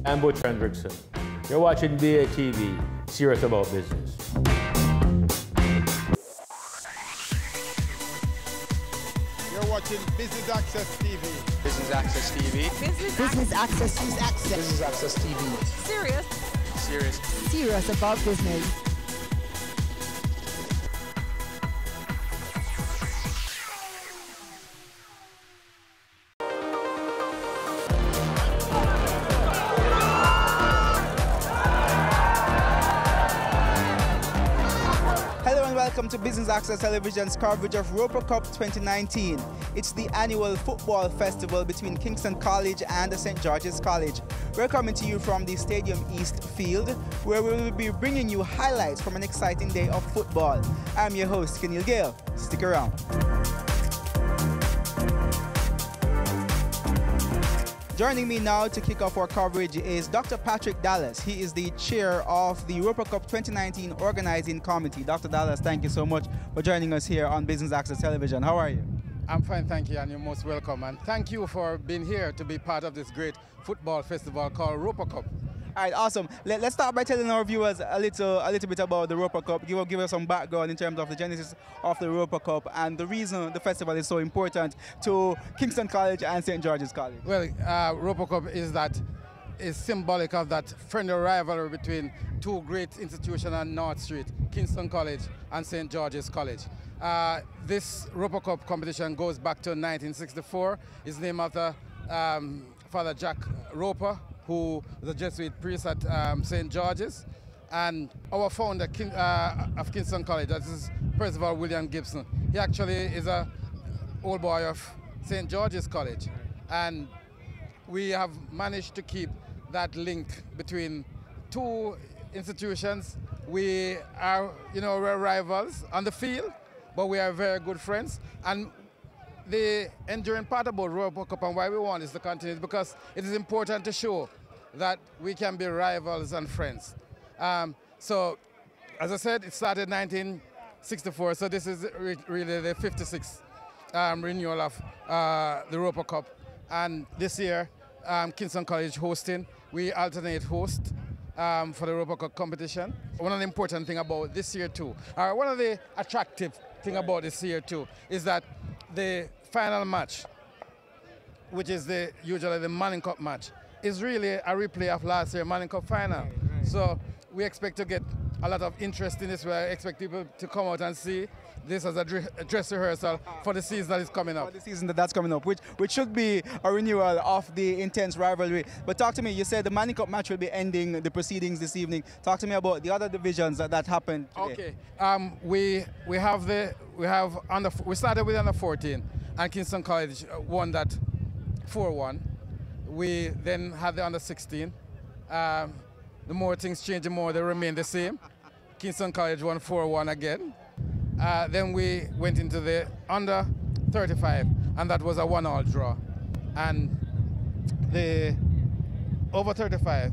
I'm Butch Hendrickson. You're watching BATV, serious about business. You're watching Business Access TV. Business Access TV. Business Access. Business Access TV. Serious about business. Welcome to Business Access Television's coverage of Roper Cup 2019. It's the annual football festival between Kingston College and the St. George's College. We're coming to you from the Stadium East Field, where we will be bringing you highlights from an exciting day of football. I'm your host, Kenil Gale. Stick around. Joining me now to kick off our coverage is Dr. Patrick Dallas. He is the chair of the Roper Cup 2019 Organizing Committee. Dr. Dallas, thank you so much for joining us here on Business Access Television. How are you? I'm fine, thank you, and you're most welcome. And thank you for being here to be part of this great football festival called Roper Cup. All right, awesome. Let's start by telling our viewers a little bit about the Roper Cup. Give us some background in terms of the genesis of the Roper Cup and the reason the festival is so important to Kingston College and St. George's College. Well, Roper Cup is symbolic of that friendly rivalry between two great institutions on North Street, Kingston College and St. George's College. This Roper Cup competition goes back to 1964. It's named after Father Jack Roper, who was a Jesuit priest at St. George's, and our founder of Kingston College, that is Percival William Gibson. He actually is a old boy of St. George's College, and we have managed to keep that link between two institutions. We are, we're rivals on the field, but we are very good friends. And the enduring part about Roper Cup and why we want this to continue is because it is important to show that we can be rivals and friends. So, as I said, it started in 1964, so this is really the 56th renewal of the Roper Cup. And this year, Kingston College hosting. We alternate host for the Roper Cup competition. One of the important things about this year too, one of the attractive things about this year too, is that the final match, which is usually the Manning Cup match, is really a replay of last year's Manning Cup final. Right. So we expect to get a lot of interest in this. We expect people to come out and see this as a dress rehearsal for the season that is coming up. For the season that's coming up, which should be a renewal of the intense rivalry. But talk to me, you said the Manning Cup match will be ending the proceedings this evening. Talk to me about the other divisions that happened today. Okay, we started with under 14, and Kingston College won that 4-1. We then had the under 16. The more things change, the more they remain the same. Kingston College won 4-1 again. Then we went into the under 35, and that was a 1-all draw. And the over 35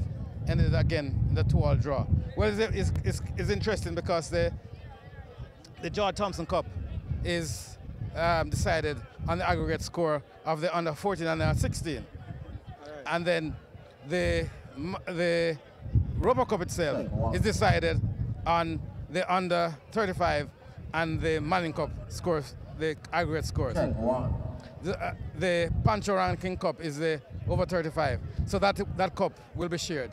ended again in the 2-all draw. Well, it's interesting because the George Thompson Cup is decided on the aggregate score of the under 14 and under 16. And then the Roper Cup itself is decided on the under 35 and the Manning Cup scores, the aggregate scores. The Pancho Rankin Cup is the over 35, so that cup will be shared.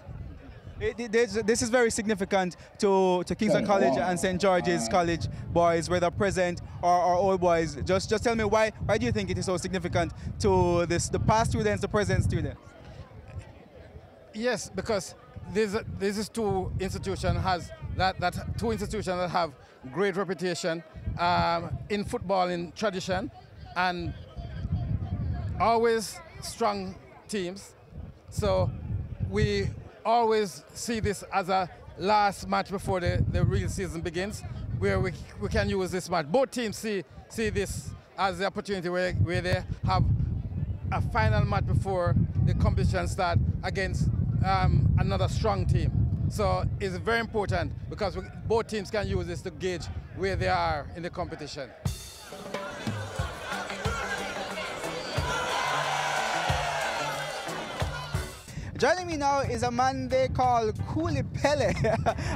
This is very significant to Kingston College and St. George's College boys, whether present or old boys. Just tell me why do you think it is so significant to the past students, the present students? Yes, because this is two institutions that have great reputation in football in tradition, and always strong teams. So we always see this as a last match before the real season begins, where we can use this match. Both teams see this as the opportunity where they have a final match before the competition starts against another strong team. So it's very important because both teams can use this to gauge where they are in the competition. Joining me now is a man they call Coolie Pele.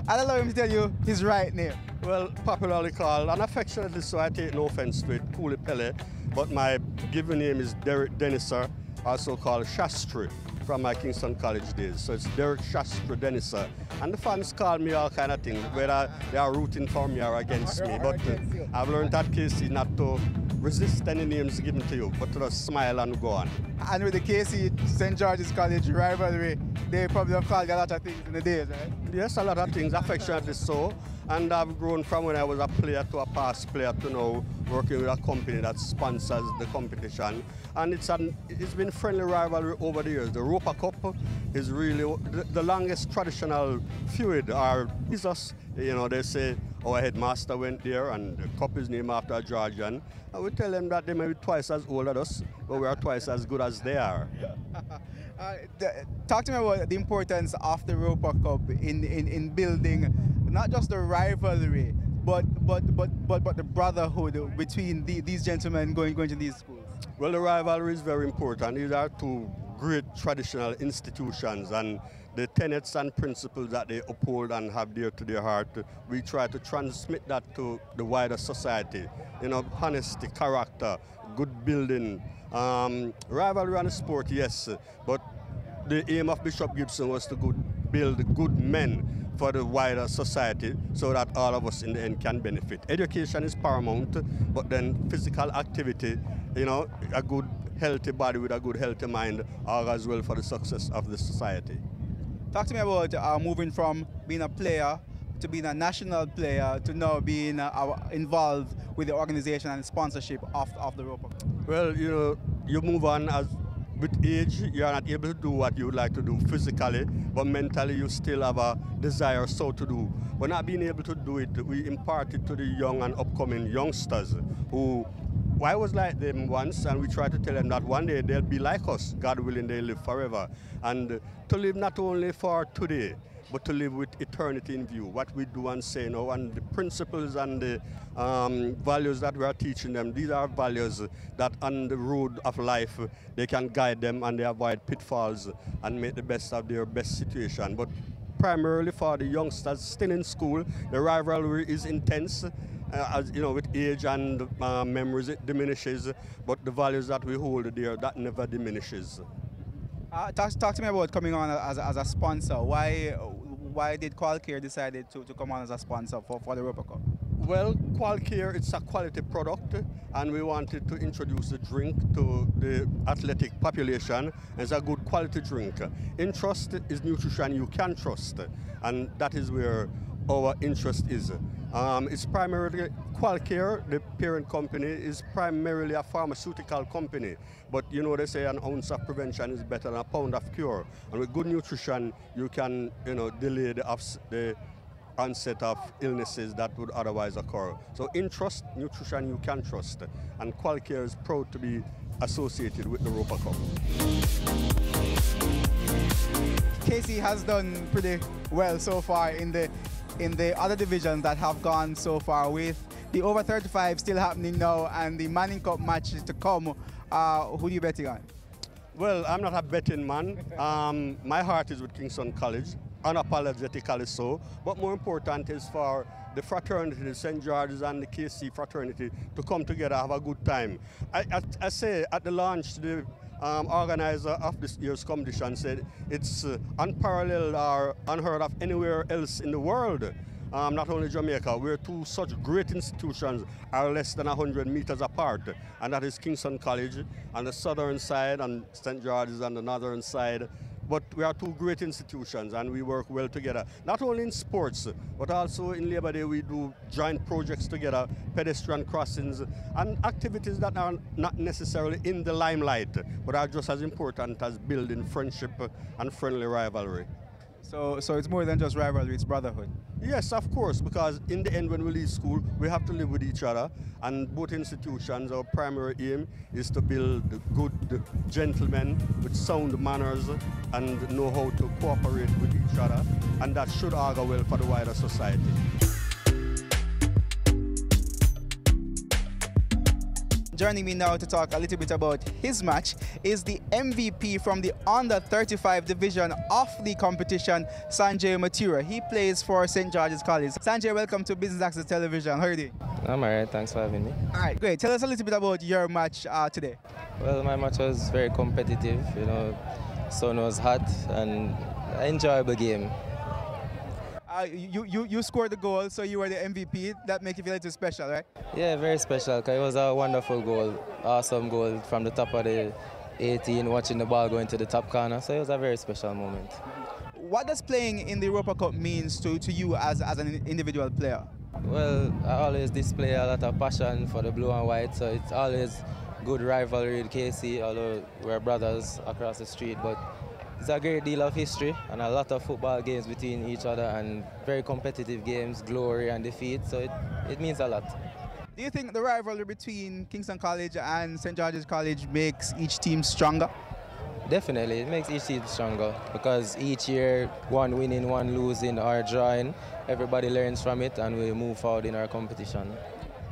I'll allow him to tell you his right name. Well, popularly called, and affectionately so, I take no offense to it, Coolie Pele, but my given name is Derek Denisser, also called Shastri, from my Kingston College days. So it's Derek Shastri Denisser. And the fans call me all kind of things, whether they are rooting for me or against me. But I've learned at KC not to resist any names given to you, but to just smile and go on. And with the KC St. George's College rivalry, they probably have called you a lot of things in the days, right? Yes, a lot of things, affectionately so. And I've grown from when I was a player to a past player to now working with a company that sponsors the competition. And it's been friendly rivalry over the years. The Europa Cup is really the longest traditional feud. You know, they say our headmaster went there and the cup is named after a Georgian. And we tell them that they may be twice as old as us, but we are twice as good as they are. Talk to me about the importance of the Europa Cup in building not just the rivalry, but the brotherhood between these gentlemen going to these schools. Well, the rivalry is very important. These are two great traditional institutions, and the tenets and principles that they uphold and have dear to their heart, we try to transmit that to the wider society. You know, honesty, character, good building. Rivalry and sport, yes, but the aim of Bishop Gibson was to build good men for the wider society so that all of us in the end can benefit. Education is paramount, but then physical activity, you know, a good healthy body with a good healthy mind are as well for the success of the society. Talk to me about moving from being a player to being a national player to now being involved with the organization and sponsorship of the Europa Cup. Well, you know, you move on as with age, you are not able to do what you would like to do physically, but mentally you still have a desire so to do. But not being able to do it, we impart it to the young and upcoming youngsters who, I was like them once, and we try to tell them that one day they'll be like us, God willing, they live forever. And to live not only for today, but to live with eternity in view, what we do and say now, and the principles and the values that we are teaching them. These are values that on the road of life, they can guide them and they avoid pitfalls and make the best of their best situation. But primarily for the youngsters still in school, the rivalry is intense. As you know, with age and memories, it diminishes, but the values that we hold there, that never diminishes. Talk to me about coming on as a sponsor. Why did Qualcare decide to come on as a sponsor for the Europa Cup? Well, Qualcare, it's a quality product, and we wanted to introduce the drink to the athletic population. It's a good quality drink. Interest is nutrition you can trust, and that is where our interest is. It's primarily Qualcare, the parent company, is primarily a pharmaceutical company. But you know, they say an ounce of prevention is better than a pound of cure. And with good nutrition, you can, you know, delay the onset of illnesses that would otherwise occur. So in trust, nutrition you can trust. And Qualcare is proud to be associated with the Europa Cup. KC has done pretty well so far in the other divisions that have gone so far, with the over 35 still happening now and the Manning Cup matches to come. Who are you betting on? Well, I'm not a betting man. My heart is with Kingston College, unapologetically so. But more important is for the fraternity, the St. George's and the KC fraternity, to come together, have a good time. I say at the launch, the organizer of this year's competition said it's unparalleled or unheard of anywhere else in the world. Not only Jamaica, where two such great institutions are less than 100 meters apart, and that is Kingston College on the southern side and St. George's on the northern side. But we are two great institutions and we work well together, not only in sports, but also in Labor Day we do joint projects together, pedestrian crossings, and activities that are not necessarily in the limelight, but are just as important as building friendship and friendly rivalry. So it's more than just rivalry, it's brotherhood. Yes, of course, because in the end when we leave school, we have to live with each other, and both institutions, our primary aim is to build good gentlemen with sound manners and know how to cooperate with each other, and that should augur well for the wider society. Joining me now to talk a little bit about his match is the MVP from the under-35 division of the competition, Sanjay Mathura. He plays for St. George's College. Sanjay, welcome to Business Access Television. How are you doing? I'm alright, thanks for having me. Alright, great. Tell us a little bit about your match today. Well, my match was very competitive, you know, sun was hot and an enjoyable game. You scored the goal, so you were the MVP. That makes you feel a little special, right? Yeah, very special, because it was a wonderful goal, awesome goal from the top of the 18, watching the ball going to the top corner, so it was a very special moment. What does playing in the Europa Cup means to you as an individual player? Well, I always display a lot of passion for the blue and white, so it's always good rivalry with KC, although we're brothers across the street, but it's a great deal of history and a lot of football games between each other and very competitive games, glory and defeat, so it means a lot. Do you think the rivalry between Kingston College and St. George's College makes each team stronger? Definitely, it makes each team stronger because each year, one winning, one losing or drawing, everybody learns from it and we move forward in our competition.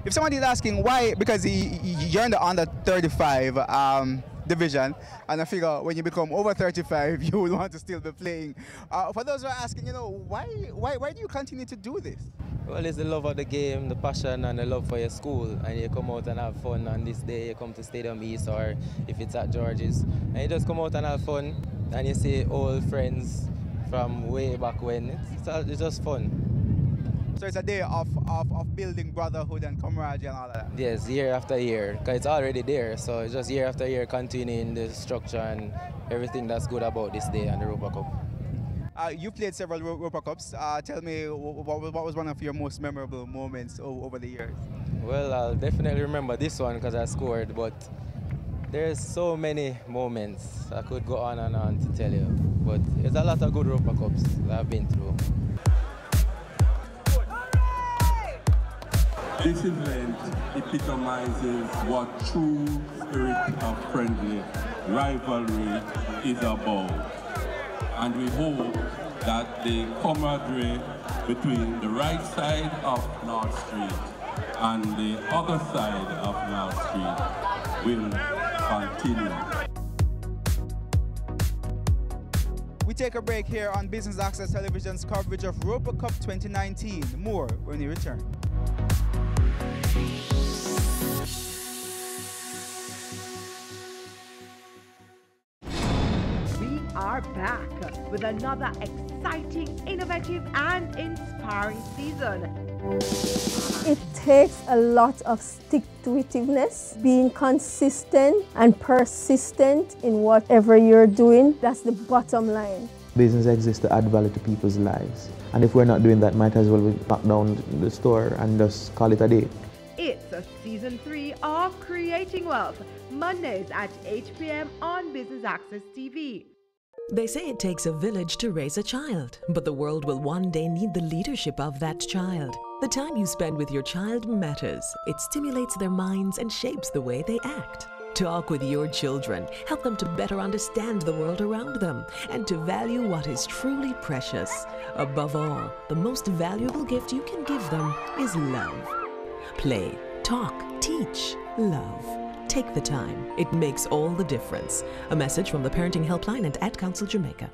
If somebody is asking why, because you're in the under 35 division, and I figure when you become over 35, you will want to still be playing. For those who are asking, you know, why do you continue to do this? Well, it's the love of the game, the passion and the love for your school, and you come out and have fun on this day, you come to Stadium East or if it's at George's, and you just come out and have fun, and you see old friends from way back when. It's just fun. So it's a day of building brotherhood and camaraderie and all of that? Yes, year after year, because it's already there, so it's just year after year continuing the structure and everything that's good about this day and the Europa Cup. You played several Europa Cups. Tell me, what was one of your most memorable moments over the years? Well, I'll definitely remember this one because I scored, but there's so many moments. I could go on and on to tell you, but there's a lot of good Europa Cups that I've been through. This event epitomizes what true spirit of friendly rivalry is about. And we hope that the camaraderie between the right side of North Street and the other side of North Street will continue. We take a break here on Business Access Television's coverage of Europa Cup 2019. More when we return. We are back with another exciting, innovative and inspiring season. It takes a lot of stick-to-itiveness, being consistent and persistent in whatever you're doing. That's the bottom line. Business exists to add value to people's lives. And if we're not doing that, might as well lock down the store and just call it a day. It's a season 3 of Creating Wealth, Mondays at 8 p.m. on Business Access TV. They say it takes a village to raise a child, but the world will one day need the leadership of that child. The time you spend with your child matters. It stimulates their minds and shapes the way they act. Talk with your children. Help them to better understand the world around them and to value what is truly precious. Above all, the most valuable gift you can give them is love. Play, talk, teach, love. Take the time. It makes all the difference. A message from the Parenting Helpline and Ad Council Jamaica.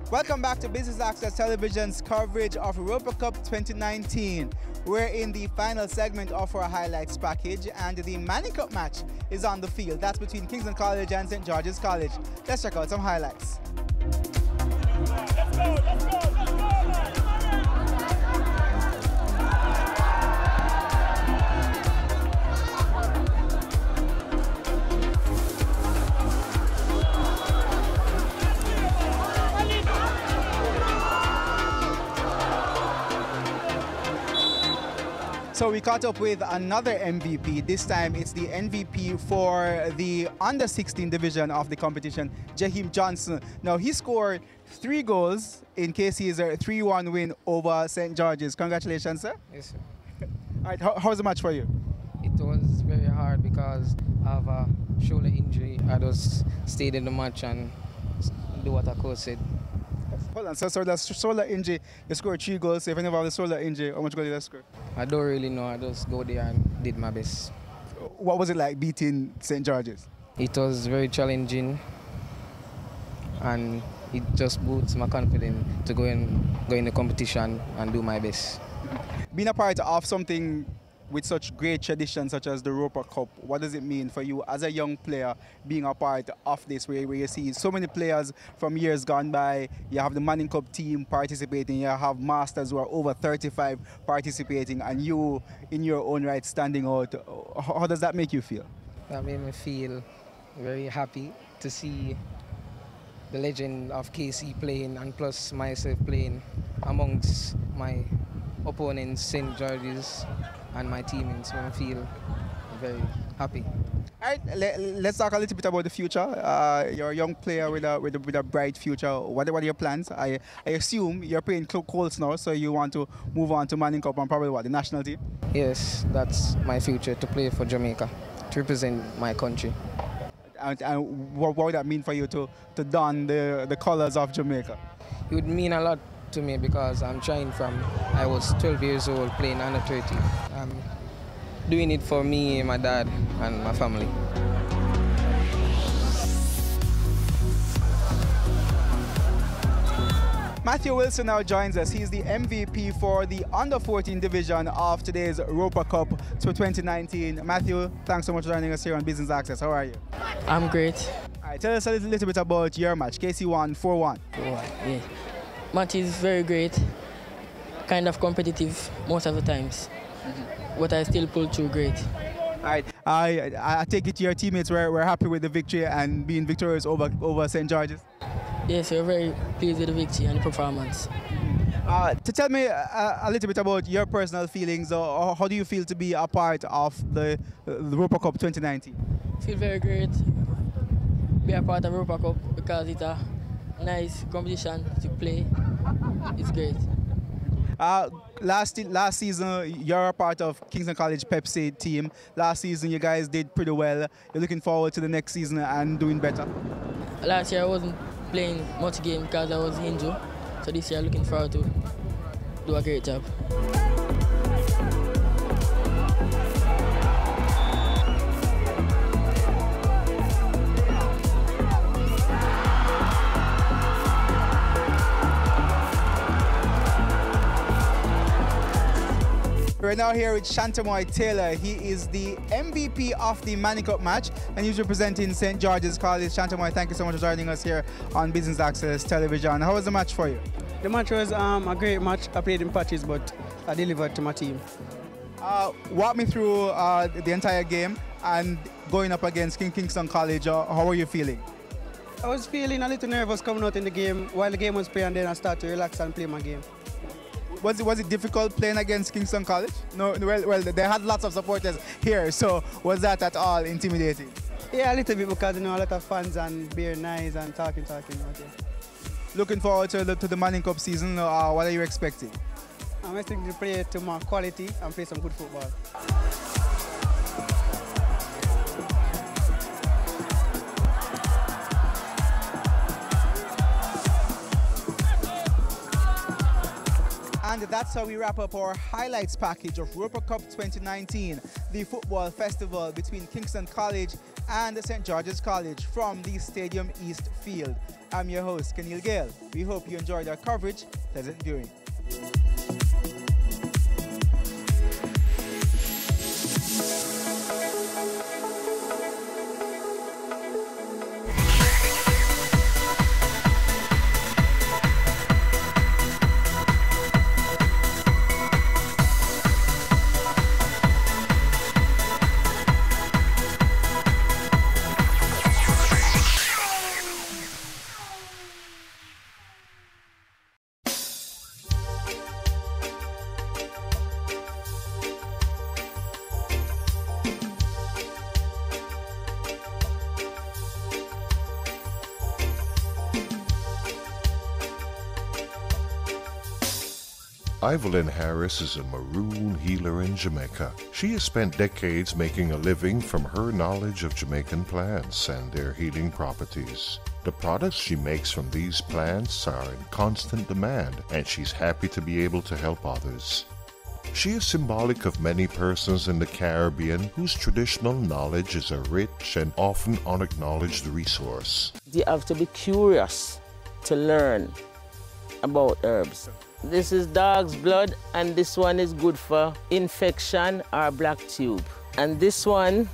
Welcome back to Business Access Television's coverage of Europa Cup 2019. We're in the final segment of our highlights package and the Manning Cup match is on the field. That's between Kingston College and St. George's College. Let's check out some highlights. Let's go, let's go, let's go! So we caught up with another MVP. This time it's the MVP for the under-16 division of the competition, Jaheim Johnson. Now he scored 3 goals in KC's 3-1 win over St. George's. Congratulations, sir. Yes, sir. All right, how was the match for you? It was very hard because I have a shoulder injury. I just stayed in the match and do what I coach said. Hold on, so that's shoulder injury, you scored 3 goals. So if you never have the shoulder injury, how much goal did you score? I don't really know. I just go there and did my best. What was it like beating St. George's? It was very challenging, and it just boosts my confidence to go in the competition and do my best. Being a part of something with such great tradition such as the Europa Cup, what does it mean for you as a young player being a part of this, where you see so many players from years gone by? You have the Manning Cup team participating, you have masters who are over 35 participating, and you in your own right standing out. How does that make you feel? That made me feel very happy to see the legend of KC playing, and plus myself playing amongst my opponents, St. George's, and my teammates. I feel very happy. All right, let's talk a little bit about the future. You're a young player with a bright future. What are your plans? I assume you're playing Colts now, so you want to move on to Manning Cup and probably the national team? Yes, that's my future, to play for Jamaica, to represent my country. And what would that mean for you to don the colours of Jamaica? It would mean a lot to me because I'm trying from I was 12 years old playing under 30. I'm doing it for me, my dad, and my family. Matthew Wilson now joins us. He's the MVP for the under-14 division of today's Europa Cup 2019. Matthew, thanks so much for joining us here on Business Access. How are you? I'm great. All right, tell us a little bit about your match. KC won 4-1. 4-1, yeah. Match is very great, kind of competitive most of the times, but I still pulled through great. All right, I take it your teammates were happy with the victory and being victorious over St. George's? Yes, we're very pleased with the victory and the performance. To tell me a little bit about your personal feelings, or how do you feel to be a part of the Europa Cup 2019? I feel very great be a part of Europa Cup because it's a nice competition to play. It's great. Last season, you're a part of Kingston College Pepsi team. Last season, you guys did pretty well. You're looking forward to the next season and doing better? Last year, I wasn't playing much game because I was injured. So this year, looking forward to do a great job. We're now here with Shantamoy Taylor. He is the MVP of the Manning Cup match, and he's representing St. George's College. Shantamoy, thank you so much for joining us here on Business Access Television. How was the match for you? The match was a great match. I played in patches, but I delivered to my team. Walk me through the entire game and going up against Kingston College. How are you feeling? I was feeling a little nervous coming out in the game while the game was playing, and then I started to relax and play my game. Was it difficult playing against Kingston College? No, well, they had lots of supporters here, so was that at all intimidating? Yeah, a little bit because a lot of fans and being nice and talking. Okay. Looking forward to the Manning Cup season. What are you expecting? I'm expecting to play to more quality and play some good football. And that's how we wrap up our highlights package of Europa Cup 2019, the football festival between Kingston College and St. George's College from the Stadium East Field. I'm your host, Kenil Gale. We hope you enjoyed our coverage. Pleasant viewing. Evelyn Harris is a maroon healer in Jamaica. She has spent decades making a living from her knowledge of Jamaican plants and their healing properties. The products she makes from these plants are in constant demand, and she's happy to be able to help others. She is symbolic of many persons in the Caribbean whose traditional knowledge is a rich and often unacknowledged resource. You have to be curious to learn about herbs. This is dog's blood, and this one is good for infection or black tube. And this one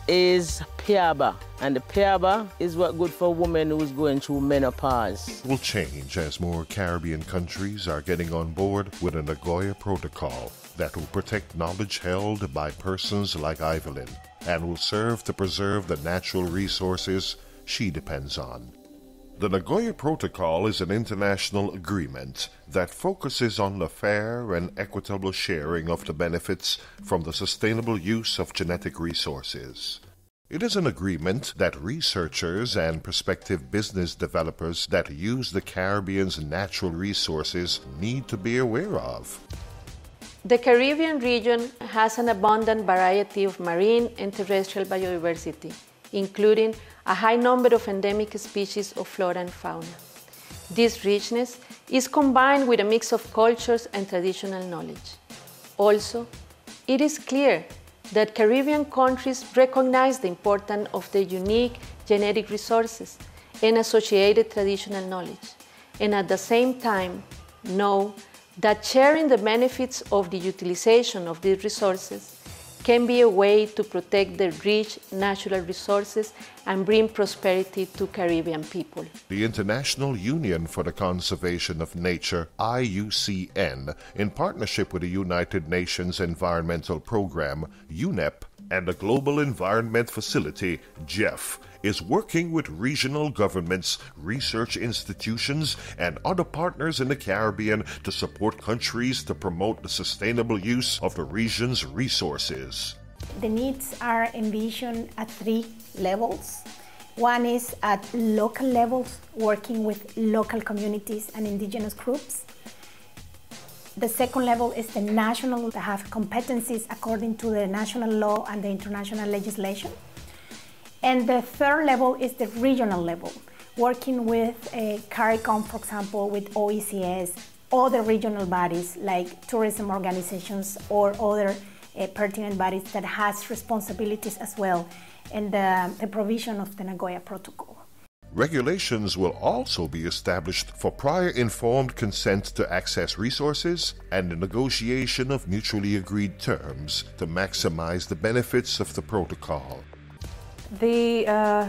is piaba, and the piaba is what good for women who's going through menopause. Will change as more Caribbean countries are getting on board with a Nagoya Protocol that will protect knowledge held by persons like Evelyn and will serve to preserve the natural resources she depends on. The Nagoya Protocol is an international agreement that focuses on the fair and equitable sharing of the benefits from the sustainable use of genetic resources. It is an agreement that researchers and prospective business developers that use the Caribbean's natural resources need to be aware of. The Caribbean region has an abundant variety of marine and terrestrial biodiversity, including a high number of endemic species of flora and fauna. This richness is combined with a mix of cultures and traditional knowledge. Also, it is clear that Caribbean countries recognize the importance of their unique genetic resources and associated traditional knowledge, and at the same time know that sharing the benefits of the utilization of these resources can be a way to protect the rich natural resources and bring prosperity to Caribbean people. The International Union for the Conservation of Nature, IUCN, in partnership with the United Nations Environmental Program, UNEP, and the Global Environment Facility, GEF, is working with regional governments, research institutions, and other partners in the Caribbean to support countries to promote the sustainable use of the region's resources. The needs are envisioned at 3 levels. One is at local levels, working with local communities and indigenous groups. The second level is the national, that have competencies according to the national law and the international legislation. And the third level is the regional level, working with CARICOM, for example, with OECS, other regional bodies like tourism organizations or other pertinent bodies that has responsibilities as well in the provision of the Nagoya Protocol. Regulations will also be established for prior informed consent to access resources and the negotiation of mutually agreed terms to maximize the benefits of the protocol. The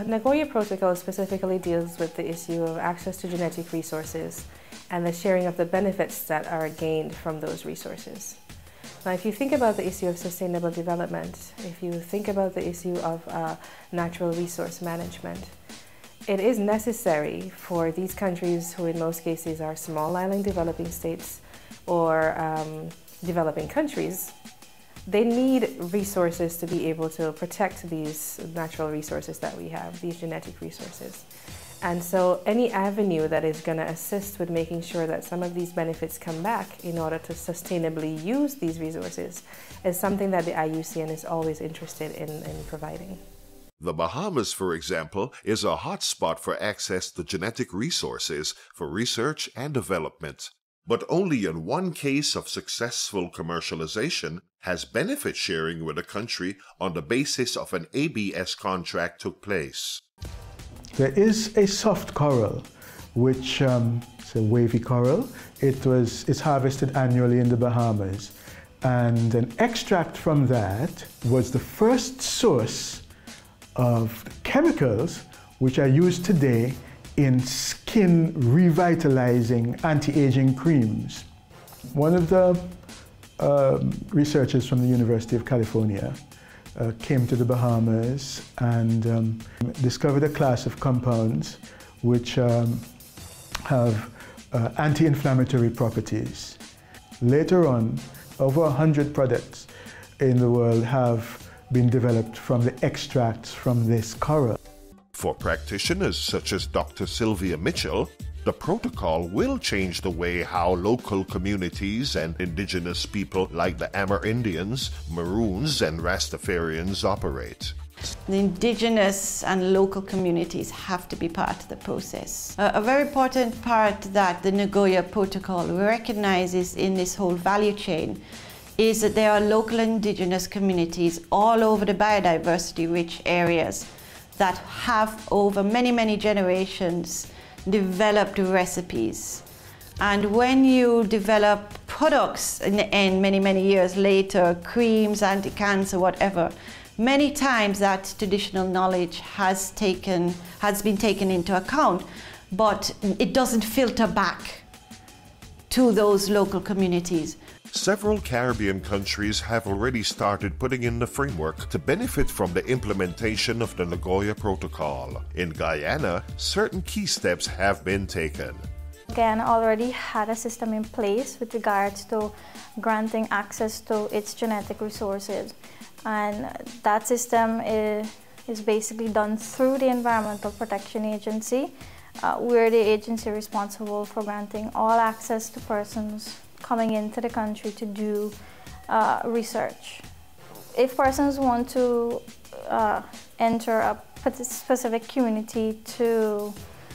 Nagoya Protocol specifically deals with the issue of access to genetic resources and the sharing of the benefits that are gained from those resources. Now, if you think about the issue of sustainable development, if you think about the issue of natural resource management, it is necessary for these countries, who in most cases are small island developing states or developing countries, they need resources to be able to protect these natural resources that we have, these genetic resources. And so any avenue that is going to assist with making sure that some of these benefits come back in order to sustainably use these resources is something that the IUCN is always interested in providing. The Bahamas, for example, is a hotspot for access to genetic resources for research and development. But only in one case of successful commercialization has benefit sharing with a country on the basis of an ABS contract took place. There is a soft coral, which is a wavy coral. It's harvested annually in the Bahamas. And an extract from that was the first source of chemicals which are used today in skin revitalizing anti-aging creams. One of the researchers from the University of California came to the Bahamas and discovered a class of compounds which have anti-inflammatory properties. Later on, over 100 products in the world have been developed from the extracts from this coral. For practitioners such as Dr. Sylvia Mitchell, The protocol will change the way how local communities and indigenous people like the Amur Indians, Maroons, and Rastafarians operate. The indigenous and local communities have to be part of the process. A very important part that the Nagoya Protocol recognizes in this whole value chain is that there are local indigenous communities all over the biodiversity-rich areas that have, over many, many generations, developed recipes. And when you develop products in the end, many, many years later, creams, anti-cancer, whatever, many times that traditional knowledge has been taken into account, but it doesn't filter back to those local communities. Several Caribbean countries have already started putting in the framework to benefit from the implementation of the Nagoya Protocol. In Guyana, certain key steps have been taken. Guyana already had a system in place with regards to granting access to its genetic resources. And that system is basically done through the Environmental Protection Agency. We're the agency responsible for granting all access to persons coming into the country to do research. If persons want to enter a specific community to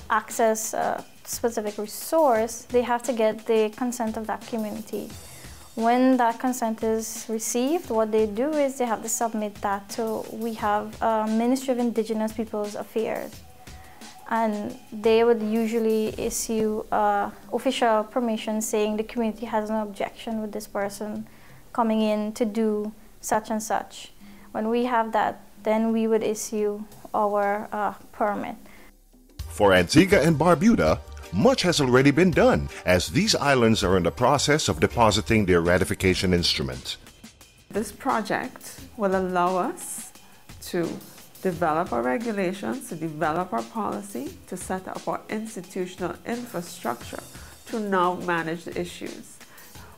access a specific resource, they have to get the consent of that community. When that consent is received, what they do is they have to submit that to, we have Ministry of Indigenous Peoples Affairs. And they would usually issue official permission saying the community has no objection with this person coming in to do such and such. When we have that, then we would issue our permit. For Antigua and Barbuda, much has already been done, as these islands are in the process of depositing their ratification instrument. This project will allow us to develop our regulations, to develop our policy, to set up our institutional infrastructure to now manage the issues.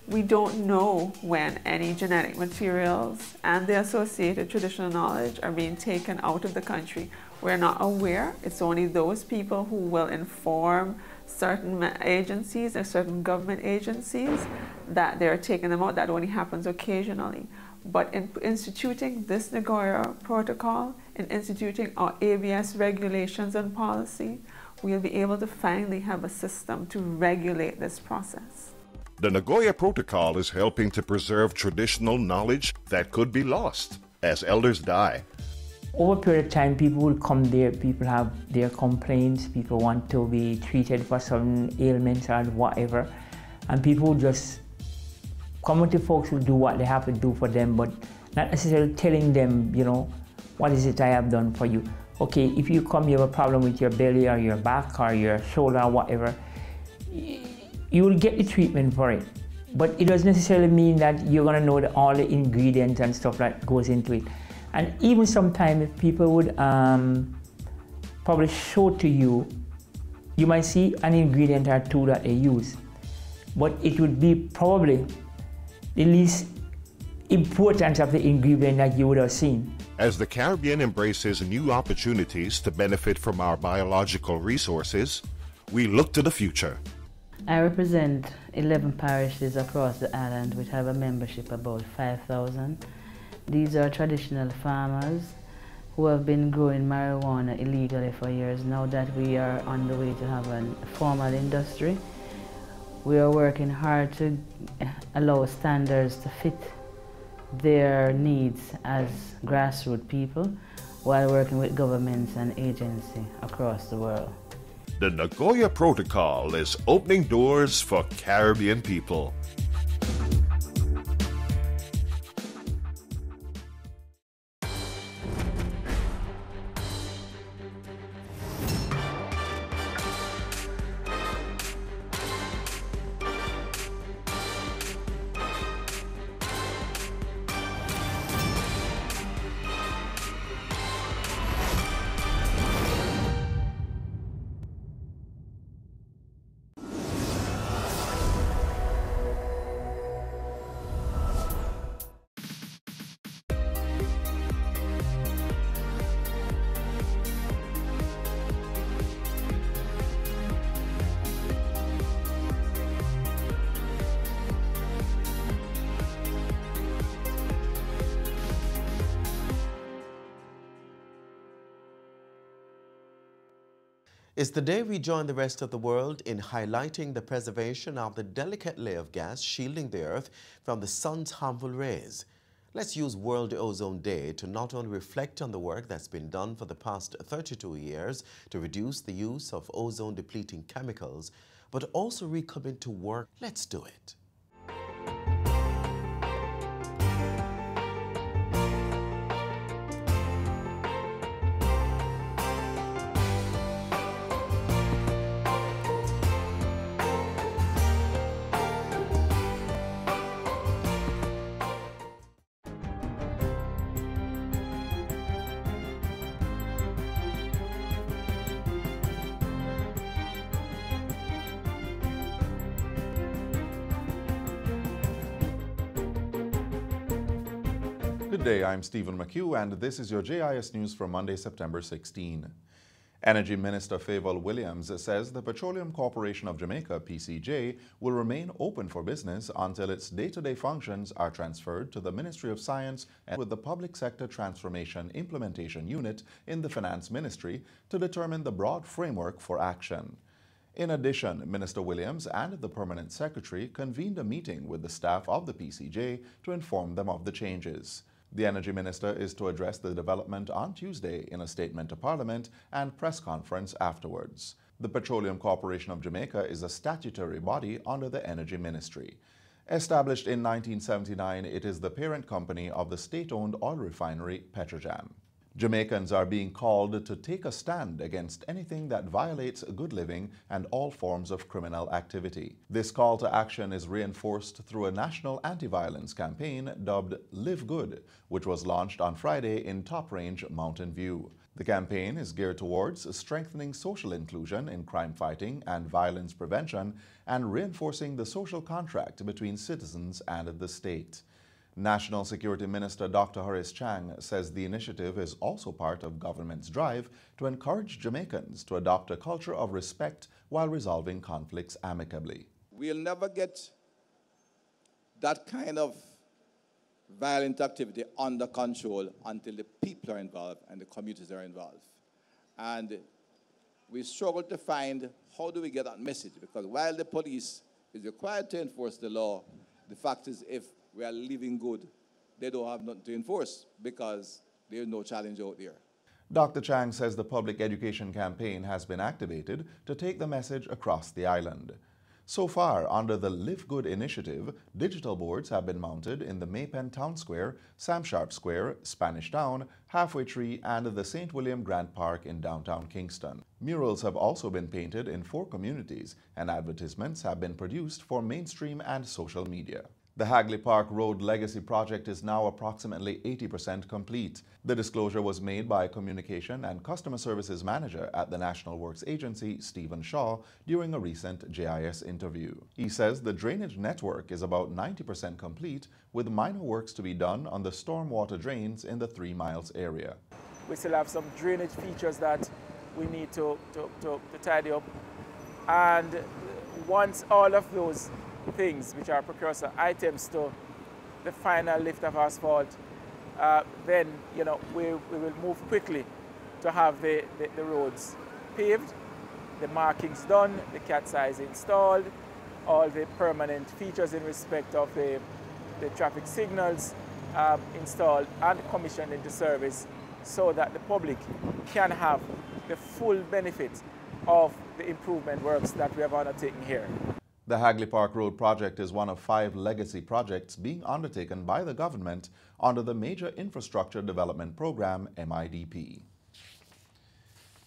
We don't know when any genetic materials and the associated traditional knowledge are being taken out of the country. We're not aware. It's only those people who will inform certain agencies or certain government agencies that they're taking them out. That only happens occasionally. But in instituting this Nagoya Protocol, in instituting our ABS regulations and policy, we'll be able to finally have a system to regulate this process. The Nagoya Protocol is helping to preserve traditional knowledge that could be lost as elders die. Over a period of time, people will come there, people have their complaints, people want to be treated for some ailments or whatever, and people will just come to folks who do what they have to do for them, but not necessarily telling them, you know, what is it I have done for you. Okay, if you come, you have a problem with your belly or your back or your shoulder or whatever, you will get the treatment for it. But it doesn't necessarily mean that you're gonna know all the ingredients and stuff that goes into it. And even sometimes if people would probably show to you, you might see an ingredient or two that they use, but it would be probably the least important of the ingredient that you would have seen. As the Caribbean embraces new opportunities to benefit from our biological resources, we look to the future. I represent 11 parishes across the island which have a membership about 5,000. These are traditional farmers who have been growing marijuana illegally for years. Now that we are on the way to have a formal industry, we are working hard to allow standards to fit their needs as grassroots people while working with governments and agencies across the world. The Nagoya Protocol is opening doors for Caribbean people. It's the day we join the rest of the world in highlighting the preservation of the delicate layer of gas shielding the Earth from the sun's harmful rays. Let's use World Ozone Day to not only reflect on the work that's been done for the past 32 years to reduce the use of ozone-depleting chemicals, but also recommit to work. Let's do it. Good day, I'm Stephen McHugh, and this is your JIS News for Monday, September 16. Energy Minister Fayval Williams says the Petroleum Corporation of Jamaica, PCJ, will remain open for business until its day-to-day functions are transferred to the Ministry of Science and with the Public Sector Transformation Implementation Unit in the Finance Ministry to determine the broad framework for action. In addition, Minister Williams and the Permanent Secretary convened a meeting with the staff of the PCJ to inform them of the changes. The Energy Minister is to address the development on Tuesday in a statement to Parliament and press conference afterwards. The Petroleum Corporation of Jamaica is a statutory body under the Energy Ministry. Established in 1979, it is the parent company of the state-owned oil refinery Petrojam. Jamaicans are being called to take a stand against anything that violates good living and all forms of criminal activity. This call to action is reinforced through a national anti-violence campaign dubbed Live Good, which was launched on Friday in Top Range, Mountain View. The campaign is geared towards strengthening social inclusion in crime fighting and violence prevention and reinforcing the social contract between citizens and the state. National Security Minister Dr. Horace Chang says the initiative is also part of government's drive to encourage Jamaicans to adopt a culture of respect while resolving conflicts amicably. We'll never get that kind of violent activity under control until the people are involved and the communities are involved. And we struggle to find how do we get that message, because while the police is required to enforce the law, the fact is if we are living good, they don't have nothing to enforce because there is no challenge out there. Dr. Chang says the public education campaign has been activated to take the message across the island. So far, under the Live Good initiative, digital boards have been mounted in the Maypen Town Square, Sam Sharp Square, Spanish Town, Halfway Tree, and the St. William Grant Park in downtown Kingston. Murals have also been painted in 4 communities, and advertisements have been produced for mainstream and social media. The Hagley Park Road Legacy Project is now approximately 80% complete. The disclosure was made by Communication and Customer Services Manager at the National Works Agency, Stephen Shaw, during a recent JIS interview. He says the drainage network is about 90% complete, with minor works to be done on the stormwater drains in the 3 miles area. We still have some drainage features that we need to tidy up. And once all of those things, which are precursor items to the final lift of asphalt, then we will move quickly to have the roads paved, the markings done, the cat size installed, all the permanent features in respect of the traffic signals installed and commissioned into service, so that the public can have the full benefit of the improvement works that we have undertaken here. The Hagley Park Road project is one of 5 legacy projects being undertaken by the government under the Major Infrastructure Development Program, MIDP.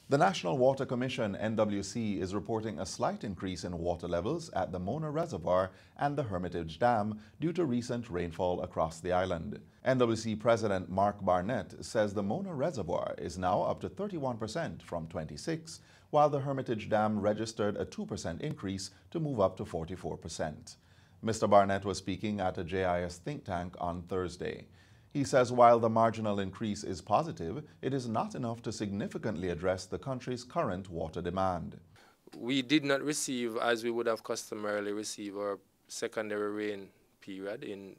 The National Water Commission, NWC, is reporting a slight increase in water levels at the Mona Reservoir and the Hermitage Dam due to recent rainfall across the island. NWC President Mark Barnett says the Mona Reservoir is now up to 31% from 26%, while the Hermitage Dam registered a 2% increase to move up to 44%. Mr. Barnett was speaking at a JIS think tank on Thursday. He says while the marginal increase is positive, it is not enough to significantly address the country's current water demand. We did not receive, as we would have customarily received, our secondary rain period in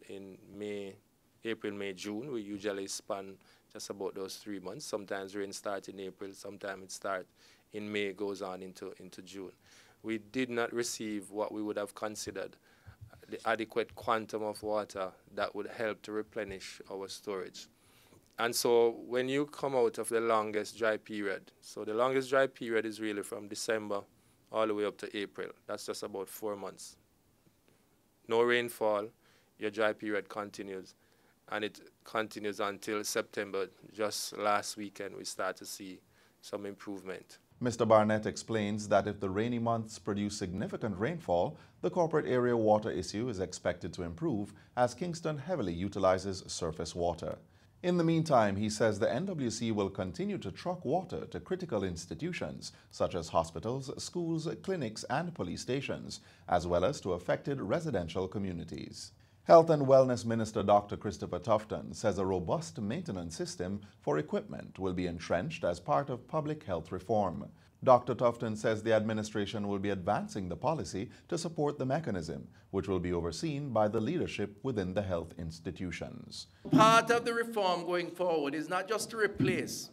April, May, June. We usually span just about those 3 months. Sometimes rain starts in April, sometimes it starts in May goes on into June. We did not receive what we would have considered the adequate quantum of water that would help to replenish our storage. And so when you come out of the longest dry period, so the longest dry period is really from December all the way up to April. That's just about 4 months. No rainfall, your dry period continues, and it continues until September. Just last weekend, we start to see some improvement. Mr. Barnett explains that if the rainy months produce significant rainfall, the corporate area water issue is expected to improve as Kingston heavily utilizes surface water. In the meantime, he says the NWC will continue to truck water to critical institutions such as hospitals, schools, clinics, and police stations, as well as to affected residential communities. Health and Wellness Minister Dr. Christopher Tufton says a robust maintenance system for equipment will be entrenched as part of public health reform. Dr. Tufton says the administration will be advancing the policy to support the mechanism, which will be overseen by the leadership within the health institutions. Part of the reform going forward is not just to replace,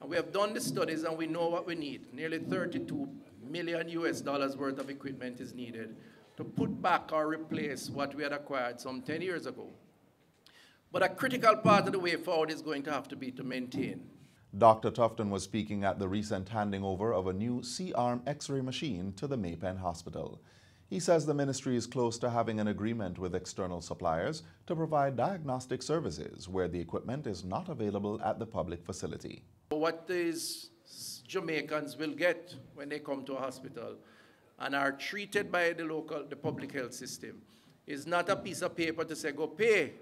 and we have done the studies and we know what we need. Nearly $32 million worth of equipment is needed to put back or replace what we had acquired some 10 years ago. But a critical part of the way forward is going to have to be to maintain. Dr. Tufton was speaking at the recent handing over of a new C-arm X-ray machine to the Maypen Hospital. He says the ministry is close to having an agreement with external suppliers to provide diagnostic services where the equipment is not available at the public facility. What these Jamaicans will get when they come to a hospital and are treated by the public health system is not a piece of paper to say go pay,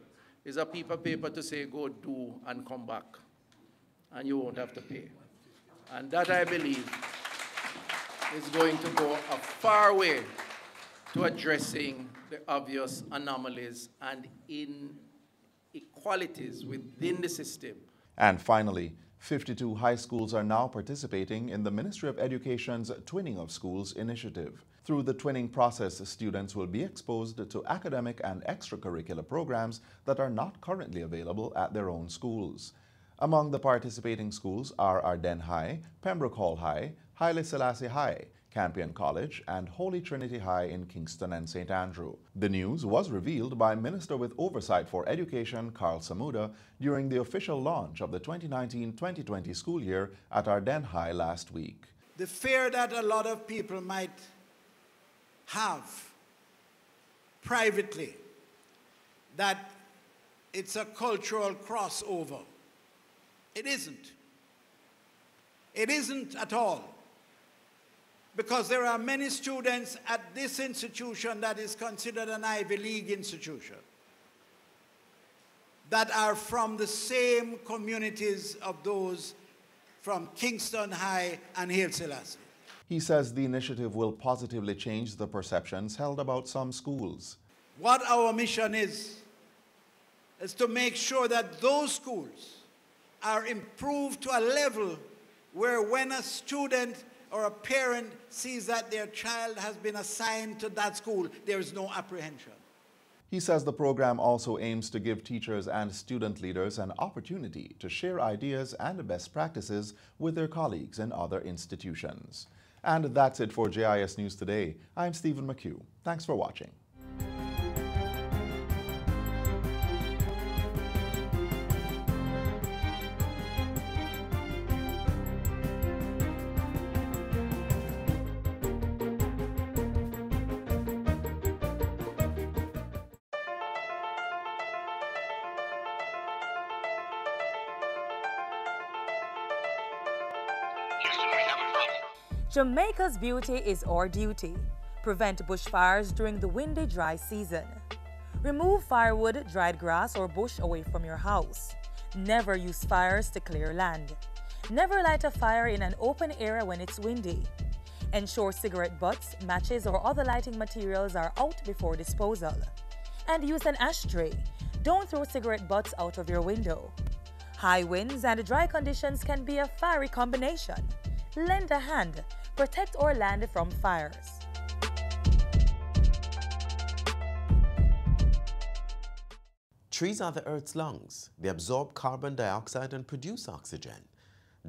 it's a piece of paper to say go do and come back, and you won't have to pay. And that, I believe, is going to go a far way to addressing the obvious anomalies and inequalities within the system. And finally, 52 high schools are now participating in the Ministry of Education's Twinning of Schools initiative. Through the twinning process, students will be exposed to academic and extracurricular programs that are not currently available at their own schools. Among the participating schools are Ardennes High, Pembroke Hall High, Haile Selassie High, Campion College, and Holy Trinity High in Kingston and St. Andrew. The news was revealed by Minister with Oversight for Education, Carl Samuda, during the official launch of the 2019-2020 school year at Ardennes High last week. The fear that a lot of people might have privately, that it's a cultural crossover. It isn't. It isn't at all. Because there are many students at this institution that is considered an Ivy League institution that are from the same communities of those from Kingston High and Haile Selassie. He says the initiative will positively change the perceptions held about some schools. What our mission is to make sure that those schools are improved to a level where when a student or a parent sees that their child has been assigned to that school, there is no apprehension. He says the program also aims to give teachers and student leaders an opportunity to share ideas and best practices with their colleagues in other institutions. And that's it for JIS News Today. I'm Stephen McHugh. Thanks for watching. Jamaica's beauty is our duty. Prevent bushfires during the windy, dry season. Remove firewood, dried grass, or bush away from your house. Never use fires to clear land. Never light a fire in an open area when it's windy. Ensure cigarette butts, matches, or other lighting materials are out before disposal. And use an ashtray. Don't throw cigarette butts out of your window. High winds and dry conditions can be a fiery combination. Lend a hand. Protect our land from fires. Trees are the Earth's lungs. They absorb carbon dioxide and produce oxygen.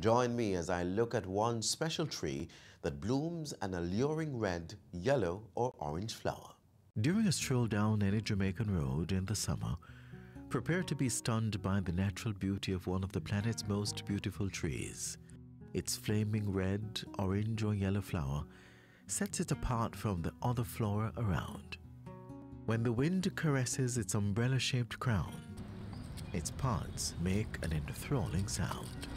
Join me as I look at one special tree that blooms an alluring red, yellow, or orange flower. During a stroll down any Jamaican road in the summer, prepare to be stunned by the natural beauty of one of the planet's most beautiful trees. Its flaming red, orange, or yellow flower sets it apart from the other flora around. When the wind caresses its umbrella-shaped crown, its pods make an enthralling sound.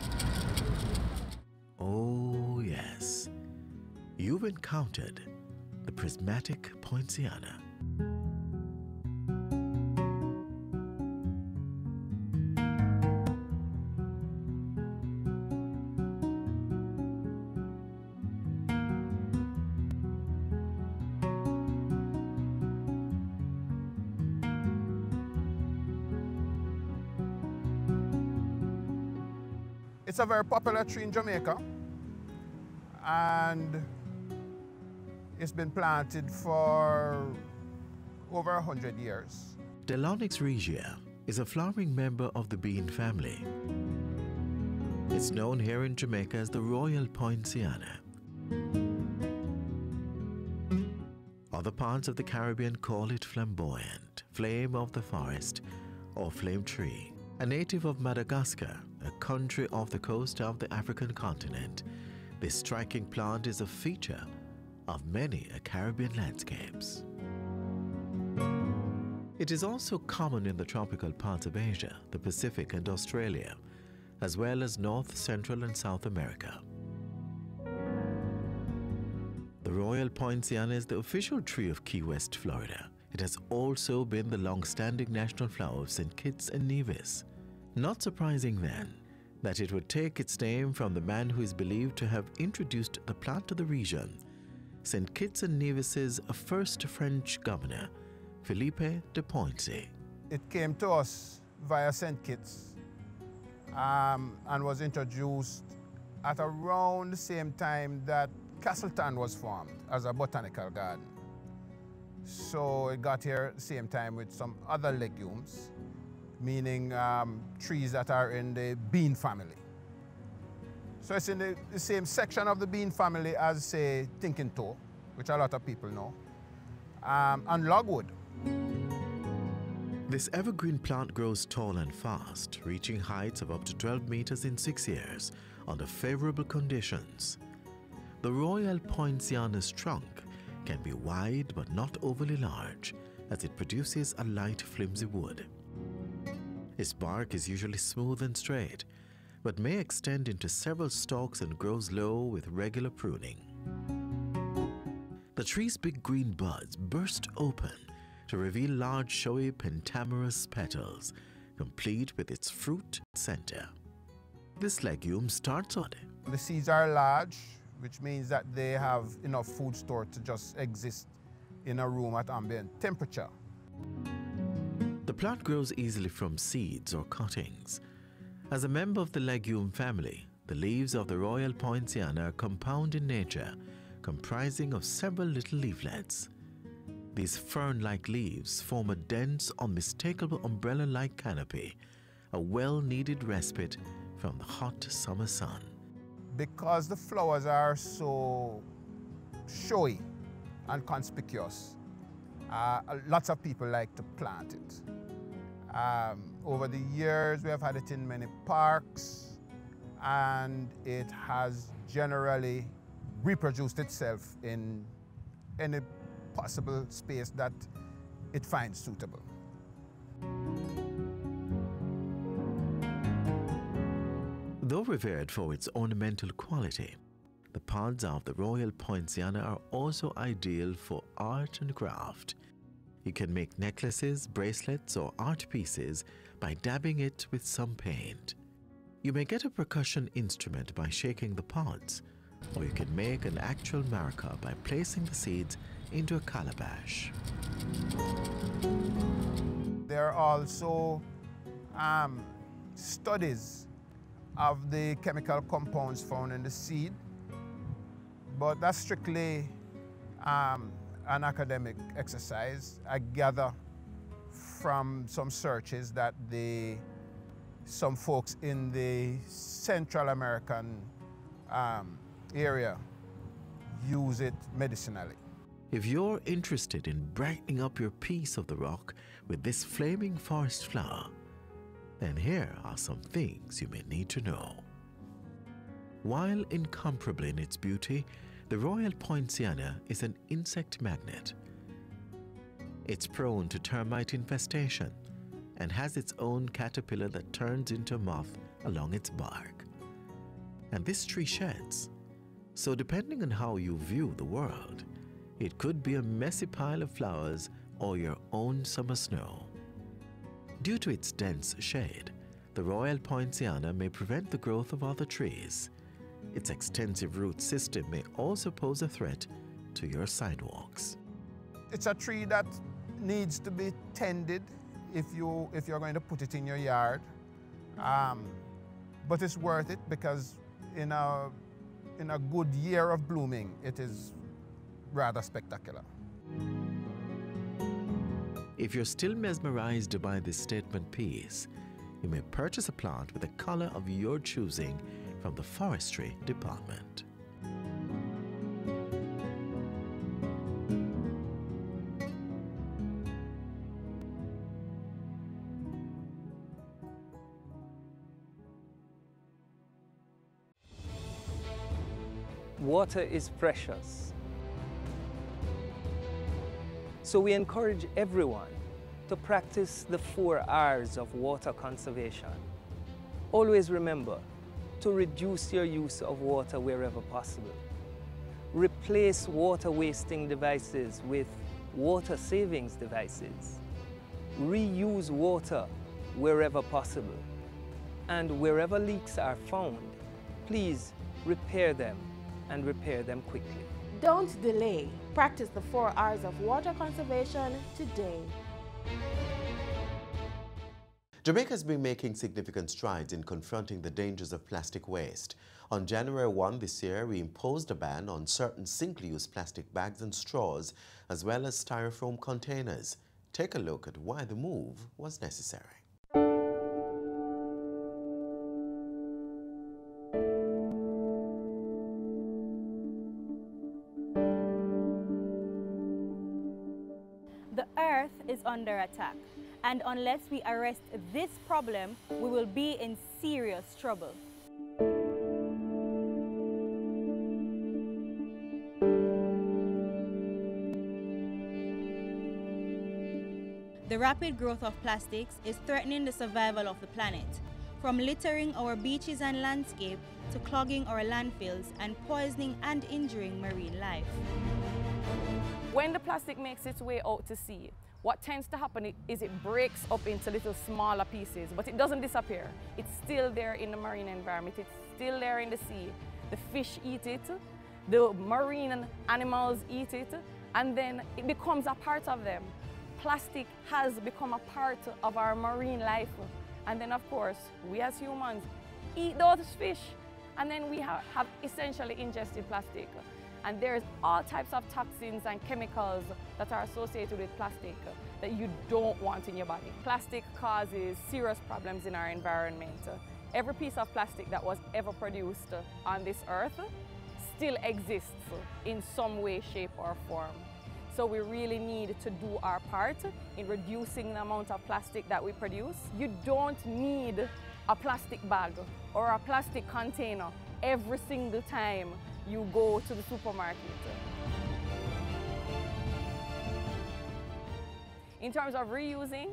Oh yes, you've encountered the prismatic poinciana. It's a very popular tree in Jamaica, and it's been planted for over 100 years. Delonix regia is a flowering member of the bean family. It's known here in Jamaica as the Royal Poinciana. Other parts of the Caribbean call it flamboyant, flame of the forest, or flame tree. A native of Madagascar, a country off the coast of the African continent, this striking plant is a feature of many Caribbean landscapes. It is also common in the tropical parts of Asia, the Pacific, and Australia, as well as North, Central, and South America. The Royal Poinciana is the official tree of Key West, Florida. It has also been the long-standing national flower of St. Kitts and Nevis. Not surprising then that it would take its name from the man who is believed to have introduced the plant to the region, St. Kitts and Nevis's first French governor, Philippe de Poincy. It came to us via St. Kitts and was introduced at around the same time that Castleton was formed as a botanical garden. So it got here at the same time with some other legumes, meaning trees that are in the bean family. So it's in the same section of the bean family as, say, thinking toe, which a lot of people know, and logwood. This evergreen plant grows tall and fast, reaching heights of up to 12 meters in 6 years under favorable conditions. The Royal Poinciana's trunk can be wide but not overly large, as it produces a light, flimsy wood. Its bark is usually smooth and straight, but may extend into several stalks and grows low with regular pruning. The tree's big green buds burst open to reveal large, showy pentamerous petals, complete with its fruit center. This legume starts on it. The seeds are large, which means that they have enough food stored to just exist in a room at ambient temperature. The plant grows easily from seeds or cuttings. As a member of the legume family, the leaves of the Royal Poinciana are compound in nature, comprising of several little leaflets. These fern-like leaves form a dense, unmistakable umbrella-like canopy, a well-needed respite from the hot summer sun. Because the flowers are so showy and conspicuous, lots of people like to plant it. Over the years, we have had it in many parks, and it has generally reproduced itself in any possible space that it finds suitable. Though revered for its ornamental quality, the pods of the Royal Poinciana are also ideal for art and craft. You can make necklaces, bracelets, or art pieces by dabbing it with some paint. You may get a percussion instrument by shaking the pods, or you can make an actual maraca by placing the seeds into a calabash. There are also studies of the chemical compounds found in the seed, but that's strictly an academic exercise. I gather from some searches that the some folks in the Central American area use it medicinally. If you're interested in brightening up your piece of the rock with this flaming forest flower, then here are some things you may need to know. While incomparable in its beauty, the Royal Poinciana is an insect magnet. It's prone to termite infestation and has its own caterpillar that turns into a moth along its bark. And this tree sheds, so depending on how you view the world, it could be a messy pile of flowers or your own summer snow. Due to its dense shade, the Royal Poinciana may prevent the growth of other trees. Its extensive root system may also pose a threat to your sidewalks. It's a tree that needs to be tended if you're going to put it in your yard. But it's worth it because in a good year of blooming, it is rather spectacular. If you're still mesmerized by this statement piece, you may purchase a plant with a color of your choosing from the forestry department. Water is precious. So we encourage everyone to practice the 4 R's of water conservation. Always remember to reduce your use of water wherever possible. Replace water wasting devices with water savings devices. Reuse water wherever possible. And wherever leaks are found, please repair them and repair them quickly. Don't delay. Practice the 4 R's of water conservation today. Jamaica has been making significant strides in confronting the dangers of plastic waste. On January 1 this year, we imposed a ban on certain single-use plastic bags and straws, as well as styrofoam containers. Take a look at why the move was necessary. The earth is under attack, and unless we arrest this problem, we will be in serious trouble. The rapid growth of plastics is threatening the survival of the planet, from littering our beaches and landscape to clogging our landfills and poisoning and injuring marine life. When the plastic makes its way out to sea, what tends to happen is it breaks up into little smaller pieces, but it doesn't disappear. It's still there in the marine environment. It's still there in the sea. The fish eat it, the marine animals eat it, and then it becomes a part of them. Plastic has become a part of our marine life. And then, of course, we as humans eat those fish, and then we have essentially ingested plastic. And there's all types of toxins and chemicals that are associated with plastic that you don't want in your body. Plastic causes serious problems in our environment. Every piece of plastic that was ever produced on this earth still exists in some way, shape, or form. So we really need to do our part in reducing the amount of plastic that we produce. You don't need a plastic bag or a plastic container every single time you go to the supermarket. In terms of reusing,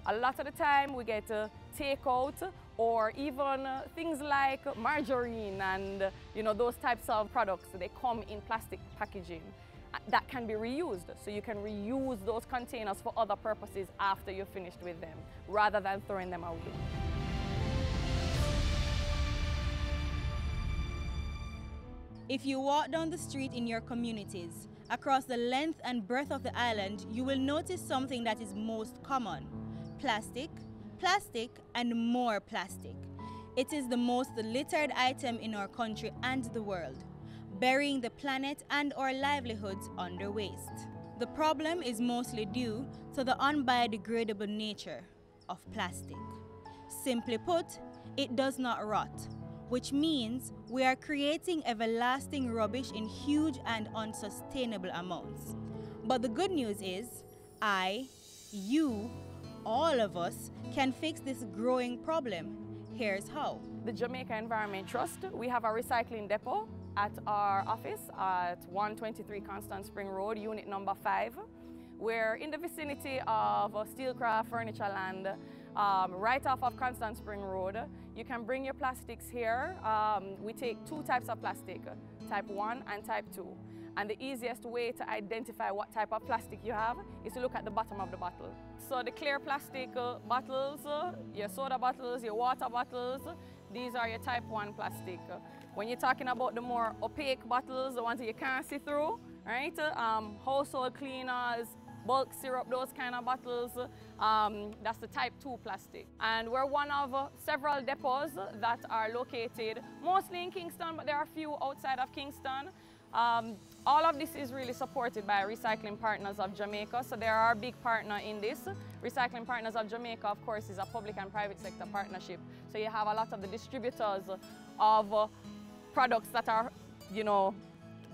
a lot of the time we get takeout or even things like margarine and those types of products. They come in plastic packaging that can be reused. So you can reuse those containers for other purposes after you're finished with them, rather than throwing them away. If you walk down the street in your communities, across the length and breadth of the island, you will notice something that is most common: plastic, plastic, and more plastic. It is the most littered item in our country and the world, burying the planet and our livelihoods under waste. The problem is mostly due to the unbiodegradable nature of plastic. Simply put, it does not rot, which means we are creating everlasting rubbish in huge and unsustainable amounts. But the good news is, you, all of us can fix this growing problem. Here's how. The Jamaica Environment Trust, we have a recycling depot at our office at 123 Constant Spring Road, unit number 5. We're in the vicinity of Steelcraft Furniture Land, right off of Constant Spring Road. You can bring your plastics here. We take 2 types of plastic, type 1 and type 2. And the easiest way to identify what type of plastic you have is to look at the bottom of the bottle. So the clear plastic bottles, your soda bottles, your water bottles, these are your type 1 plastic. When you're talking about the more opaque bottles, the ones that you can't see through, right? Household cleaners, bulk syrup, those kind of bottles, that's the type 2 plastic. And we're one of several depots that are located mostly in Kingston, but there are a few outside of Kingston. All of this is really supported by Recycling Partners of Jamaica, so they are our big partner in this. Recycling Partners of Jamaica, of course, is a public and private sector partnership. So you have a lot of the distributors of products that are, you know,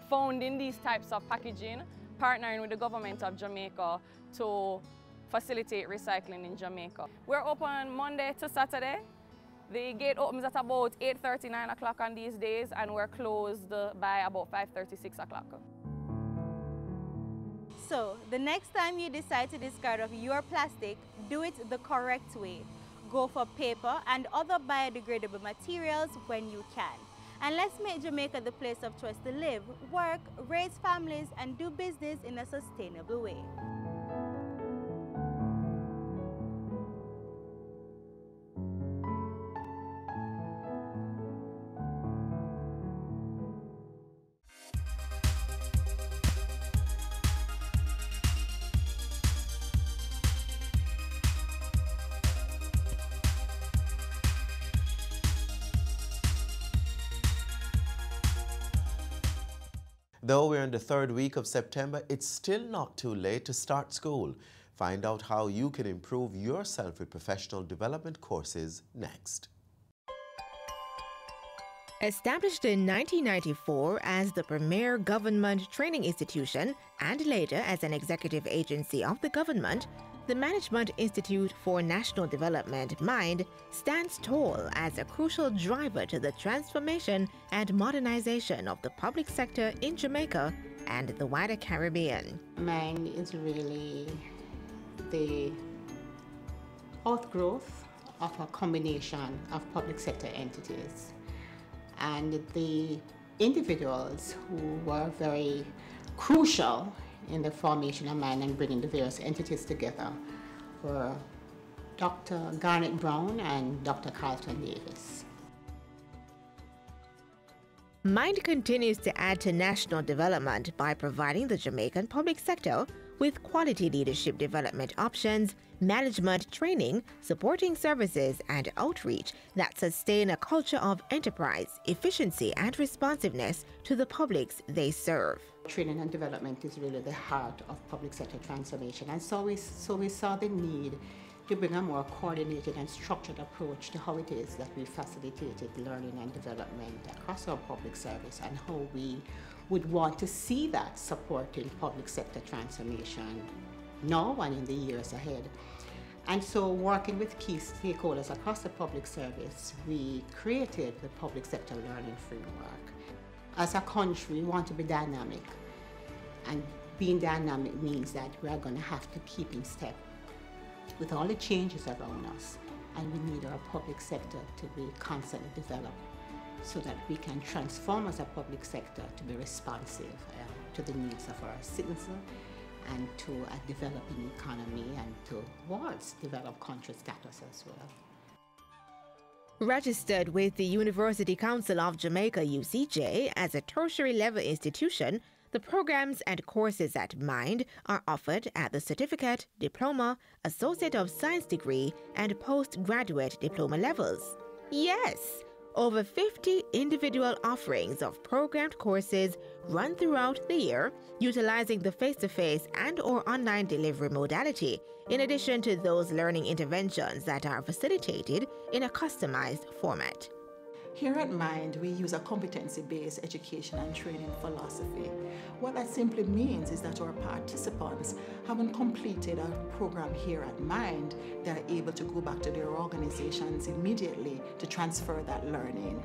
found in these types of packaging, partnering with the government of Jamaica to facilitate recycling in Jamaica. We're open Monday to Saturday. The gate opens at about 8:30, 9 o'clock on these days, and we're closed by about 5:30, 6 o'clock. So, the next time you decide to discard of your plastic, do it the correct way. Go for paper and other biodegradable materials when you can. And let's make Jamaica the place of choice to live, work, raise families, and do business in a sustainable way. Though we're in the 3rd week of September, it's still not too late to start school. Find out how you can improve yourself with professional development courses next. Established in 1994 as the premier government training institution and later as an executive agency of the government, the Management Institute for National Development, MIND, stands tall as a crucial driver to the transformation and modernization of the public sector in Jamaica and the wider Caribbean. MIND is really the outgrowth of a combination of public sector entities. And the individuals who were very crucial in the formation of MIND and bringing the various entities together were Dr. Garnet Brown and Dr. Carlton Davis. MIND continues to add to national development by providing the Jamaican public sector with quality leadership development options, management training, supporting services, and outreach that sustain a culture of enterprise, efficiency, and responsiveness to the publics they serve. Training and development is really the heart of public sector transformation, and so we saw the need to bring a more coordinated and structured approach to how it is that we facilitated learning and development across our public service and how we would want to see that supporting public sector transformation now and in the years ahead. And so, working with key stakeholders across the public service, we created the public sector learning framework. As a country, we want to be dynamic, and being dynamic means that we are going to have to keep in step with all the changes around us, and we need our public sector to be constantly developed so that we can transform as a public sector to be responsive to the needs of our citizens and to a developing economy and towards developed country status as well. Registered with the University Council of Jamaica, UCJ, as a tertiary level institution, the programs and courses at MIND are offered at the certificate, diploma, Associate of Science degree, and postgraduate diploma levels. Yes, Over 50 individual offerings of programmed courses run throughout the year, utilizing the face-to-face and/or online delivery modality, in addition to those learning interventions that are facilitated in a customized format. Here at MIND, we use a competency-based education and training philosophy. What that simply means is that our participants, having completed a program here at MIND, they're able to go back to their organizations immediately to transfer that learning.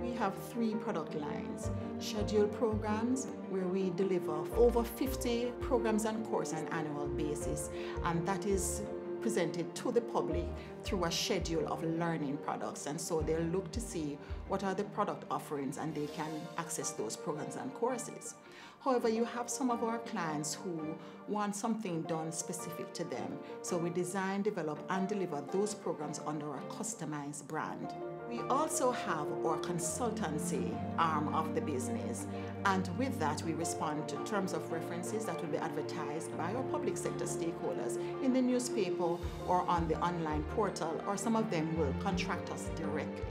We have 3 product lines: scheduled programs, where we deliver over 50 programs and courses on an annual basis, and that is presented to the public through a schedule of learning products, and so they'll look to see what are the product offerings and they can access those programs and courses. However, you have some of our clients who want something done specific to them, so we design, develop, and deliver those programs under a customized brand. We also have our consultancy arm of the business, and with that we respond to terms of references that will be advertised by our public sector stakeholders in the newspaper or on the online portal, or some of them will contract us directly.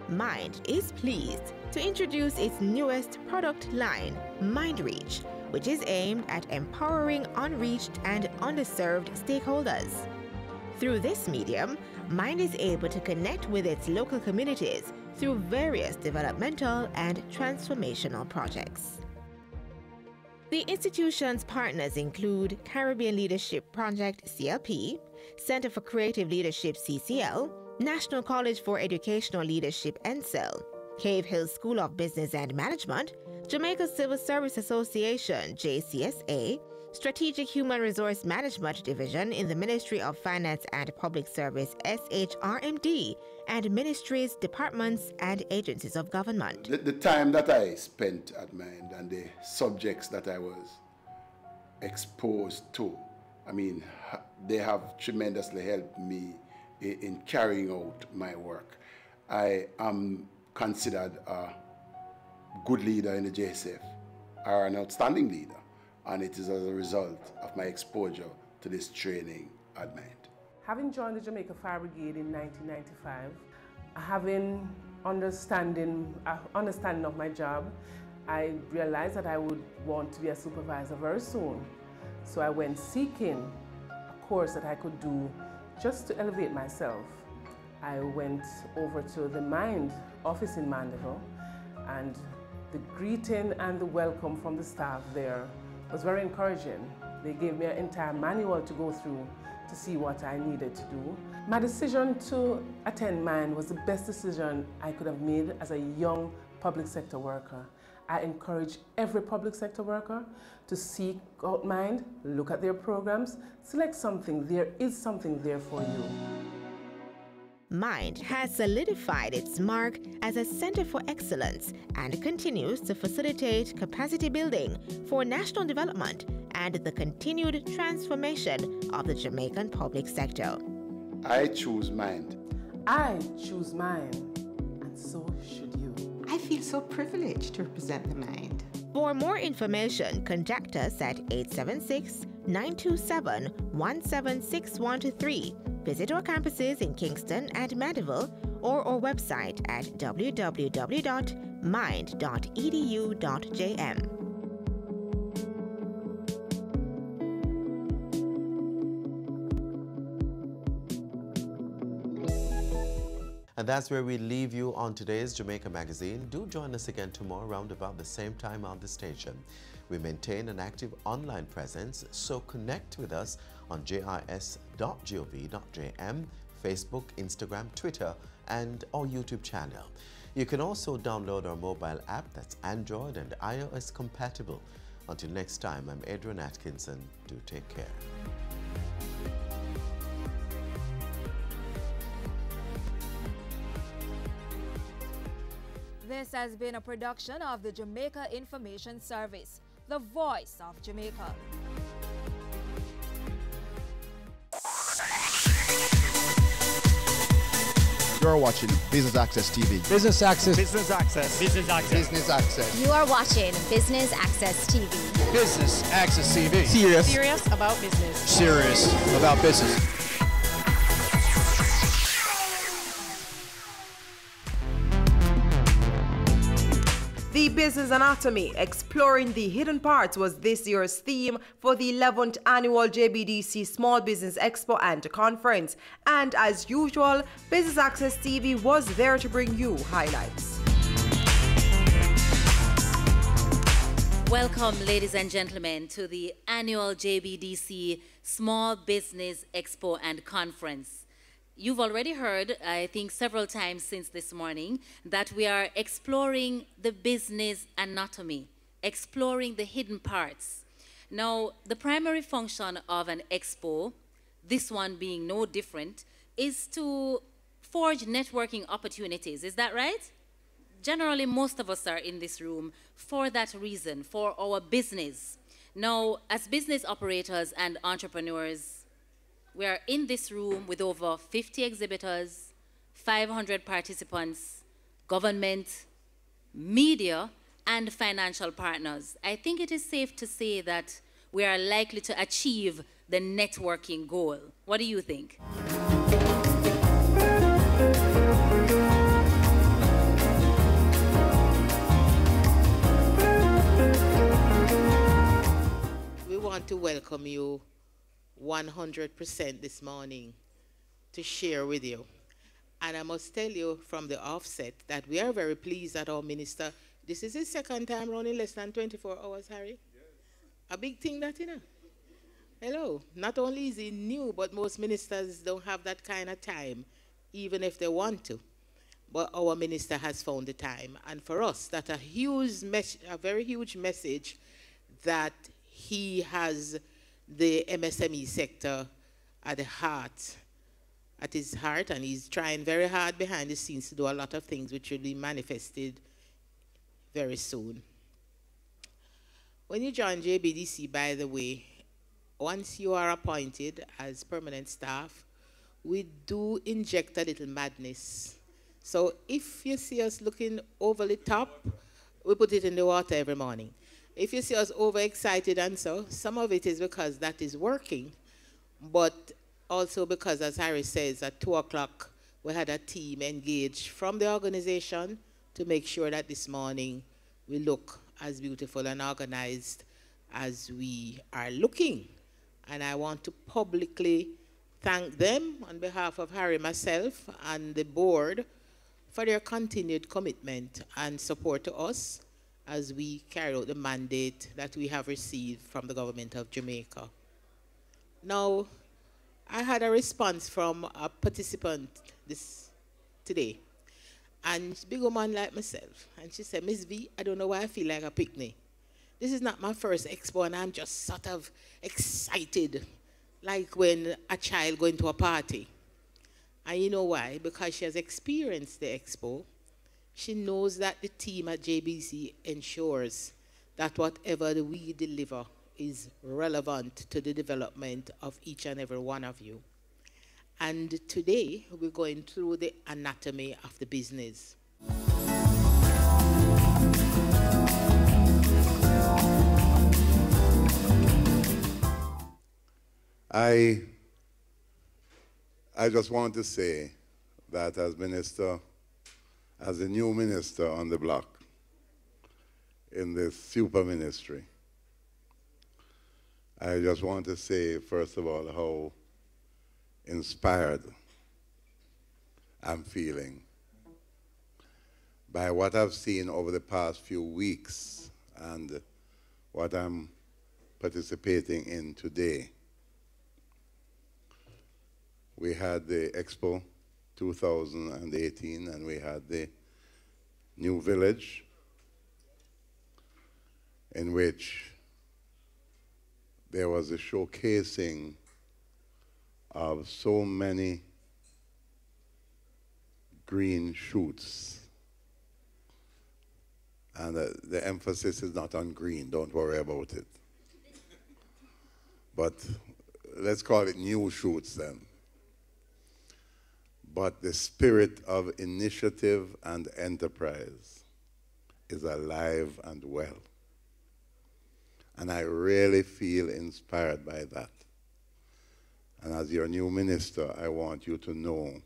MIND is pleased to introduce its newest product line, MindReach, which is aimed at empowering unreached and underserved stakeholders. Through this medium, MIND is able to connect with its local communities through various developmental and transformational projects. The institution's partners include Caribbean Leadership Project CLP, Center for Creative Leadership CCL, National College for Educational Leadership NCEL, Cave Hill School of Business and Management, Jamaica Civil Service Association JCSA, Strategic Human Resource Management Division in the Ministry of Finance and Public Service SHRMD, and ministries, departments, and agencies of government. The time that I spent at MIND and the subjects that I was exposed to, I mean, they have tremendously helped me in carrying out my work. I am considered a good leader in the JSF, or an outstanding leader, and it is as a result of my exposure to this training at MIND. Having joined the Jamaica Fire Brigade in 1995, having understanding of my job, I realized that I would want to be a supervisor very soon. So I went seeking a course that I could do just to elevate myself. I went over to the MIND office in Mandeville, and the greeting and the welcome from the staff there was very encouraging. They gave me an entire manual to go through to see what I needed to do. My decision to attend MIND was the best decision I could have made as a young public sector worker. I encourage every public sector worker to seek out MIND, look at their programs, select something. There is something there for you. MIND has solidified its mark as a center for excellence and continues to facilitate capacity building for national development and the continued transformation of the Jamaican public sector. I choose MIND. I choose MIND, and so should you. I feel so privileged to represent the MIND. For more information, contact us at 876-927-17613. Visit our campuses in Kingston and Mandeville, or our website at www.mind.edu.jm. And that's where we leave you on today's Jamaica Magazine. Do join us again tomorrow around about the same time on the station. We maintain an active online presence, so connect with us on jis.gov.jm, Facebook, Instagram, Twitter, and our YouTube channel. You can also download our mobile app that's Android and iOS compatible. Until next time, I'm Adrian Atkinson. Do take care. This has been a production of the Jamaica Information Service, the voice of Jamaica. You're watching Business Access TV. Business Access. Business Access. Business Access. Business Access. You are watching Business Access TV. Business Access TV. Serious about business. Serious about business. Business Anatomy, Exploring the Hidden Parts was this year's theme for the 11th annual JBDC Small Business Expo and Conference. And as usual, Business Access TV was there to bring you highlights. Welcome, ladies and gentlemen, to the annual JBDC Small Business Expo and Conference. You've already heard, I think several times since this morning, that we are exploring the business anatomy, exploring the hidden parts. Now, the primary function of an expo, this one being no different, is to forge networking opportunities. Is that right? Generally, most of us are in this room for that reason, for our business. Now, as business operators and entrepreneurs, we are in this room with over 50 exhibitors, 500 participants, government, media, and financial partners. I think it is safe to say that we are likely to achieve the networking goal. What do you think? We want to welcome you 100% this morning to share with you. And I must tell you from the offset that we are very pleased that our minister, this is his second time around in less than 24 hours, Harry. Yes. A big thing that, you know. Hello. Not only is he new, but most ministers don't have that kind of time, even if they want to. But our minister has found the time. And for us, that's a very huge message that he has the MSME sector at his heart, and he's trying very hard behind the scenes to do a lot of things which will be manifested very soon. When you join JBDC, by the way, once you are appointed as permanent staff, we do inject a little madness. So if you see us looking over the top, we put it in the water every morning. If you see us overexcited and so, some of it is because that is working, but also because, as Harry says, at 2 o'clock, we had a team engaged from the organization to make sure that this morning we look as beautiful and organized as we are looking. And I want to publicly thank them on behalf of Harry, myself, and the board for their continued commitment and support to us as we carry out the mandate that we have received from the government of Jamaica. Now, I had a response from a participant today, and she's a big woman like myself, and she said, Ms. V, I don't know why I feel like a picnic. This is not my first expo, and I'm just sort of excited, like when a child going to a party. And you know why? Because she has experienced the expo. She knows that the team at JBC ensures that whatever we deliver is relevant to the development of each and every one of you. And today, we're going through the anatomy of the business. I just want to say that as a new minister on the block in this super ministry, I just want to say, first of all, how inspired I'm feeling by what I've seen over the past few weeks and what I'm participating in today. We had the Expo 2018, and we had the New Village, in which there was a showcasing of so many green shoots. And the emphasis is not on green, don't worry about it. But let's call it new shoots then. But the spirit of initiative and enterprise is alive and well. And I really feel inspired by that. And as your new minister, I want you to know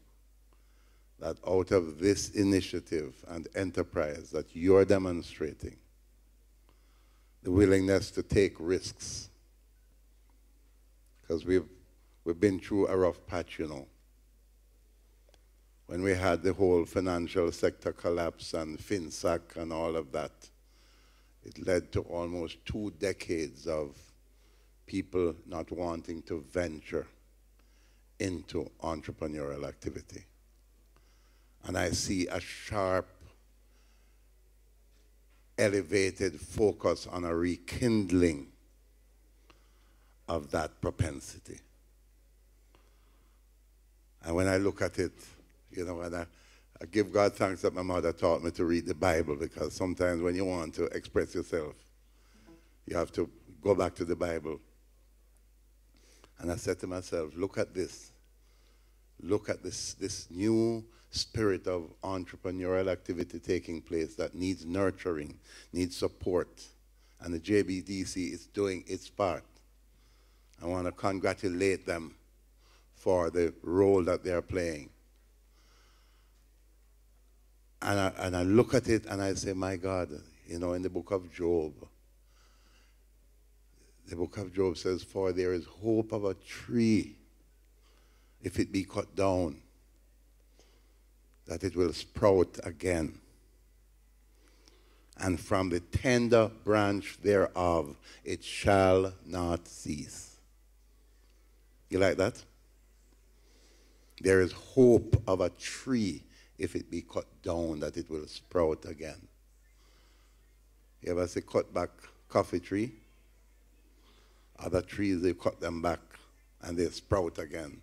that out of this initiative and enterprise that you're demonstrating, the willingness to take risks, because we've been through a rough patch, you know. When we had the whole financial sector collapse and FinSac and all of that, it led to almost 2 decades of people not wanting to venture into entrepreneurial activity. And I see a sharp, elevated focus on a rekindling of that propensity. And when I look at it, you know, and I give God thanks that my mother taught me to read the Bible, because sometimes when you want to express yourself, you have to go back to the Bible. And I said to myself, look at this. Look at this new spirit of entrepreneurial activity taking place that needs nurturing, needs support. And the JBDC is doing its part. I want to congratulate them for the role that they're playing. And I look at it and I say, my God, you know, in the book of Job says, for there is hope of a tree, if it be cut down, that it will sprout again. And from the tender branch thereof, it shall not cease. You like that? There is hope of a tree, if it be cut down, that it will sprout again. You ever see cut back coffee tree? Other trees, they cut them back and they sprout again.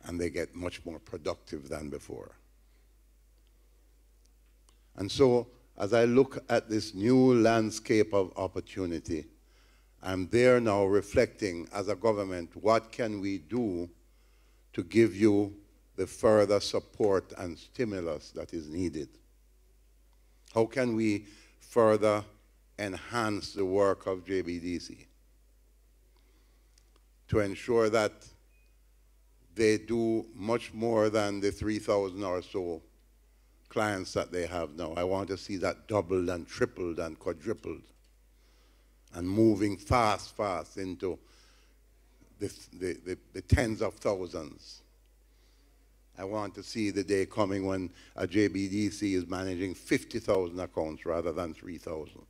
And they get much more productive than before. And so, as I look at this new landscape of opportunity, I'm there now reflecting as a government, what can we do to give you the further support and stimulus that is needed? How can we further enhance the work of JBDC to ensure that they do much more than the 3,000 or so clients that they have now? I want to see that doubled and tripled and quadrupled and moving fast into the tens of thousands. I want to see the day coming when a JBDC is managing 50,000 accounts rather than 3,000.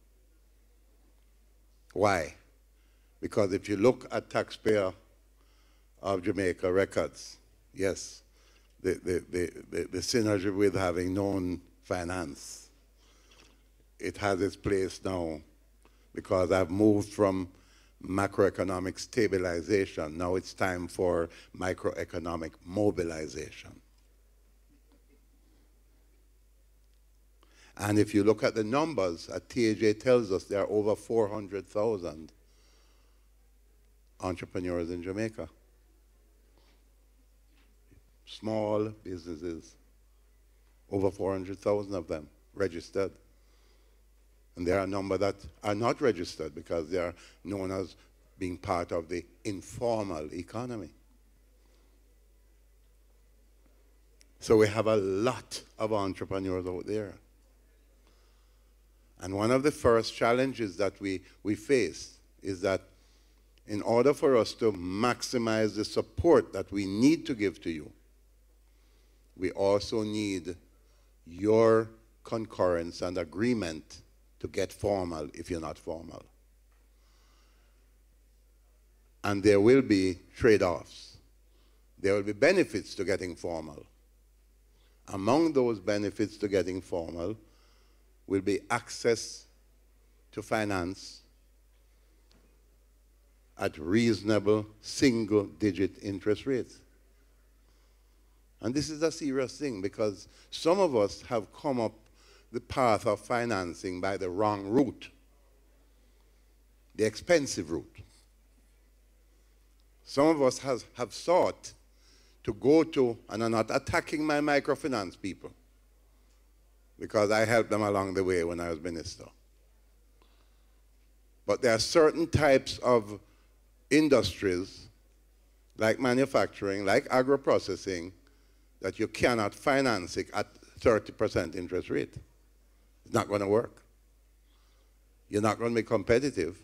Why? Because if you look at Taxpayer of Jamaica records, yes, the synergy with having known finance, it has its place now, because I've moved from macroeconomic stabilization. Now it's time for microeconomic mobilization. And if you look at the numbers, TAJ tells us there are over 400,000 entrepreneurs in Jamaica. Small businesses, over 400,000 of them registered. And there are a number that are not registered because they are known as being part of the informal economy. So we have a lot of entrepreneurs out there. And one of the first challenges that we face is that in order for us to maximize the support that we need to give to you, we also need your concurrence and agreement to get formal if you're not formal. And there will be trade-offs. There will be benefits to getting formal. Among those benefits to getting formal will be access to finance at reasonable single-digit interest rates. And this is a serious thing, because some of us have come up the path of financing by the wrong route, the expensive route. Some of us have sought to go to, and I'm not attacking my microfinance people, because I helped them along the way when I was minister. But there are certain types of industries, like manufacturing, like agro-processing, that you cannot finance it at 30% interest rate. It's not going to work. You're not going to be competitive.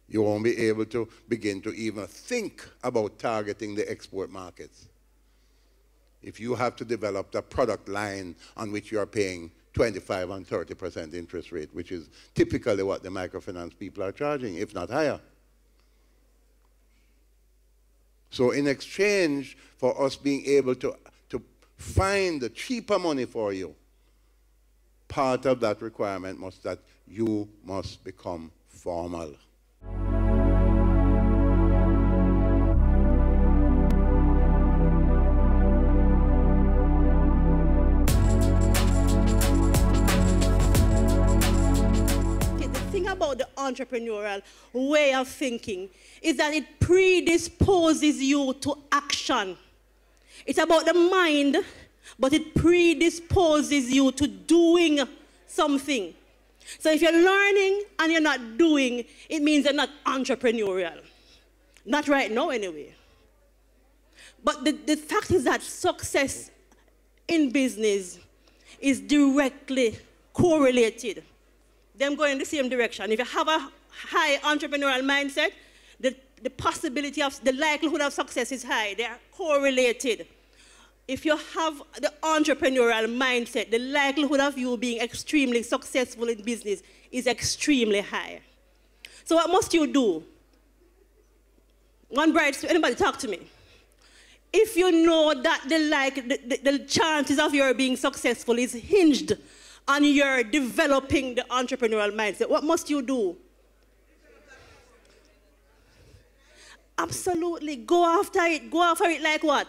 You won't be able to begin to even think about targeting the export markets. If you have to develop a product line on which you are paying 25 and 30% interest rate, which is typically what the microfinance people are charging, if not higher. So in exchange for us being able to find the cheaper money for you, part of that requirement must that you must become formal. About the entrepreneurial way of thinking is that it predisposes you to action. It's about the mind, but it predisposes you to doing something. So if you're learning and you're not doing, it means you're not entrepreneurial. Not right now anyway. But the fact is that success in business is directly correlated. Them going in the same direction. If you have a high entrepreneurial mindset, the possibility of, the likelihood of success is high. They are correlated. If you have the entrepreneurial mindset, the likelihood of you being extremely successful in business is extremely high. So what must you do? One bright, anybody talk to me. If you know that the chances of your being successful is hinged on your developing the entrepreneurial mindset, what must you do? Absolutely, go after it. Go after it like what?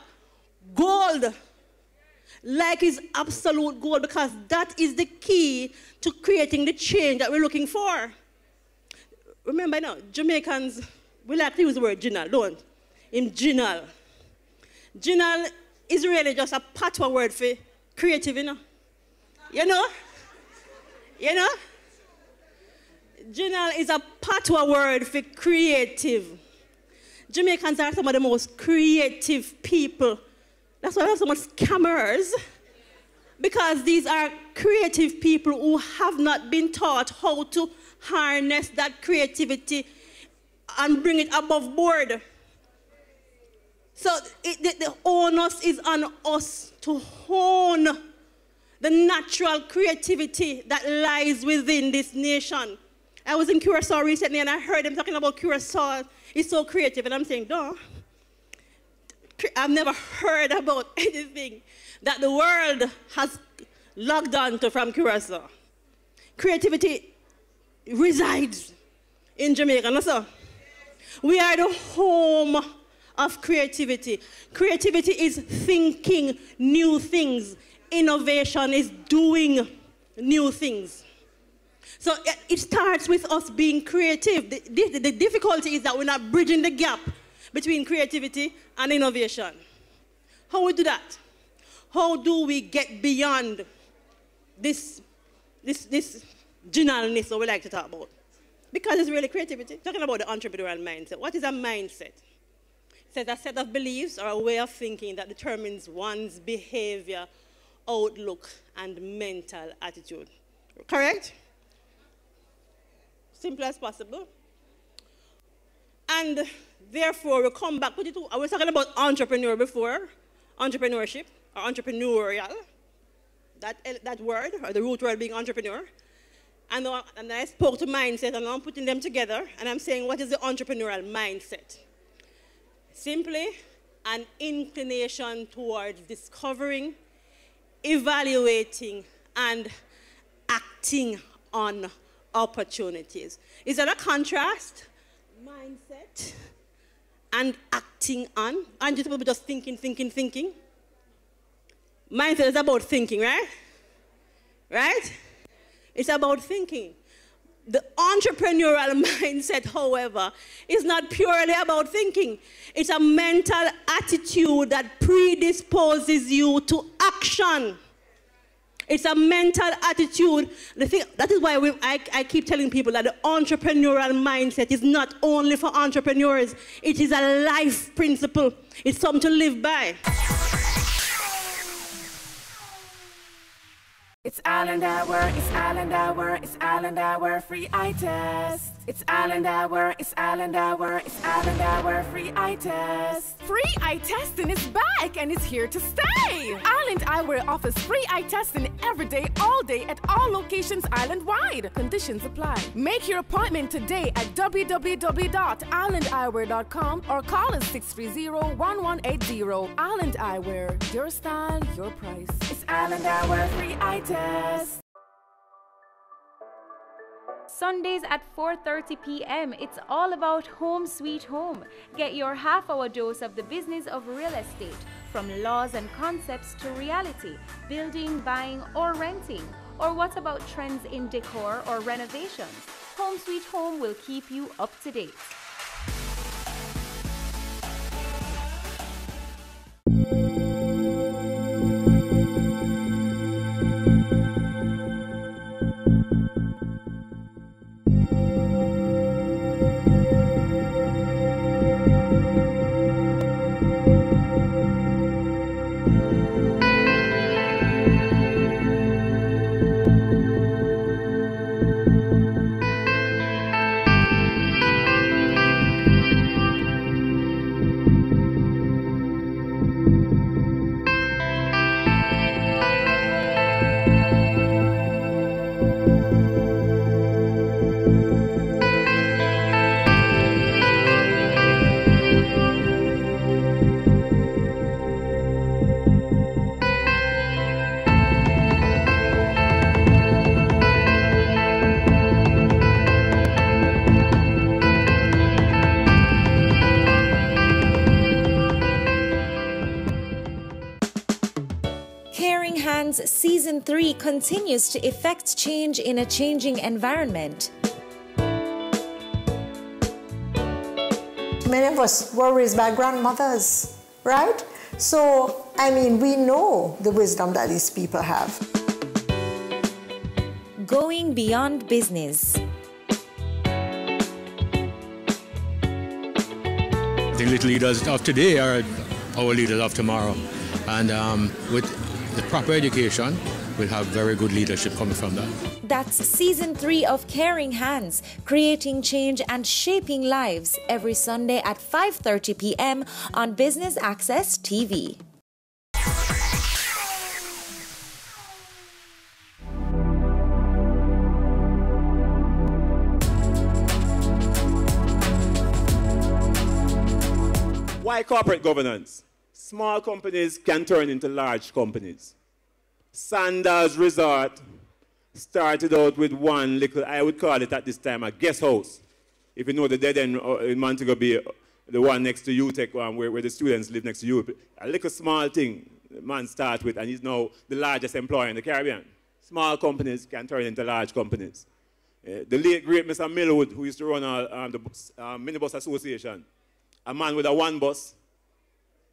Gold. Like is absolute gold, because that is the key to creating the change that we're looking for. Remember now, Jamaicans, we like to use the word jinal, don't? In jinal. Jinal is really just a patois word for creative, you know? You know? You know? Jinal is a patois word for creative. Jamaicans are some of the most creative people. That's why we have so much scammers. Because these are creative people who have not been taught how to harness that creativity and bring it above board. So the onus is on us to hone the natural creativity that lies within this nation. I was in Curacao recently and I heard them talking about Curacao. It's so creative, and I'm saying, no. I've never heard about anything that the world has logged on to from Curacao. Creativity resides in Jamaica, no sir? We are the home of creativity. Creativity is thinking new things. Innovation is doing new things. So it starts with us being creative. The difficulty is that we're not bridging the gap between creativity and innovation. How we do that? How do we get beyond this genialness that we like to talk about? Because it's really creativity. Talking about the entrepreneurial mindset. What is a mindset? It's a set of beliefs or a way of thinking that determines one's behavior, outlook, and mental attitude. Correct? Simple as possible. And therefore, we'll come back. I was talking about entrepreneur before, entrepreneurship, or entrepreneurial, that word, or the root word being entrepreneur. And I spoke to mindset, and I'm putting them together, and I'm saying, what is the entrepreneurial mindset? Simply an inclination towards discovering, evaluating, and acting on opportunities. Is that a contrast? Mindset and acting on. And just thinking. Mindset is about thinking, right? Right? It's about thinking. The entrepreneurial mindset, however, is not purely about thinking. It's a mental attitude that predisposes you to action. It's a mental attitude. That is why I keep telling people that the entrepreneurial mindset is not only for entrepreneurs. It is a life principle. It's something to live by. Island Hour, it's Island Hour, it's Island Hour, free eye test. It's Island Hour, it's Island Hour, it's Island Hour, free eye test. Free eye testing is back and it's here to stay. Island Eyewear offers free eye testing every day, all day at all locations island-wide. Conditions apply. Make your appointment today at www.islandeyewear.com or call us 630-1180. Island Eyewear, your style, your price. It's Island Hour, free eye test. Sundays at 4:30 p.m. It's all about Home Sweet Home. Get your half-hour dose of the business of real estate, from laws and concepts to reality, building, buying, or renting. Or what about trends in decor or renovations? Home Sweet Home will keep you up to date. Season 3 continues to effect change in a changing environment. Many of us were raised by grandmothers, right? So, I mean, we know the wisdom that these people have. Going beyond business. The little leaders of today are our leaders of tomorrow. And with the proper education, we'll have very good leadership coming from that. That's Season 3 of Caring Hands, creating change and shaping lives, every Sunday at 5:30 p.m. on Business Access TV. Why corporate governance? Small companies can turn into large companies. Sandals Resort started out with one little, I would call it at this time, a guest house. If you know the dead end in Montego Bay, the one next to UTech, where the students live next to you, a little small thing the man started with, and he's now the largest employer in the Caribbean. Small companies can turn into large companies. The late, great Mr. Millwood, who used to run the Minibus Association, a man with a one bus,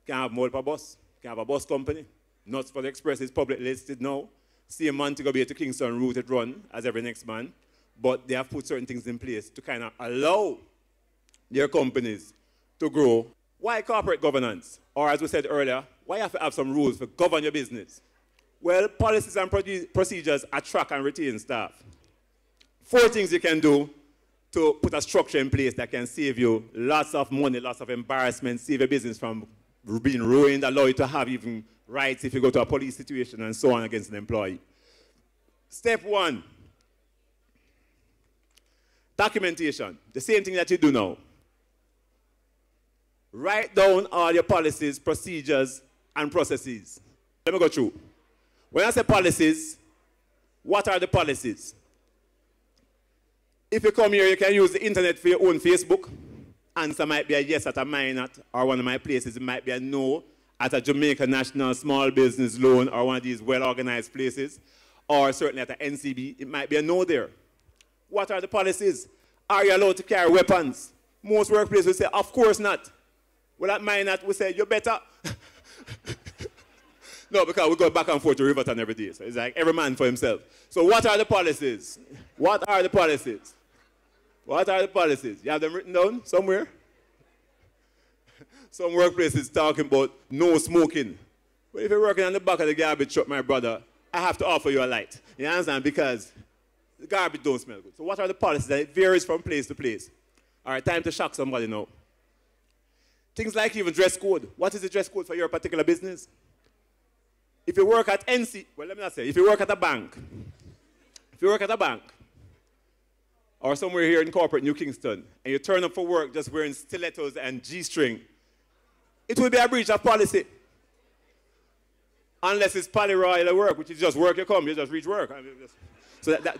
can have multiple bus, can have a bus company. Nuts for the Express is publicly listed now. Same Montego Bay to Kingston route it run as every next man. But they have put certain things in place to kind of allow their companies to grow. Why corporate governance? Or as we said earlier, why you have to have some rules to govern your business? Well, policies and procedures attract and retain staff. 4 things you can do to put a structure in place that can save you lots of money, lots of embarrassment, save your business from being ruined, allow you to have even rights if you go to a police situation and so on against an employee. Step 1, documentation. The same thing that you do now. Write down all your policies, procedures, and processes. Let me go through. When I say policies, what are the policies? If you come here, you can use the internet for your own Facebook. Answer might be a yes at a Minot, or one of my places, it might be a no at a Jamaica National Small Business Loan, or one of these well-organized places, or certainly at a NCB, it might be a no there. What are the policies? Are you allowed to carry weapons? Most workplaces will say, of course not. Well, at Minot, we say, you better. No, because we go back and forth to Riverton every day. So it's like every man for himself. So what are the policies? What are the policies? What are the policies? You have them written down somewhere? Some workplaces talking about no smoking. But if you're working on the back of the garbage truck, my brother, I have to offer you a light. You understand? Because the garbage don't smell good. So what are the policies? And it varies from place to place. All right, time to shock somebody now. Things like even dress code. What is the dress code for your particular business? If you work at NC, well, let me not say, if you work at a bank, or somewhere here in corporate New Kingston, and you turn up for work just wearing stilettos and G-string, it will be a breach of policy. Unless it's polyroyal work, which is just work you come, you just reach work. So that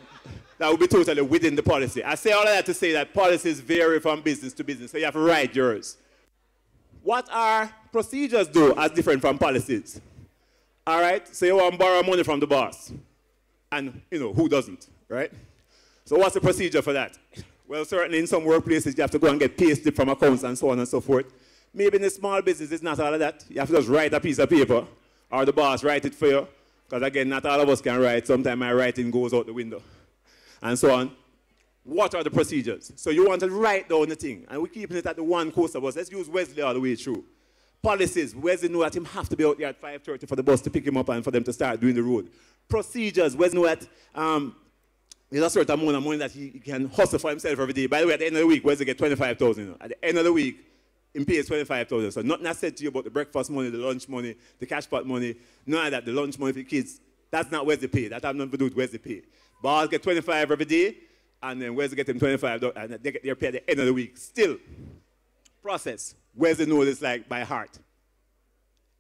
would be totally within the policy. I say all of that to say that policies vary from business to business, so you have to write yours. What are procedures do as different from policies? All right, so you want to borrow money from the boss. And, you know, who doesn't, right? So what's the procedure for that? Well, certainly in some workplaces, you have to go and get pay slip from accounts and so on and so forth. Maybe in a small business, it's not all of that. You have to just write a piece of paper, or the boss write it for you. Because, again, not all of us can write. Sometimes my writing goes out the window, and so on. What are the procedures? So you want to write down the thing. And we're keeping it at the one coaster bus. Let's use Wesley all the way through. Policies. Wesley know that him have to be out there at 5:30 for the bus to pick him up and for them to start doing the road. Procedures. Wesley know that there's a certain amount of money that he can hustle for himself every day. By the way, at the end of the week, Wesley get 25,000. You know? At the end of the week, he pays 25,000. So nothing I said to you about the breakfast money, the lunch money, the cash pot money, none of that, the lunch money for the kids. That's not Wesley pay. That has nothing to do with Wesley pay. Boss get 25 every day, and then Wesley get him 25, and they get their pay at the end of the week. Still, process. Wesley know this like by heart.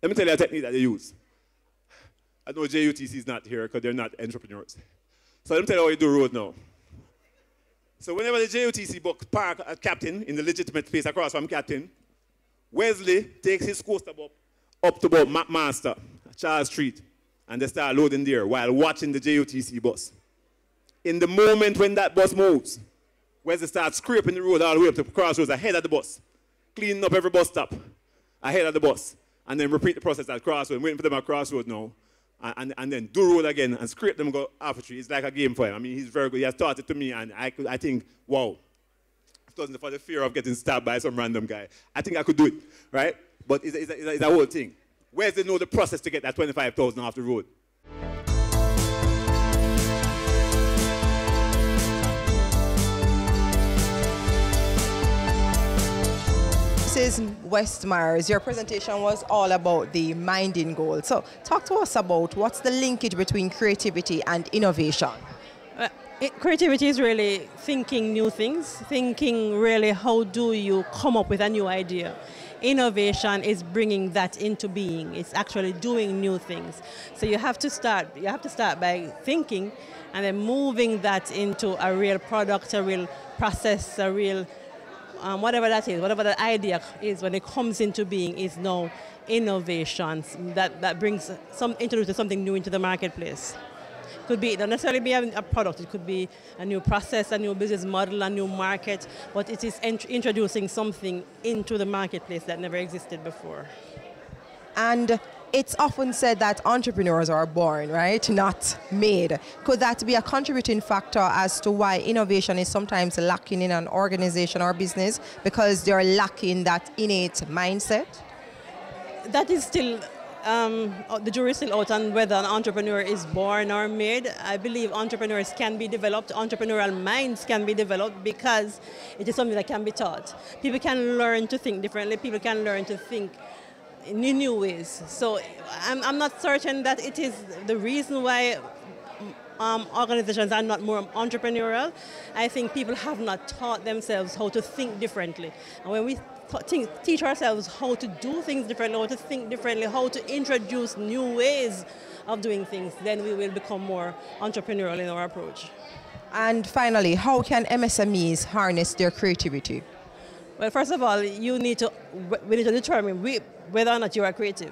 Let me tell you a technique that they use. I know JUTC is not here because they're not entrepreneurs. So let me tell you how you do road now. So whenever the JUTC book park at Captain, in the legitimate place across from Captain, Wesley takes his coaster up to about McMaster, Charles Street, and they start loading there while watching the JUTC bus. In the moment when that bus moves, Wesley starts scraping the road all the way up to the crossroads ahead of the bus, cleaning up every bus stop ahead of the bus, and then repeat the process at crossroads, waiting for them at crossroads now, and then do road again and scrape them go half a tree. It's like a game for him. I mean, he's very good. He has taught it to me, and I think, wow. It wasn't for the fear of getting stabbed by some random guy. I think I could do it, right? But it's a whole thing. Where's they know the process to get that 25,000 off the road? Mrs. West Myers, your presentation was all about the minding goal. So talk to us about what's the linkage between creativity and innovation. Creativity is really thinking new things, thinking really how do you come up with a new idea. Innovation is bringing that into being. It's actually doing new things. So you have to start by thinking and then moving that into a real product, a real process, a real whatever that is, whatever the idea is when it comes into being is now innovations that brings introduces something new into the marketplace. Could be, it don't necessarily be a product, it could be a new process, a new business model, a new market, but it is introducing something into the marketplace that never existed before. And it's often said that entrepreneurs are born, right? Not made. Could that be a contributing factor as to why innovation is sometimes lacking in an organization or business because they're lacking that innate mindset? That is still, the jury is still out on whether an entrepreneur is born or made. I believe entrepreneurs can be developed, entrepreneurial minds can be developed because it is something that can be taught. People can learn to think differently, people can learn to think in new ways. So I'm not certain that it is the reason why organizations are not more entrepreneurial. I think people have not taught themselves how to think differently. And when we teach ourselves how to do things differently, how to think differently, how to introduce new ways of doing things, then we will become more entrepreneurial in our approach. And finally, how can MSMEs harness their creativity? Well, first of all, we need to determine whether or not you are creative.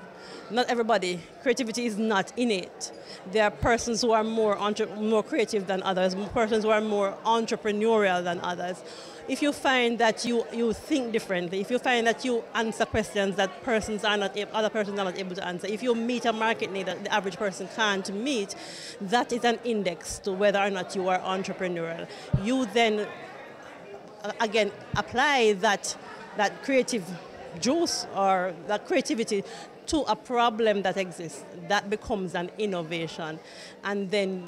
Not everybody, creativity is not innate. There are persons who are more creative than others, persons who are more entrepreneurial than others. If you find that you think differently, if you find that you answer questions that other persons are not able to answer, if you meet a market need that the average person can't meet, that is an index to whether or not you are entrepreneurial. You then, again, apply that creative juice or that creativity to a problem that exists, that becomes an innovation. And then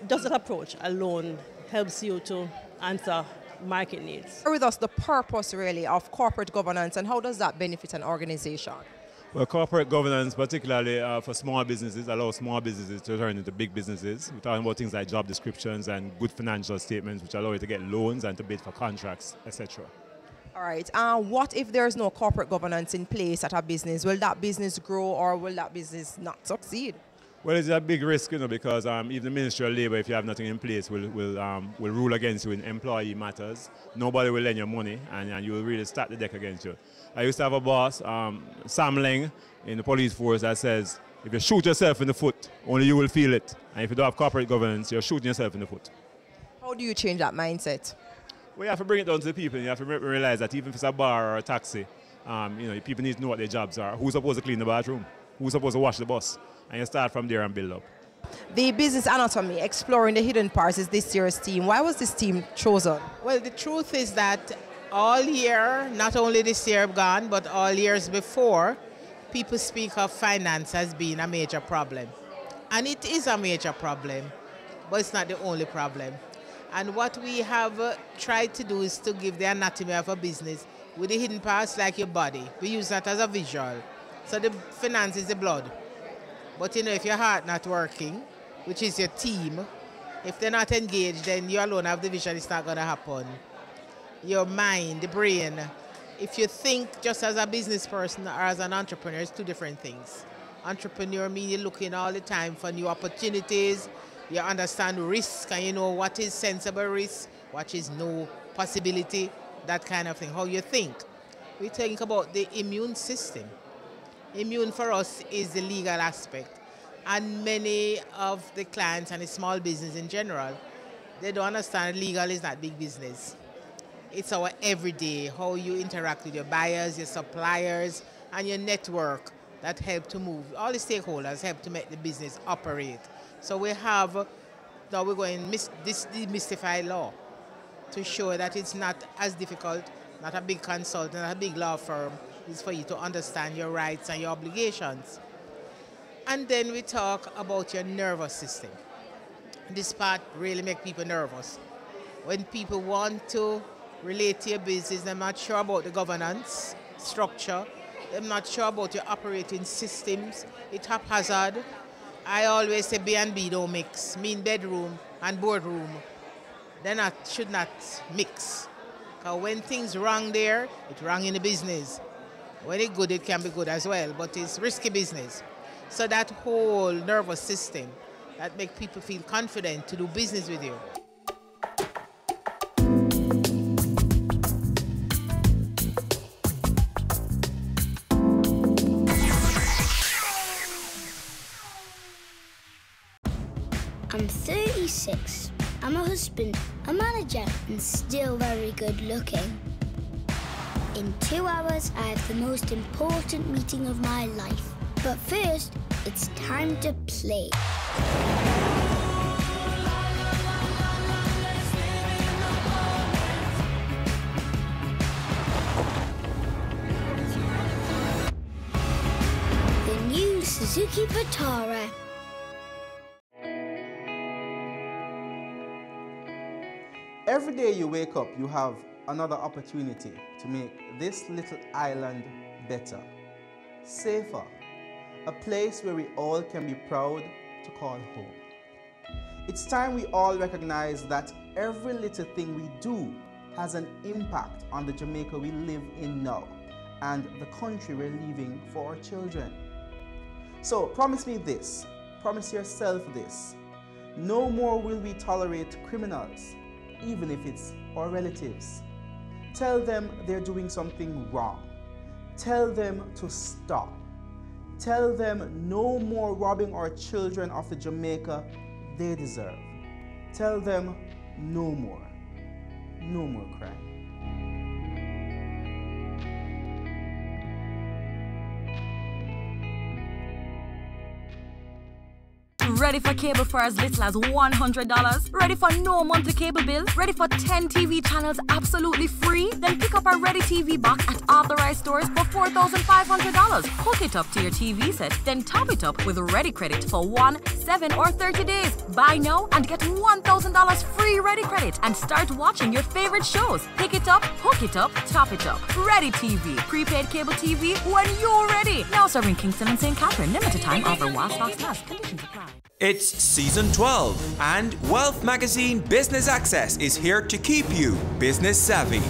just that approach alone helps you to answer market needs. Share with us the purpose really of corporate governance and how does that benefit an organization? Well, corporate governance, particularly for small businesses, allows small businesses to turn into big businesses. We're talking about things like job descriptions and good financial statements, which allow you to get loans and to bid for contracts, etc. All right. What if there's no corporate governance in place at a business? Will that business grow or will that business not succeed? Well, it's a big risk, because even the Ministry of Labour, if you have nothing in place, will rule against you in employee matters. Nobody will lend you money, and you will really stack the deck against you. I used to have a boss, Sam Leng, in the police force that says, if you shoot yourself in the foot, only you will feel it. And if you don't have corporate governance, you're shooting yourself in the foot. How do you change that mindset? Well, you have to bring it down to the people. You have to realize that even if it's a bar or a taxi, people need to know what their jobs are. Who's supposed to clean the bathroom? Who's supposed to wash the bus? And you start from there and build up. The Business Anatomy, Exploring the Hidden Parts, is this year's theme. Why was this theme chosen? Well, the truth is that all year, not only this year gone, but all years before, people speak of finance as being a major problem. And it is a major problem, but it's not the only problem. And what we have tried to do is to give the anatomy of a business with the hidden parts like your body. We use that as a visual. So the finance is the blood. But if your heart not working, which is your team, if they're not engaged, then you alone have the vision, it's not going to happen. Your mind, the brain, if you think just as a business person or as an entrepreneur, it's two different things. Entrepreneur means you're looking all the time for new opportunities, you understand risk, and you know what is sensible risk, what is no possibility, that kind of thing, how you think. We think about the immune system. Immune for us is the legal aspect. And many of the clients and the small business in general, they don't understand legal is not big business. It's our everyday, how you interact with your buyers, your suppliers, and your network that help to move. All the stakeholders help to make the business operate. So we have, now we're going to demystify law to show that it's not as difficult, not a big consultant, not a big law firm. It's for you to understand your rights and your obligations. And then we talk about your nervous system. This part really makes people nervous. When people want to relate to your business, they're not sure about the governance structure, they're not sure about your operating systems, it's haphazard. I always say B&B don't mix, mean bedroom and boardroom. They should not mix. Because when things wrong there, it's wrong in the business. When it's good, it can be good as well, but it's risky business. So that whole nervous system, that makes people feel confident to do business with you. I'm 36. I'm a husband, a manager, and still very good looking. In 2 hours, I have the most important meeting of my life. But first, it's time to play. The new Suzuki Vitara. Every day you wake up, you have another opportunity to make this little island better, safer, a place where we all can be proud to call home. It's time we all recognize that every little thing we do has an impact on the Jamaica we live in now and the country we're leaving for our children. So promise me this, promise yourself this: no more will we tolerate criminals, even if it's our relatives. Tell them they're doing something wrong. Tell them to stop. Tell them no more robbing our children of the Jamaica they deserve. Tell them no more crime. Ready for cable for as little as $100? Ready for no monthly cable bill? Ready for 10 TV channels absolutely free? Then pick up our Ready TV box at authorized stores for $4,500. Hook it up to your TV set, then top it up with Ready Credit for 1, 7, or 30 days. Buy now and get $1,000 free Ready Credit and start watching your favorite shows. Pick it up, hook it up, top it up. Ready TV. Prepaid cable TV when you're ready. Now serving Kingston and St. Catherine. Limited time offer while stocks last. Conditions apply. It's season 12 and Wealth Magazine Business Access is here to keep you business savvy.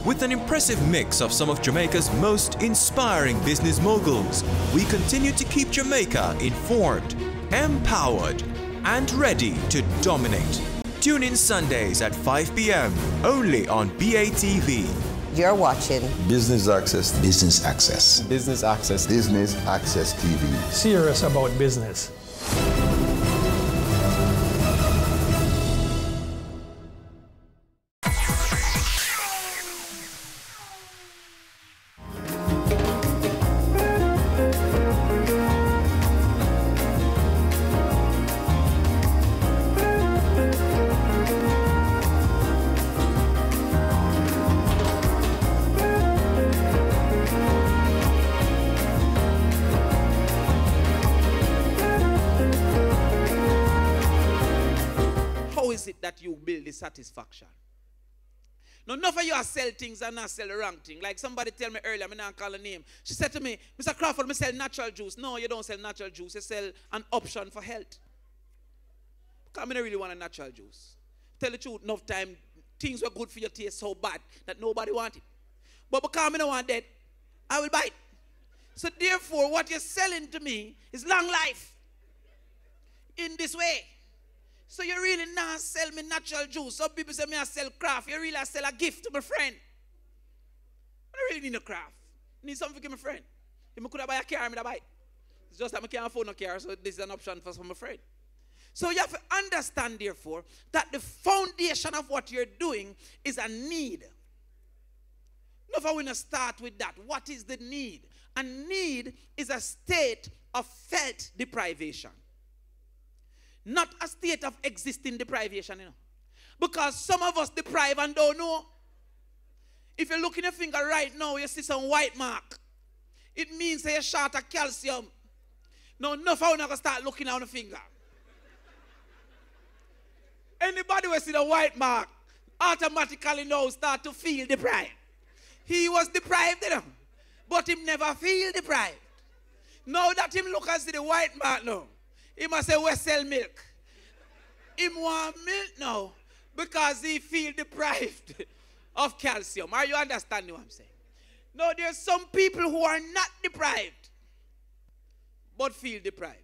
With an impressive mix of some of Jamaica's most inspiring business moguls, we continue to keep Jamaica informed, empowered, and ready to dominate. Tune in Sundays at 5 p.m. only on BATV. You're watching Business Access. Business Access. Business Access. Business Access TV. Serious about business. That you build the satisfaction. Now, enough of you are sell things and not sell the wrong thing. Like somebody tell me earlier, I'm not call a name. She said to me, Mr. Crawford, I sell natural juice. No, you don't sell natural juice. You sell an option for health. Because I don't really want a natural juice. Tell the truth, enough time, things were good for your taste so bad that nobody wanted it. But because I don't want that, I will buy it. So therefore, what you're selling to me is long life. In this way. So you really not sell me natural juice. Some people say me I sell craft. You really sell a gift to my friend. I don't really need no craft. I need something to give my friend. If I could buy a car, I would buy it. It's just that I can't afford no car, so this is an option for my friend. So you have to understand, therefore, that the foundation of what you're doing is a need. Now, if I want to start with that, what is the need? A need is a state of felt deprivation. Not a state of existing deprivation, you know. Because some of us deprive and don't know. If you look in your finger right now, you see some white mark. It means that you're short of calcium. Now, enough how to start looking on the finger. Anybody who see the white mark automatically now start to feel deprived. He was deprived, you know, but him never feel deprived. Now that him look and see the white mark now, he must say, we sell milk. Him want milk now because he feel deprived of calcium. Are you understanding what I'm saying? No, there's some people who are not deprived, but feel deprived.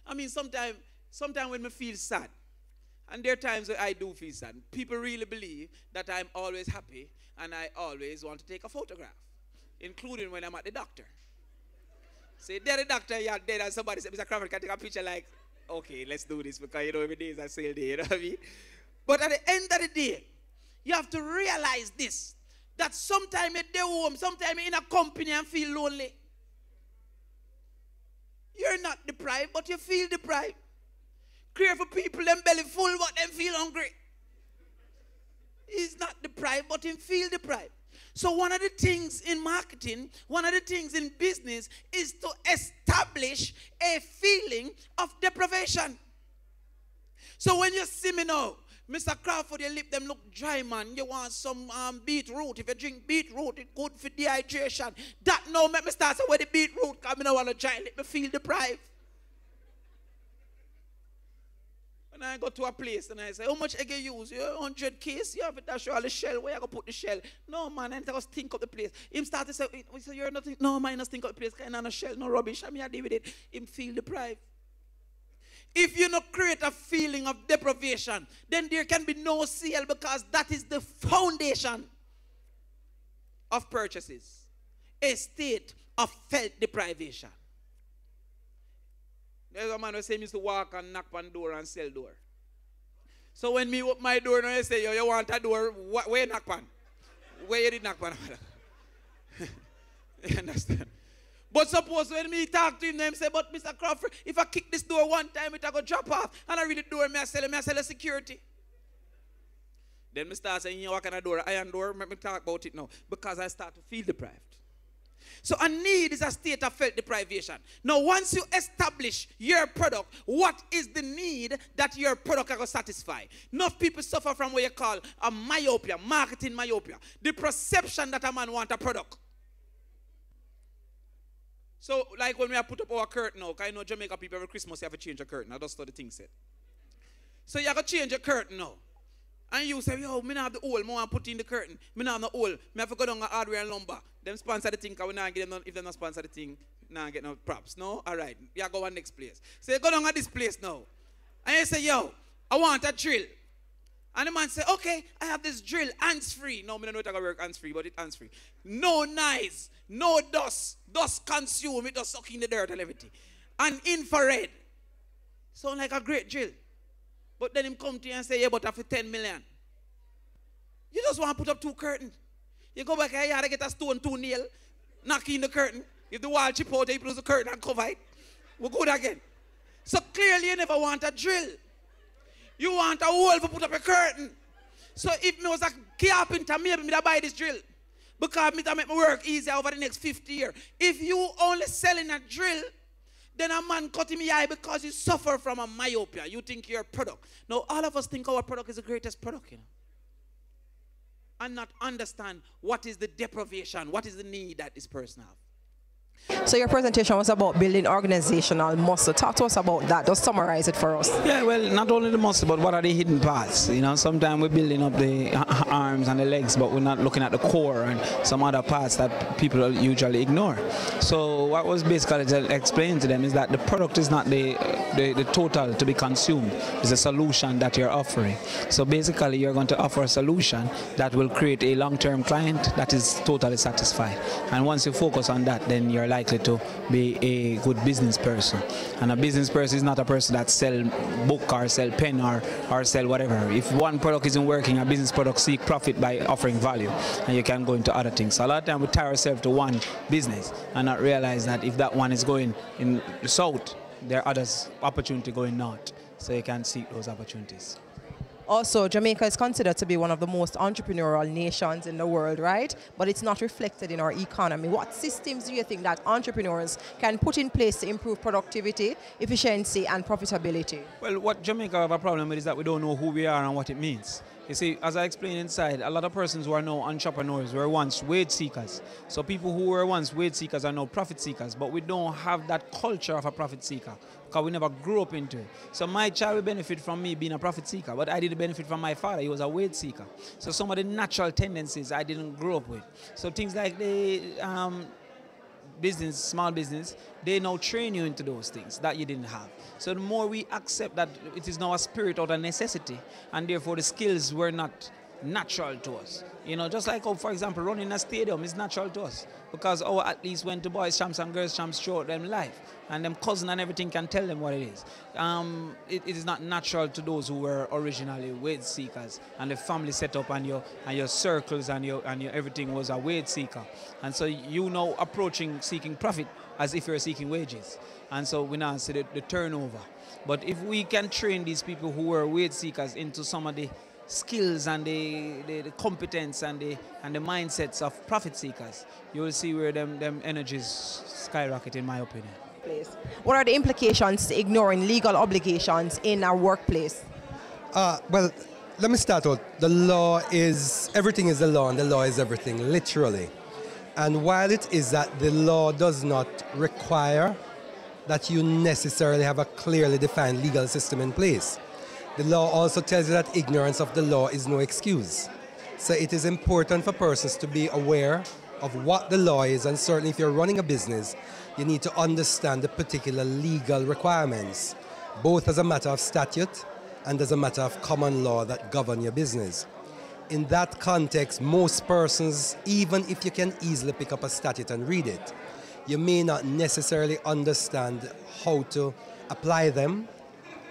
I mean, sometimes when I feel sad, and there are times where I do feel sad, people really believe that I'm always happy and I always want to take a photograph, including when I'm at the doctor. Say, there the doctor, you're dead, and somebody said, Mr. Crawford, can take a picture like, okay, let's do this, because, you know, every day is a sale day, you know what I mean? But at the end of the day, you have to realize this, that sometimes you're home, sometimes you're in a company and feel lonely. You're not deprived, but you feel deprived. Care for people, them belly full, but them feel hungry. He's not deprived, but him feel deprived. So one of the things in marketing, one of the things in business is to establish a feeling of deprivation. So when you see me now, Mr. Crawford, your lip them look dry, man. You want some beetroot. If you drink beetroot, it's good for dehydration. That now make me start with the beetroot because I don't want to dry lip. Me feel deprived. When I go to a place and I say, how much egg you use? You 100 case? You have it, that's all the shell. Where you go put the shell? No, man, I just think of the place. Him start to say, you're nothing. No, man, I just think of the place. Kind of shell, no rubbish. I mean, I deal with it. Him feel deprived. If you not create a feeling of deprivation, then there can be no sale because that is the foundation of purchases. A state of felt deprivation. There's a man who say he used to walk and knock on door and sell door. So when me open my door, now you say, yo, you want a door, where you knock on? Where you did knock on? You understand? But suppose when me talk to him, them say, but Mr. Crawford, if I kick this door one time, it'll go drop off. And I read the door, me I sell the security. Then me start saying, you know, what kind of door? Iron door, let me talk about it now. Because I start to feel deprived. So a need is a state of felt deprivation. Now, once you establish your product, what is the need that your product can satisfy? Enough people suffer from what you call a myopia, marketing myopia. The perception that a man wants a product. So, like when we have put up our curtain now, because I know Jamaica people every Christmas you have to change a curtain. That's what the thing said. So you have to change a curtain now. And you say, yo, me not have the hole, I want to put in the curtain. Me not have the hole. Me have to go down to hardware and lumber. Them sponsor the thing, because we not get them, if they not sponsor the thing, not get no props. No? All right. You go on next place. So you go down at this place now. And you say, yo, I want a drill. And the man say, okay, I have this drill, hands-free. No, I don't know if I can work hands-free, but it's hands-free. No noise, no dust. Dust consume, it just suck in the dirt and everything. And infrared. Sound like a great drill. But then him come to you and say, yeah, but after 10 million. You just want to put up 2 curtains. You go back here, you have to get a stone, 2 nail, knock in the curtain. If the wall chip out, you close the curtain and cover it. We'll go there again. So clearly you never want a drill. You want a hole to put up a curtain. So if me was a carpenter, maybe I'd buy this drill. Because it make my work easier over the next 50 years. If you only selling a drill, then a man cutting me eye because you suffer from a myopia. You think you're a product. Now, all of us think our product is the greatest product, you know. And not understand what is the deprivation, what is the need that this person has. So your presentation was about building organizational muscle. Talk to us about that. Just summarize it for us. Yeah, well, not only the muscle, but what are the hidden parts? You know, sometimes we're building up the arms and the legs, but we're not looking at the core and some other parts that people usually ignore. So what was basically explaining to them is that the product is not the total to be consumed. It's a solution that you're offering. So basically, you're going to offer a solution that will create a long-term client that is totally satisfied. And once you focus on that, then you're likely to be a good business person. And a business person is not a person that sell book or sell pen or sell whatever. If one product isn't working, a business product seek profit by offering value, and you can go into other things. So a lot of time we tie ourselves to one business and not realize that if that one is going in the south, there are others opportunity going north. So you can seek those opportunities. Also, Jamaica is considered to be one of the most entrepreneurial nations in the world, right? But it's not reflected in our economy. What systems do you think that entrepreneurs can put in place to improve productivity, efficiency, and profitability? Well, what Jamaica have a problem with is that we don't know who we are and what it means. You see, as I explained inside, a lot of persons who are now entrepreneurs were once wage seekers. So people who were once wage seekers are now profit seekers, but we don't have that culture of a profit seeker because we never grew up into it. So my child will benefit from me being a profit seeker, but I didn't benefit from my father. He was a wage seeker. So some of the natural tendencies I didn't grow up with. So things like the business, small business, they now train you into those things that you didn't have. So the more we accept that it is now a spirit or a necessity, and therefore the skills were not natural to us. You know, just like, for example, running a stadium is natural to us because our athletes went to boys champs and girls champs throughout them life, and them cousin and everything can tell them what it is. It is not natural to those who were originally wage seekers, and the family set up and your circles and your everything was a wage seeker, and so you know approaching seeking profit as if you're seeking wages, and so we now see the turnover. But if we can train these people who were wage seekers into some of the skills and the competence and the mindsets of profit seekers, you will see where them energies skyrocket, in my opinion. What are the implications to ignoring legal obligations in our workplace? Well, let me start out. The law is, everything is the law, and the law is everything, literally. And while it is that the law does not require that you necessarily have a clearly defined legal system in place, the law also tells you that ignorance of the law is no excuse. So it is important for persons to be aware of what the law is, and certainly if you're running a business, you need to understand the particular legal requirements, both as a matter of statute and as a matter of common law that govern your business. In that context, most persons, even if you can easily pick up a statute and read it, you may not necessarily understand how to apply them,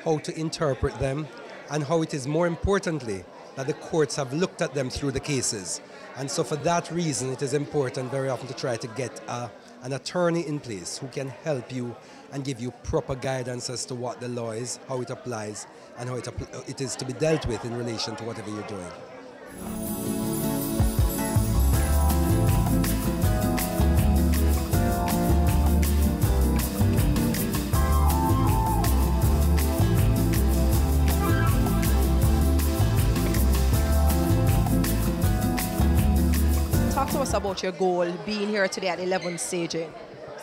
how to interpret them, and how it is, more importantly, that the courts have looked at them through the cases. And so for that reason, it is important very often to try to get a an attorney in place who can help you and give you proper guidance as to what the law is, how it applies, and how it is to be dealt with in relation to whatever you're doing. Talk to us about your goal being here today at 11th Stage.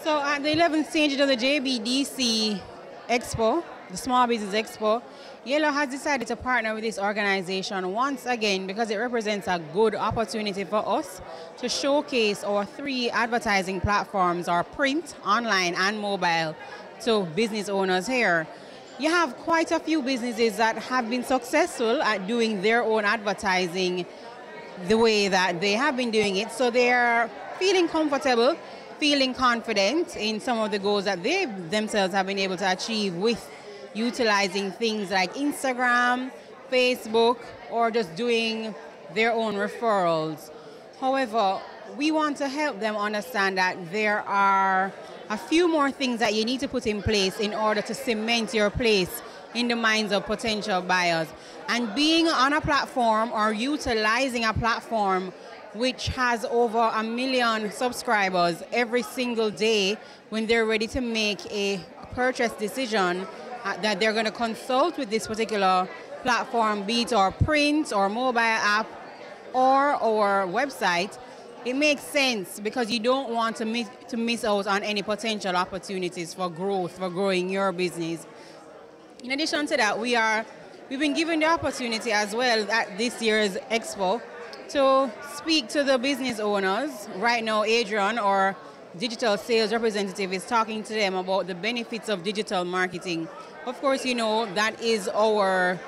So at the 11th stage of the JBDC Expo, the Small Business Expo, Yellow has decided to partner with this organization once again because it represents a good opportunity for us to showcase our 3 advertising platforms, our print, online, and mobile, to business owners here. You have quite a few businesses that have been successful at doing their own advertising the way that they have been doing it, so they're feeling comfortable, feeling confident in some of the goals that they themselves have been able to achieve with utilizing things like Instagram, Facebook, or just doing their own referrals. However, we want to help them understand that there are a few more things that you need to put in place in order to cement your place in the minds of potential buyers. And being on a platform or utilizing a platform which has over 1 million subscribers every single day, when they're ready to make a purchase decision, that they're going to consult with this particular platform, be it our print or mobile app or our website, it makes sense because you don't want to miss out on any potential opportunities for growth, for growing your business. In addition to that, we've been given the opportunity as well at this year's Expo to speak to the business owners. Right now, Adrian, our digital sales representative, is talking to them about the benefits of digital marketing. Of course, you know, that is our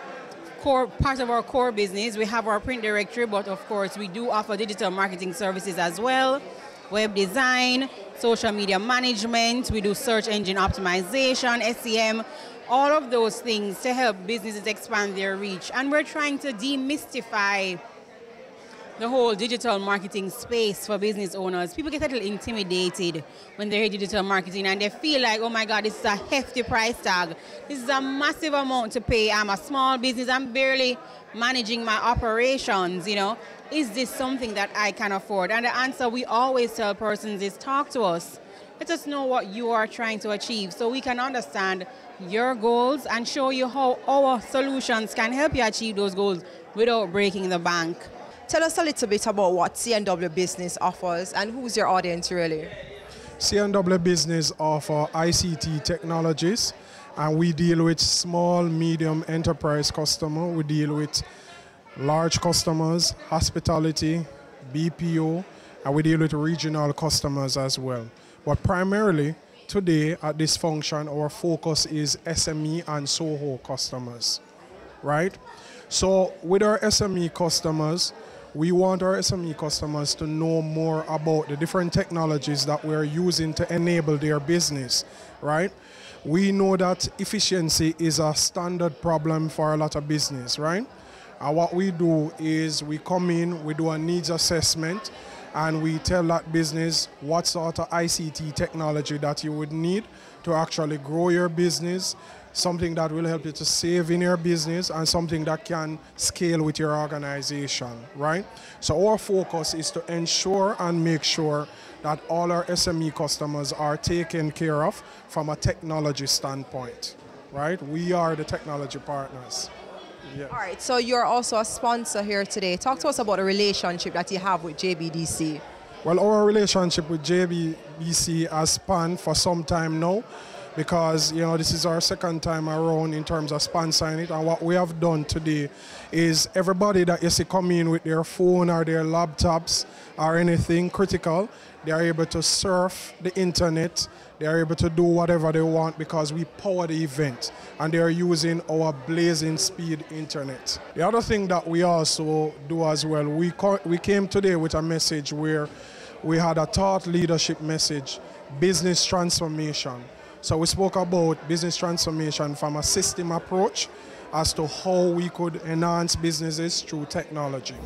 core, part of our core business. We have our print directory, but of course, we do offer digital marketing services as well, web design, social media management, we do search engine optimization, SEM, all of those things to help businesses expand their reach. And we're trying to demystify the whole digital marketing space for business owners. People get a little intimidated when they hear digital marketing and they feel like, oh my God, this is a hefty price tag. This is a massive amount to pay. I'm a small business. I'm barely managing my operations, you know. Is this something that I can afford? And the answer we always tell persons is talk to us. Let us know what you are trying to achieve so we can understand your goals and show you how our solutions can help you achieve those goals without breaking the bank. Tell us a little bit about what CNW Business offers and who's your audience really? CNW Business offer ICT technologies, and we deal with small, medium enterprise customer. We deal with large customers, hospitality, BPO, and we deal with regional customers as well. But primarily, today at this function, our focus is SME and SOHO customers, right? So with our SME customers, we want our SME customers to know more about the different technologies that we're using to enable their business, right? We know that efficiency is a standard problem for a lot of business, right? And what we do is we come in, we do a needs assessment, and we tell that business what sort of ICT technology that you would need to actually grow your business, something that will help you to save in your business, and something that can scale with your organization, right? So our focus is to ensure and make sure that all our SME customers are taken care of from a technology standpoint, right? We are the technology partners. Yes. All right, so you're also a sponsor here today. Talk to us about the relationship that you have with JBDC. Well, our relationship with JBDC has spanned for some time now, because, you know, this is our second time around in terms of sponsoring it. And what we have done today is everybody that you see come in with their phone or their laptops or anything critical, they are able to surf the internet, they are able to do whatever they want because we power the event and they are using our blazing speed internet. The other thing that we also do as well, we came today with a message where we had a thought leadership message, business transformation. So we spoke about business transformation from a system approach as to how we could enhance businesses through technology.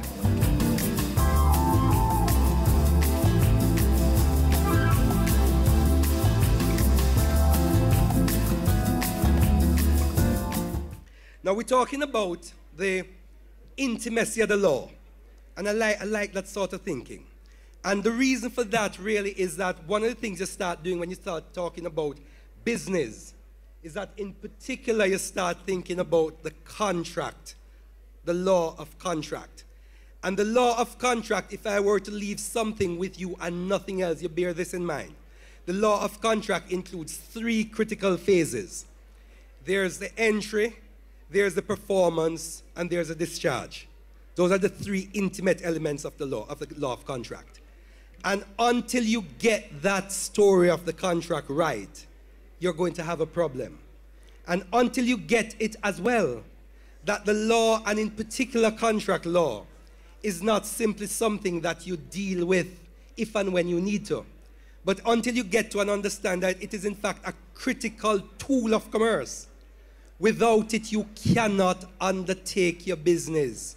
Now we're talking about the intimacy of the law. And I like that sort of thinking. And the reason for that really is that one of the things you start doing when you start talking about business is that in particular you start thinking about the contract, the law of contract. And the law of contract, if I were to leave something with you and nothing else, you bear this in mind. The law of contract includes 3 critical phases. There's the entry, there's the performance, and there's a discharge. Those are the 3 intimate elements of the law of contract. And until you get that story of the contract right, you're going to have a problem. And until you get it as well, that the law, and in particular contract law, is not simply something that you deal with if and when you need to. But until you get to and understand that it is in fact a critical tool of commerce. Without it, you cannot undertake your business.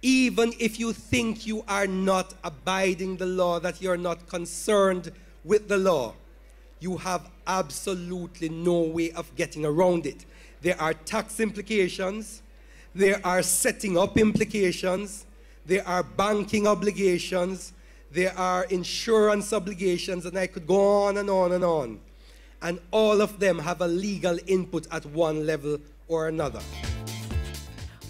Even if you think you are not abiding the law, that you're not concerned with the law, you have absolutely no way of getting around it. There are tax implications, there are setting up implications, there are banking obligations, there are insurance obligations, and I could go on and on and on. And all of them have a legal input at one level or another.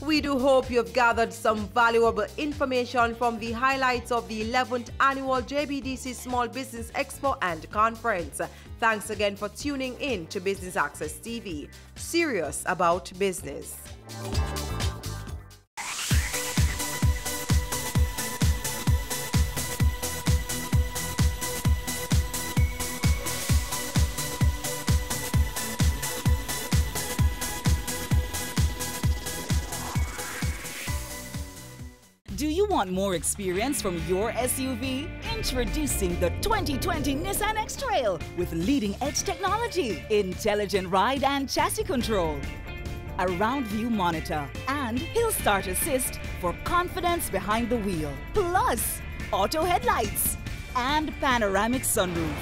We do hope you've gathered some valuable information from the highlights of the 11th Annual JBDC Small Business Expo and Conference. Thanks again for tuning in to Business Access TV, serious about business. Do you want more experience from your SUV? Introducing the 2020 Nissan X-Trail with leading-edge technology, intelligent ride and chassis control, a round view monitor, and hill start assist for confidence behind the wheel, plus auto headlights and panoramic sunroof.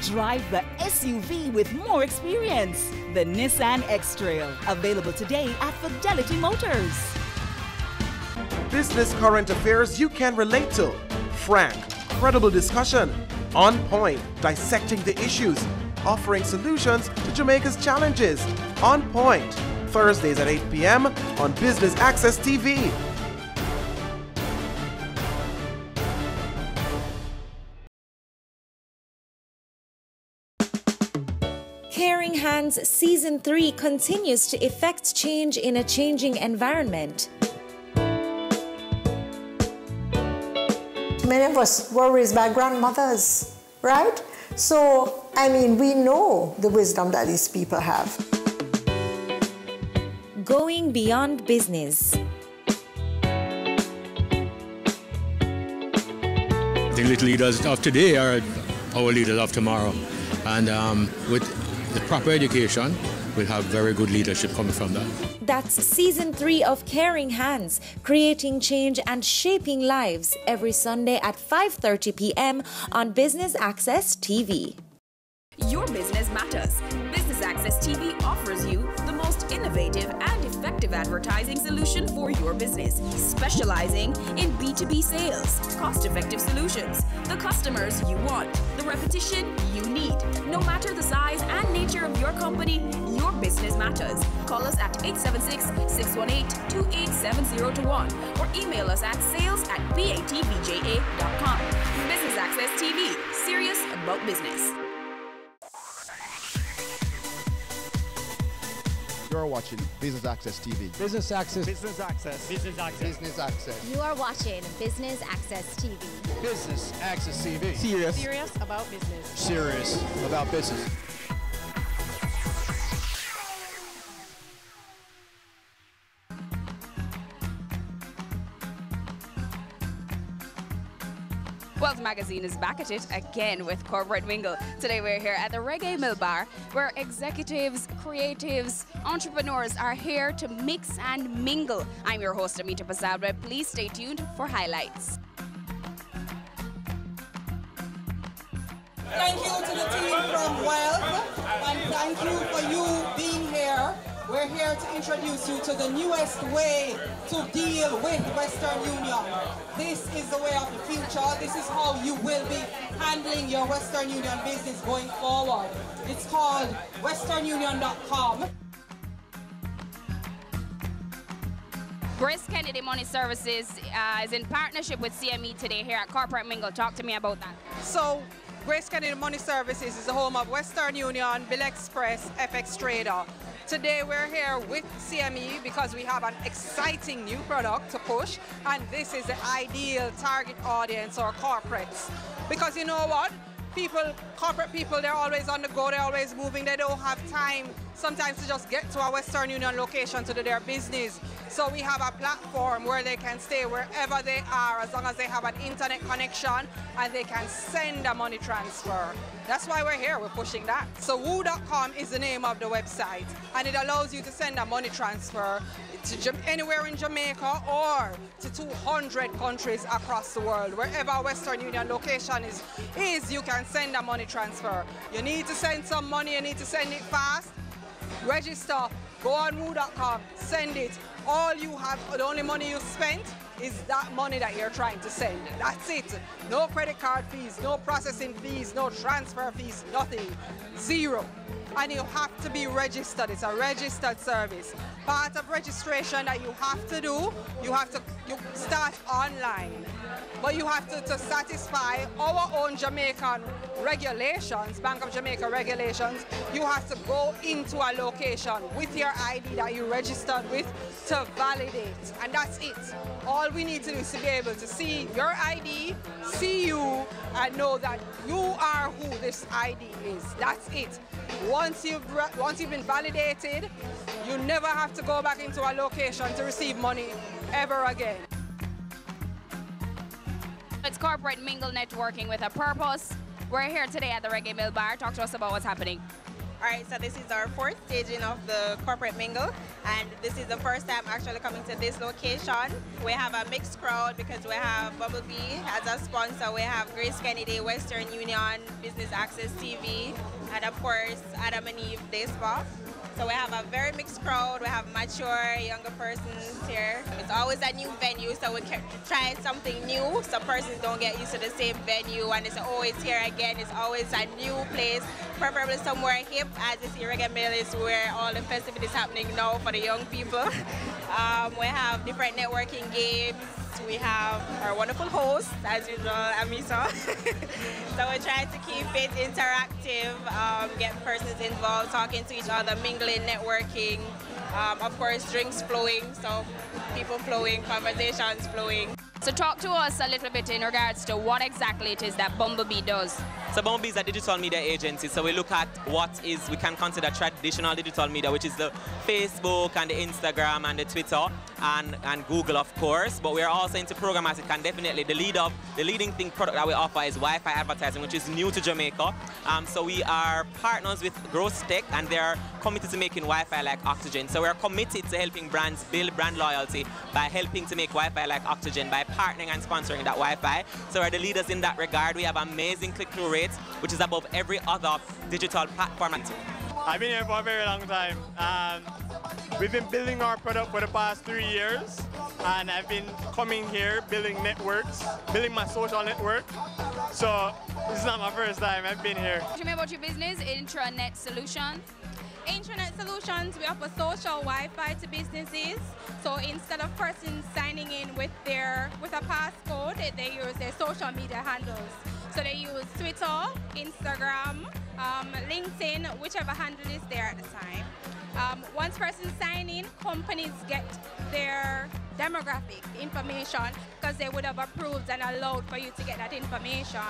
Drive the SUV with more experience. The Nissan X-Trail, available today at Fidelity Motors. Business current affairs you can relate to. Frank, credible discussion. On point, dissecting the issues. Offering solutions to Jamaica's challenges. On Point, Thursdays at 8 p.m. on Business Access TV. Caring Hands Season 3 continues to effect change in a changing environment. Many of us were raised by grandmothers, right? So, I mean, we know the wisdom that these people have. Going beyond business. The little leaders of today are our leaders of tomorrow. And with the proper education, we'll have very good leadership coming from that. That's Season 3 of Caring Hands, creating change and shaping lives, every Sunday at 5:30 p.m. on Business Access TV. Your business matters. Business Access TV offers you the most innovative and effective advertising solution for your business, specializing in B2B sales, cost-effective solutions, the customers you want, the repetition you need. No matter the size and nature of your company, your business matters. Call us at 876-618-2870 or email us at sales@batvja.com. Business Access TV, serious about business. You're watching Business Access TV. Business Access. Business Access. Business Access. Business Access. You are watching Business Access TV. Business Access TV. Serious about business. Serious about business. Wealth Magazine is back at it again with Corporate Mingle. Today we're here at the Reggae Mill Bar, where executives, creatives, entrepreneurs are here to mix and mingle. I'm your host, Amita Pasadwe. Please stay tuned for highlights. Thank you to the team from Wealth, and thank you for you being here. We we're here to introduce you to the newest way to deal with Western Union. This is the way of the future. This is how you will be handling your Western Union business going forward. It's called westernunion.com. Grace Kennedy Money Services is in partnership with CME today here at Corporate Mingle. Talk to me about that. So, Grace Kennedy Money Services is the home of Western Union, Bill Express, FX Trader. Today we're here with CME because we have an exciting new product to push, and this is the ideal target audience or corporates. Because you know what? Corporate people, they're always on the go, they're always moving, they don't have time sometimes to just get to a Western Union location to do their business. So we have a platform where they can stay wherever they are as long as they have an internet connection and they can send a money transfer. That's why we're here, we're pushing that. So woo.com is the name of the website, and it allows you to send a money transfer to anywhere in Jamaica or to 200 countries across the world. Wherever a Western Union location is, you can send a money transfer. You need to send some money, you need to send it fast. Register, go on woo.com, send it. All you have, the only money you spent is that money that you're trying to send. That's it. No credit card fees, no processing fees, no transfer fees, nothing. Zero. And you have to be registered. It's a registered service. Part of registration that you have to do, you start online. But you have to satisfy our own Jamaican regulations, Bank of Jamaica regulations. You have to go into a location with your ID that you registered with to validate. And that's it. All we need to do is to be able to see your ID, see you, and know that you are who this ID is. That's it. Once you've been validated, you never have to go back into a location to receive money ever again. It's Corporate Mingle Networking with a purpose. We're here today at the Reggae Mill Bar. Talk to us about what's happening. All right, so this is our fourth staging of the Corporate Mingle, and this is the first time actually coming to this location. We have a mixed crowd because we have Bubble Bee as a sponsor. We have Grace Kennedy, Western Union, Business Access TV, and of course, Adam and Eve Day Spa. So we have a very mixed crowd. We have mature, younger persons here. It's always a new venue, so we kept trying something new so persons don't get used to the same venue, and it's always here again. It's always a new place, preferably somewhere hip. As you see, Reggae Mill is where all the festivities happening now for the young people. We have different networking games. We have our wonderful host, as usual, Amisa. So we're trying to keep it interactive, get persons involved, talking to each other, mingling, networking. Of course, drinks flowing, so people flowing, conversations flowing. So talk to us a little bit in regards to what exactly it is that Bumblebee does. So Bumblebee is a digital media agency, so we look at what we can consider traditional digital media, which is the Facebook and the Instagram and the Twitter and Google, of course. But we are also into programmatic, and definitely the leading product that we offer is Wi-Fi advertising, which is new to Jamaica. So we are partners with Gross Tech, and they are committed to making Wi-Fi like oxygen. So we are committed to helping brands build brand loyalty by helping to make Wi-Fi like oxygen, by partnering and sponsoring that Wi-Fi. So we're the leaders in that regard. We have amazing click-through rates, which is above every other digital platform. I've been here for a very long time. We've been building our product for the past 3 years, and I've been coming here, building networks, building my social network. So this is not my first time I've been here. Tell me about your business, Intranet Solutions. Intranet Solutions, we offer social Wi-Fi to businesses. So instead of persons signing in with a passcode, they use their social media handles. So they use Twitter, Instagram, LinkedIn, whichever handle is there at the time. Once persons sign in, companies get their demographic information because they would have approved and allowed for you to get that information.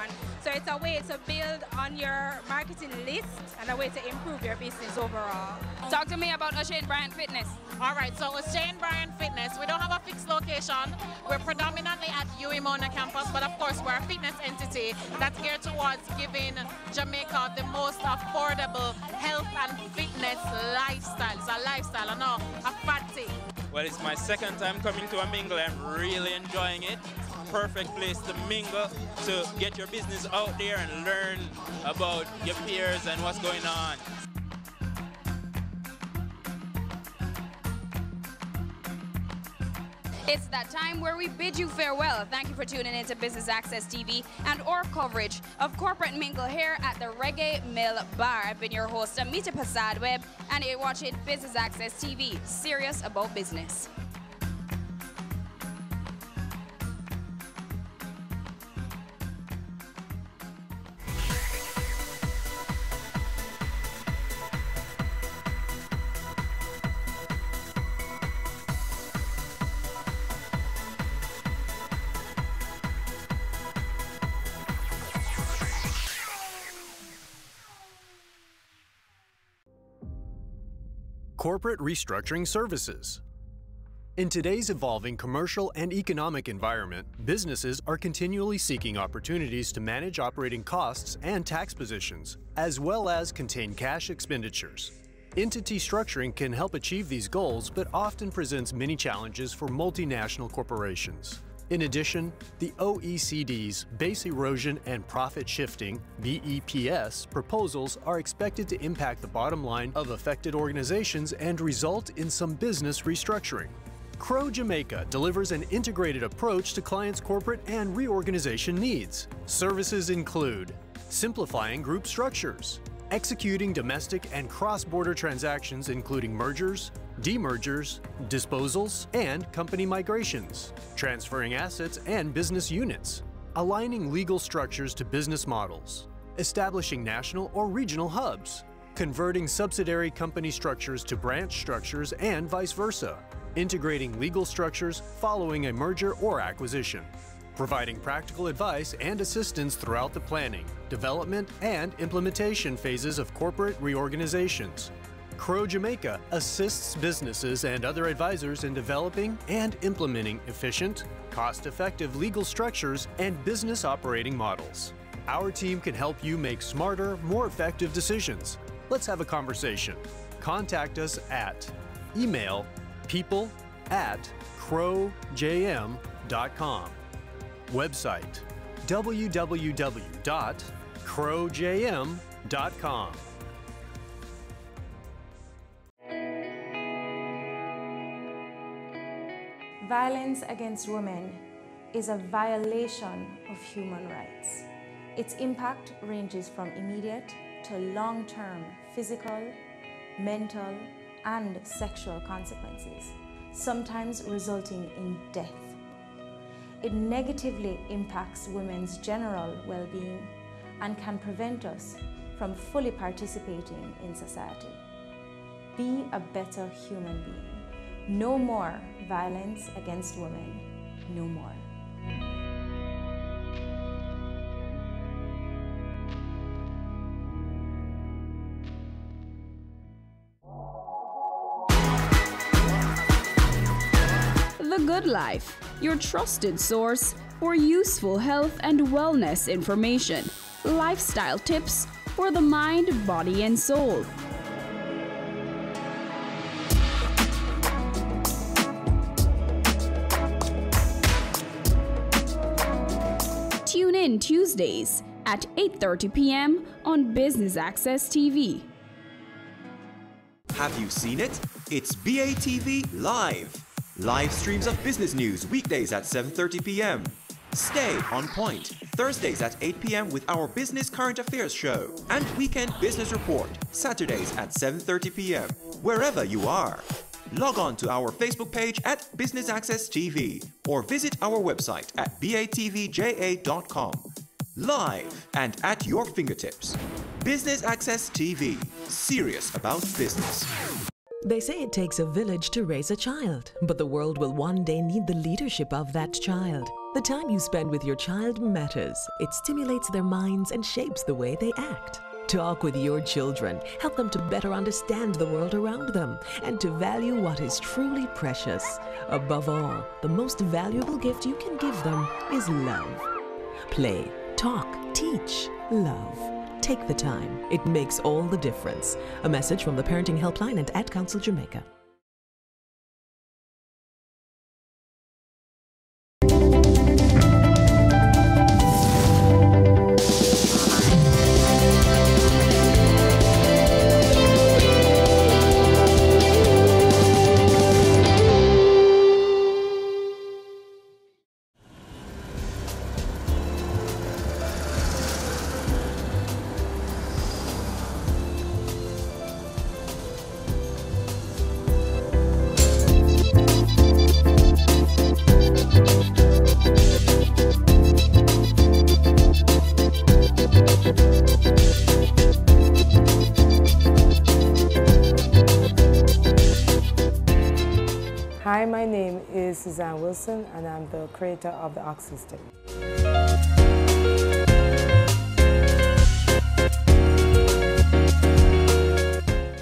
So it's a way to build on your marketing list and a way to improve your business overall. Talk to me about O'Shane Bryant Fitness. All right, so O'Shane Bryant Fitness, we don't have a fixed location. We're predominantly at UWI Mona campus, but of course we're a fitness entity that's geared towards giving Jamaica the most affordable health and fitness lifestyle. It's a lifestyle, and not a fat thing. Well, it's my second time coming to a mingle. I'm really enjoying it. Perfect place to mingle, to get your business out there and learn about your peers and what's going on. It's that time where we bid you farewell. Thank you for tuning in to Business Access TV and our coverage of Corporate Mingle here at the Reggae Mill Bar. I've been your host, Amita Pasadweb, and you're watching Business Access TV, serious about business. Corporate restructuring services. In today's evolving commercial and economic environment, businesses are continually seeking opportunities to manage operating costs and tax positions, as well as contain cash expenditures. Entity structuring can help achieve these goals, but often presents many challenges for multinational corporations. In addition, the OECD's Base Erosion and Profit Shifting (BEPS) proposals are expected to impact the bottom line of affected organizations and result in some business restructuring. Crow Jamaica delivers an integrated approach to clients' corporate and reorganization needs. Services include simplifying group structures, executing domestic and cross-border transactions including mergers, demergers, disposals, and company migrations, transferring assets and business units, aligning legal structures to business models, establishing national or regional hubs, converting subsidiary company structures to branch structures and vice versa, integrating legal structures following a merger or acquisition, providing practical advice and assistance throughout the planning, development, and implementation phases of corporate reorganizations. Crow Jamaica assists businesses and other advisors in developing and implementing efficient, cost-effective legal structures and business operating models. Our team can help you make smarter, more effective decisions. Let's have a conversation. Contact us at email people@crowjm.com. Website www.crowjm.com. Violence against women is a violation of human rights. Its impact ranges from immediate to long-term physical, mental, and sexual consequences, sometimes resulting in death. It negatively impacts women's general well-being and can prevent us from fully participating in society. Be a better human being. No more violence against women. No more. The Good Life, your trusted source for useful health and wellness information, lifestyle tips for the mind, body, and soul. Tune in Tuesdays at 8:30 p.m. on Business Access TV. Have you seen it? It's BATV Live. Live streams of business news weekdays at 7:30 p.m. Stay on point Thursdays at 8 p.m. with our Business Current Affairs show and Weekend Business Report Saturdays at 7:30 p.m. wherever you are. Log on to our Facebook page at Business Access TV or visit our website at batvja.com. Live and at your fingertips. Business Access TV. Serious about business. They say it takes a village to raise a child, but the world will one day need the leadership of that child. The time you spend with your child matters. It stimulates their minds and shapes the way they act. Talk with your children. Help them to better understand the world around them and to value what is truly precious. Above all, the most valuable gift you can give them is love. Play, talk, teach, love. Take the time. It makes all the difference. A message from the Parenting Helpline and Ad Council Jamaica. Hi, my name is Suzanne Wilson, and I'm the creator of the Ox System.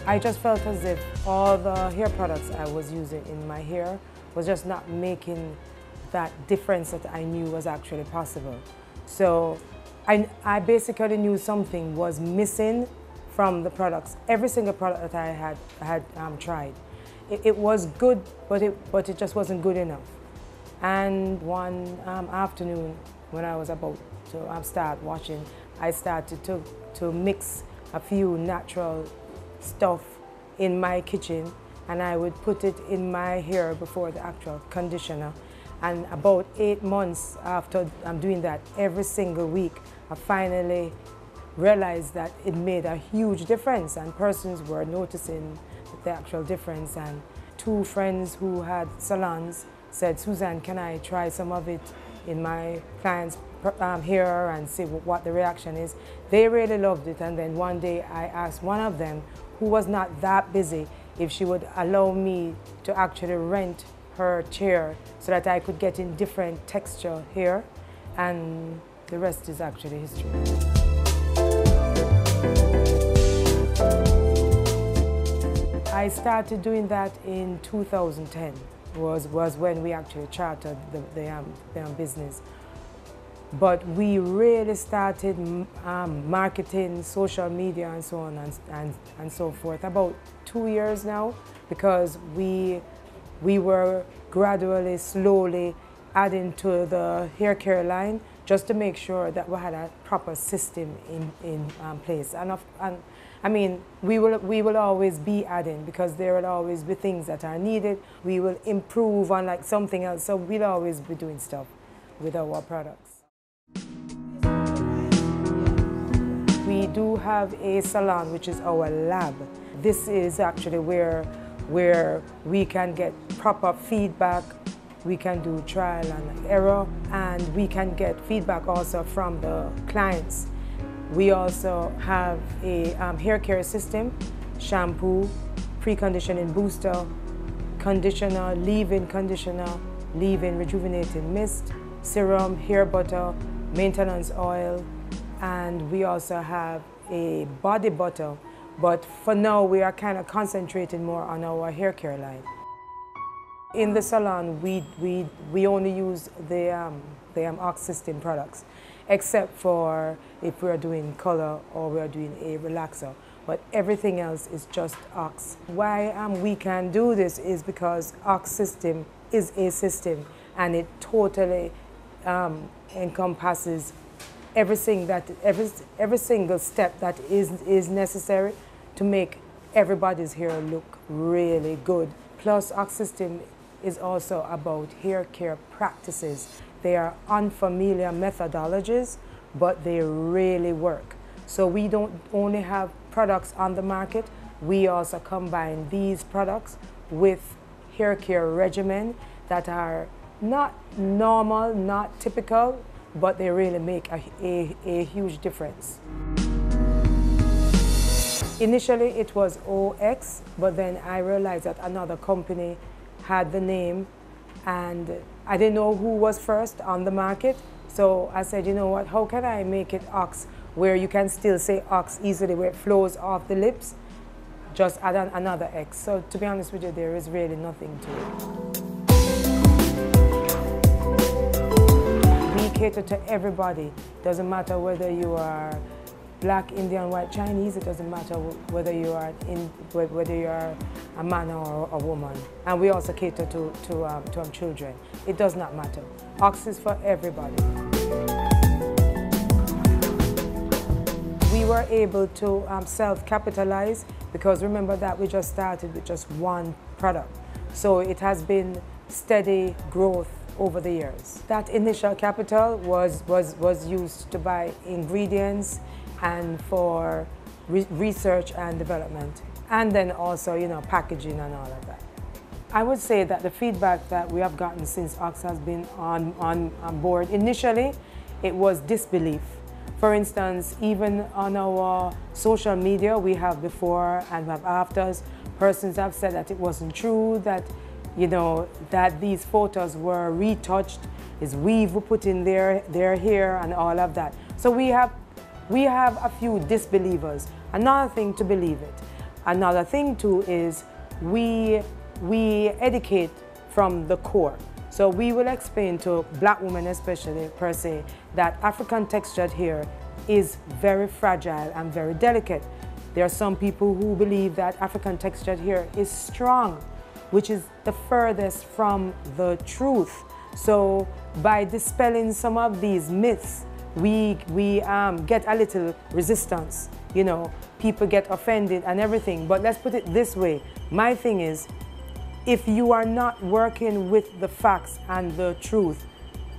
I just felt as if all the hair products I was using in my hair was just not making that difference that I knew was actually possible. So I basically knew something was missing from the products. Every single product that I had tried. It was good, but it just wasn't good enough. And one afternoon, when I was about to start washing, I started to mix a few natural stuff in my kitchen, and I would put it in my hair before the actual conditioner. And about 8 months after I'm doing that every single week, I finally realized that it made a huge difference, and persons were noticing the actual difference. And 2 friends who had salons said, Suzanne, can I try some of it in my clients' hair and see what the reaction is? They really loved it, and then one day I asked one of them, who was not that busy, if she would allow me to actually rent her chair so that I could get in different texture hair, and the rest is actually history. I started doing that in 2010, was when we actually chartered the business. But we really started marketing, social media and so on and so forth about 2 years now, because we were gradually, slowly adding to the hair care line just to make sure that we had a proper system in place. And I mean, we will always be adding, because there will always be things that are needed. We will improve on like something else, so we'll always be doing stuff with our products. We do have a salon, which is our lab. This is actually where we can get proper feedback. We can do trial and error, and we can get feedback also from the clients. We also have a hair care system, shampoo, pre-conditioning booster, conditioner, leave-in rejuvenating mist, serum, hair butter, maintenance oil, and we also have a body butter. But for now, we are kind of concentrating more on our hair care line. In the salon, we only use the Ox System products, except for if we're doing color or we're doing a relaxer. But everything else is just Ox. Why we can do this is because Ox System is a system, and it totally encompasses every single step that is necessary to make everybody's hair look really good. Plus, Ox System is also about hair care practices. They are unfamiliar methodologies, but they really work. So we don't only have products on the market, we also combine these products with hair care regimen that are not normal, not typical, but they really make a huge difference. Initially it was OX, but then I realized that another company had the name, and I didn't know who was first on the market. So I said, you know what, how can I make it Ox, where you can still say Ox easily, where it flows off the lips? Just add another X. So to be honest with you, there is really nothing to it. We cater to everybody. Doesn't matter whether you are Black, Indian, white, Chinese. It doesn't matter whether you are a man or a woman. And we also cater to children. It does not matter. Ox is for everybody. We were able to self-capitalize, because remember that we just started with just one product. So it has been steady growth over the years. That initial capital was used to buy ingredients and for research and development, and then also, you know, packaging and all of that. I would say that the feedback that we have gotten since Ox has been on board, initially it was disbelief. For instance, even on our social media, we have before and we have afters. Persons have said that it wasn't true, that you know, that these photos were retouched, is weave we put in their hair and all of that. So we have a few disbelievers. Another thing to believe it. Another thing too is we educate from the core. So we will explain to black women especially per se that African textured hair is very fragile and very delicate. There are some people who believe that African textured hair is strong, which is the furthest from the truth. So by dispelling some of these myths, we get a little resistance, you know, people get offended and everything. But let's put it this way. My thing is, if you are not working with the facts and the truth,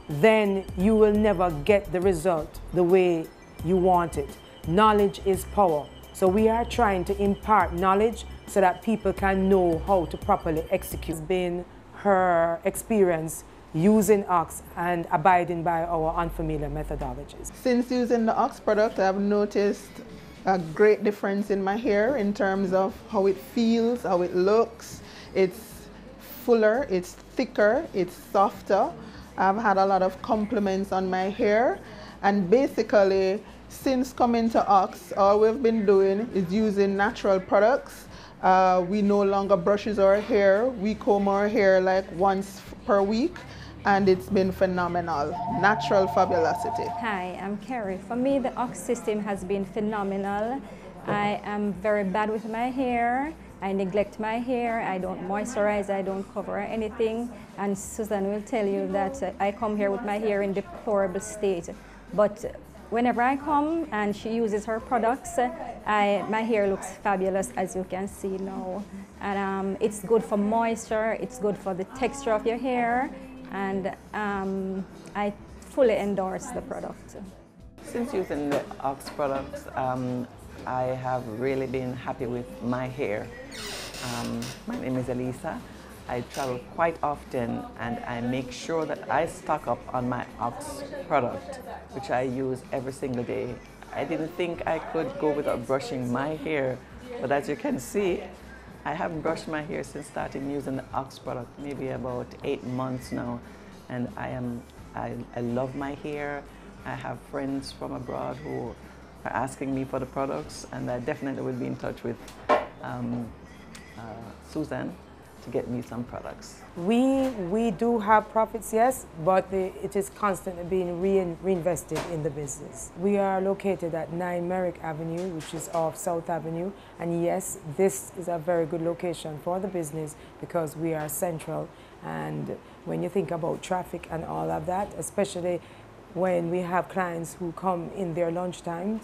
then you will never get the result the way you want it. Knowledge is power. So we are trying to impart knowledge so that people can know how to properly execute. It's been her experience using Ox and abiding by our unfamiliar methodologies. Since using the Ox product, I've noticed a great difference in my hair in terms of how it feels, how it looks. It's fuller, it's thicker, it's softer. I've had a lot of compliments on my hair, and basically since coming to Ox, all we've been doing is using natural products. We no longer brushes our hair. We comb our hair like once per week, and it's been phenomenal. Natural fabulosity. Hi, I'm Carrie. For me, the Ox system has been phenomenal. I am very bad with my hair. I neglect my hair. I don't moisturize. I don't cover anything. And Susan will tell you that I come here with my hair in deplorable state. But whenever I come and she uses her products, my hair looks fabulous, as you can see now. And it's good for moisture, it's good for the texture of your hair, and I fully endorse the product. Since using the Ox products, I have really been happy with my hair. My name is Elisa. I travel quite often, and I make sure that I stock up on my Ox product, which I use every single day. I didn't think I could go without brushing my hair, but as you can see, I haven't brushed my hair since starting using the Ox product, maybe about 8 months now, and I love my hair. I have friends from abroad who are asking me for the products, and I definitely will be in touch with Susan to get me some products. We do have profits, yes, but it is constantly being reinvested in the business. We are located at 9 Merrick Avenue, which is off South Avenue, and yes, this is a very good location for the business because we are central, and when you think about traffic and all of that, especially when we have clients who come in their lunch times,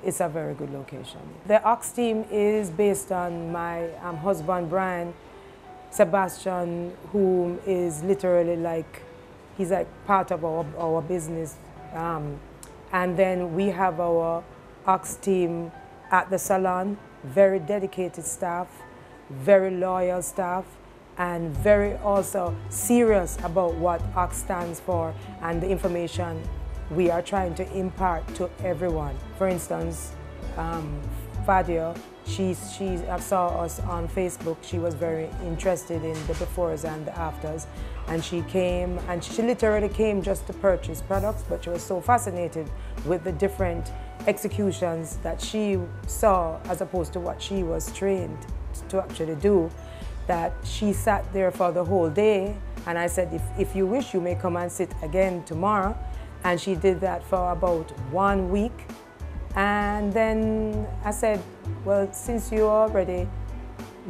it's a very good location. The Ox team is based on my husband, Brian Sebastian, who is literally like, he's like part of our business. And then we have our Ox team at the salon, very dedicated staff, very loyal staff, and very also serious about what Ox stands for and the information we are trying to impart to everyone. For instance, Fadia, she saw us on Facebook. She was very interested in the befores and the afters, and she came, and she literally came just to purchase products, but she was so fascinated with the different executions that she saw as opposed to what she was trained to actually do, that she sat there for the whole day. And I said, if you wish, you may come and sit again tomorrow. And she did that for about 1 week. And then I said, well, since you already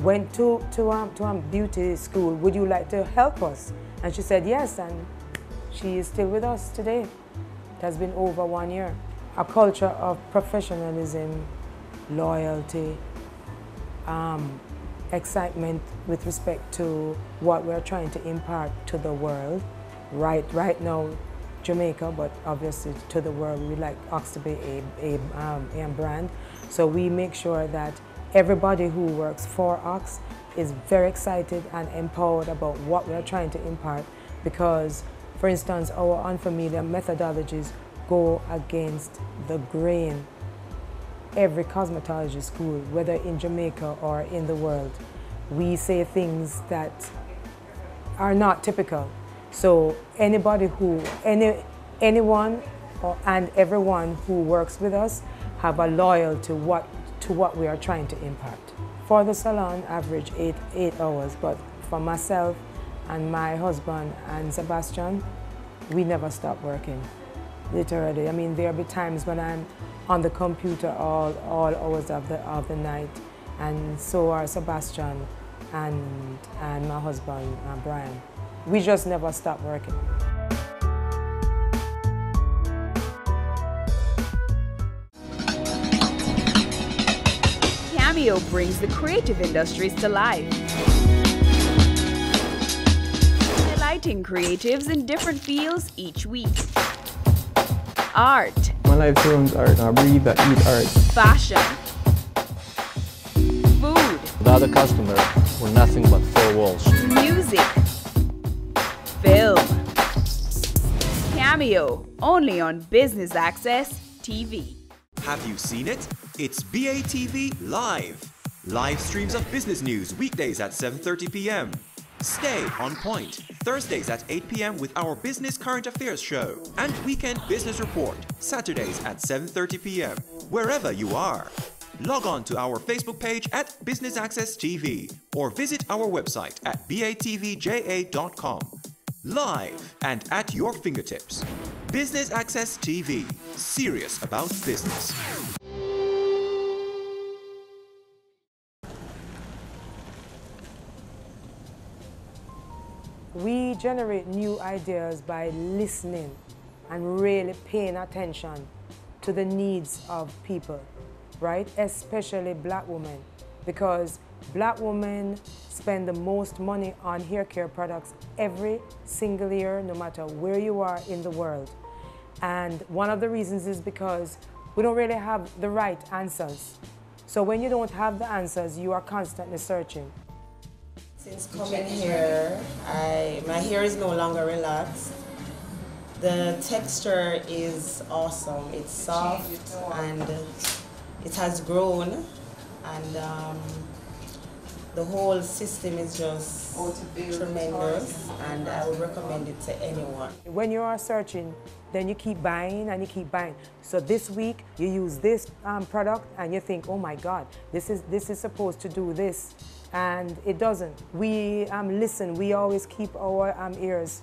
went to beauty school, would you like to help us? And she said yes, and she is still with us today. It has been over 1 year. A culture of professionalism, loyalty, excitement with respect to what we're trying to impart to the world. Right now, Jamaica, but obviously to the world, we like Ox to be a brand. So we make sure that everybody who works for Ox is very excited and empowered about what we're trying to impart, because, for instance, our unfamiliar methodologies go against the grain. Every cosmetology school, whether in Jamaica or in the world, we say things that are not typical. So anybody who, anyone and everyone who works with us have a loyalty to what we are trying to impact. For the salon, average 8 hours, but for myself and my husband and Sebastian, we never stop working, literally. I mean, there'll be times when I'm on the computer all hours of the night, and so are Sebastian and my husband, Brian. We just never stop working. Cameo brings the creative industries to life, highlighting creatives in different fields each week. Art. My life runs art. I breathe, I eat art. Fashion. Food. Without a customer, we're nothing but four walls. Music. Film. Cameo, only on Business Access TV. Have you seen it? It's BATV Live. Live streams of business news weekdays at 7:30 p.m. Stay on point Thursdays at 8 p.m. with our Business Current Affairs show, and Weekend Business Report Saturdays at 7:30 p.m. wherever you are. Log on to our Facebook page at Business Access TV or visit our website at batvja.com. Live and at your fingertips. Business Access TV. Serious about business. We generate new ideas by listening and really paying attention to the needs of people, right? Especially black women, because black women spend the most money on hair care products every single year, no matter where you are in the world. And one of the reasons is because we don't really have the right answers. So when you don't have the answers, you are constantly searching. Since coming here, my hair is no longer relaxed. The texture is awesome. It's soft and it has grown, and the whole system is just tremendous, and I would recommend it to anyone. When you are searching, then you keep buying and you keep buying. So this week you use this product and you think, oh my God, this is supposed to do this. And it doesn't. We listen. We always keep our ears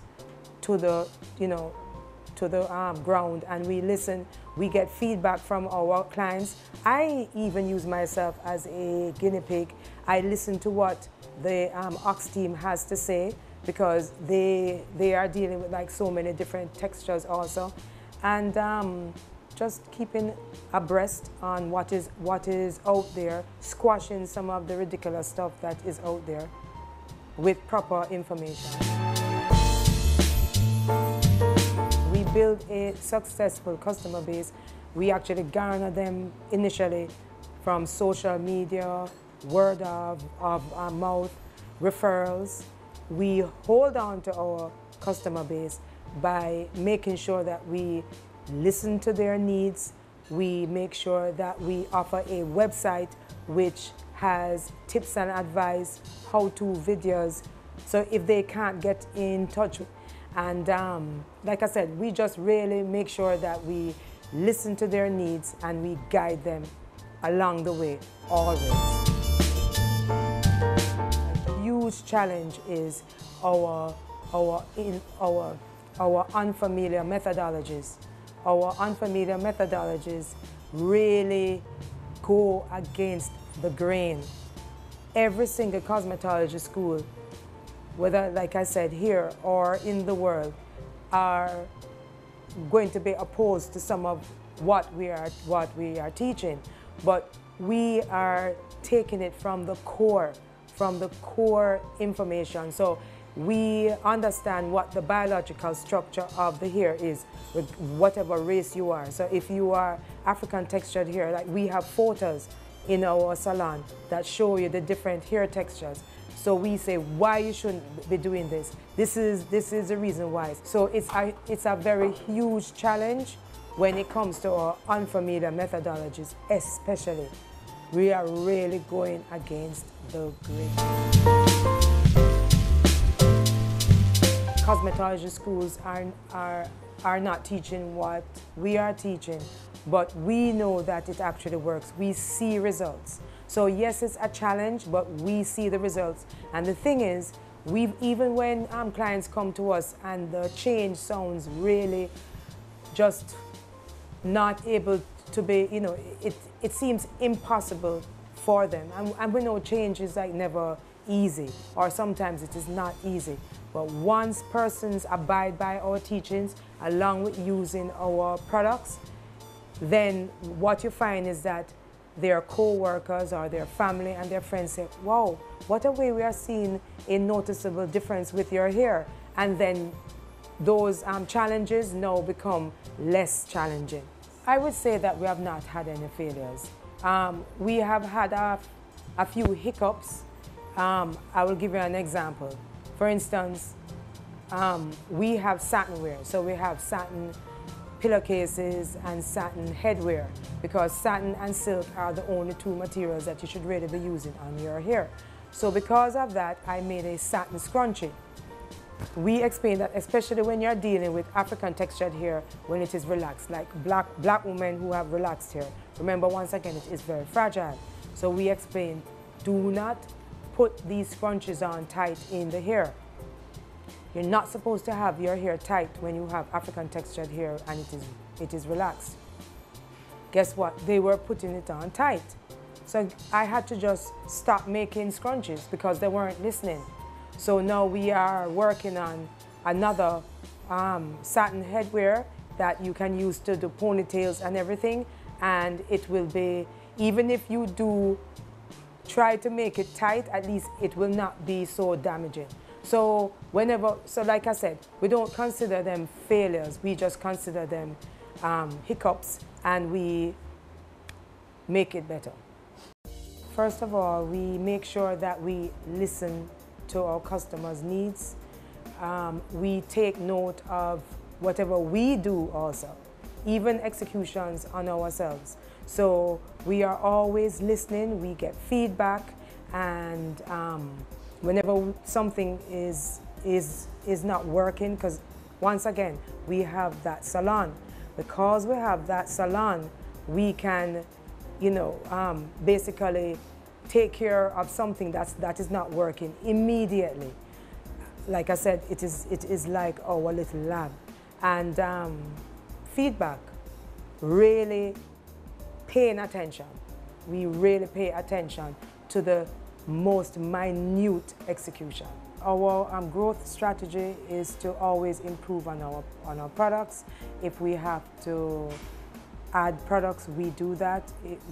to the, to the ground, and we listen. We get feedback from our clients. I even use myself as a guinea pig. I listen to what the Ox team has to say, because they are dealing with like so many different textures also, and just keeping abreast on what is out there, squashing some of the ridiculous stuff that is out there with proper information. We build a successful customer base. We actually garner them initially from social media, word of mouth, referrals. We hold on to our customer base by making sure that we listen to their needs. We make sure that we offer a website which has tips and advice, how-to videos, so if they can't get in touch. And like I said, we just really make sure that we listen to their needs and we guide them along the way, always. A huge challenge is our unfamiliar methodologies. Our unfamiliar methodologies really go against the grain. Every single cosmetology school, whether, like I said, here or in the world, are going to be opposed to some of what we are teaching. But we are taking it from the core information. So we understand what the biological structure of the hair is with whatever race you are. So if you are African textured hair, like we have photos in our salon that show you the different hair textures. So we say why you shouldn't be doing this. This is the reason why. So it's a very huge challenge when it comes to our unfamiliar methodologies, especially. We are really going against the grain. cosmetology schools are not teaching what we are teaching, but we know that it actually works. We see results. So yes, it's a challenge, but we see the results. And the thing is, even when clients come to us and the change sounds really just not able to be, you know, it seems impossible for them. And we know change is like never easy, or sometimes it is not easy. But once persons abide by our teachings, along with using our products, then what you find is that their co-workers or their family and their friends say, wow, what a way we are seeing a noticeable difference with your hair. And then those challenges now become less challenging. I would say that we have not had any failures. We have had a few hiccups. I will give you an example. For instance, we have satin wear, so we have satin pillowcases and satin headwear, because satin and silk are the only two materials that you should really be using on your hair. So because of that, I made a satin scrunchie. We explain that especially when you're dealing with African textured hair, when it is relaxed, like black women who have relaxed hair, remember once again, it is very fragile. So we explain, do not put these scrunchies on tight in the hair. You're not supposed to have your hair tight when you have African textured hair and it is relaxed. Guess what? They were putting it on tight. So I had to just stop making scrunchies because they weren't listening. So now we are working on another satin headwear that you can use to do ponytails and everything. And it will be, even if you do try to make it tight, at least it will not be so damaging. So like I said, we don't consider them failures, we just consider them hiccups, and we make it better. First of all, we make sure that we listen to our customers' needs. We take note of whatever we do also, even executions on ourselves. So we are always listening, we get feedback, and whenever something is not working, because once again, we have that salon. Because we have that salon, we can, you know, basically take care of something that is not working immediately. Like I said, it is like our little lab. And feedback, really paying attention. We really pay attention to the most minute execution. Our growth strategy is to always improve on our products. If we have to add products, we do that.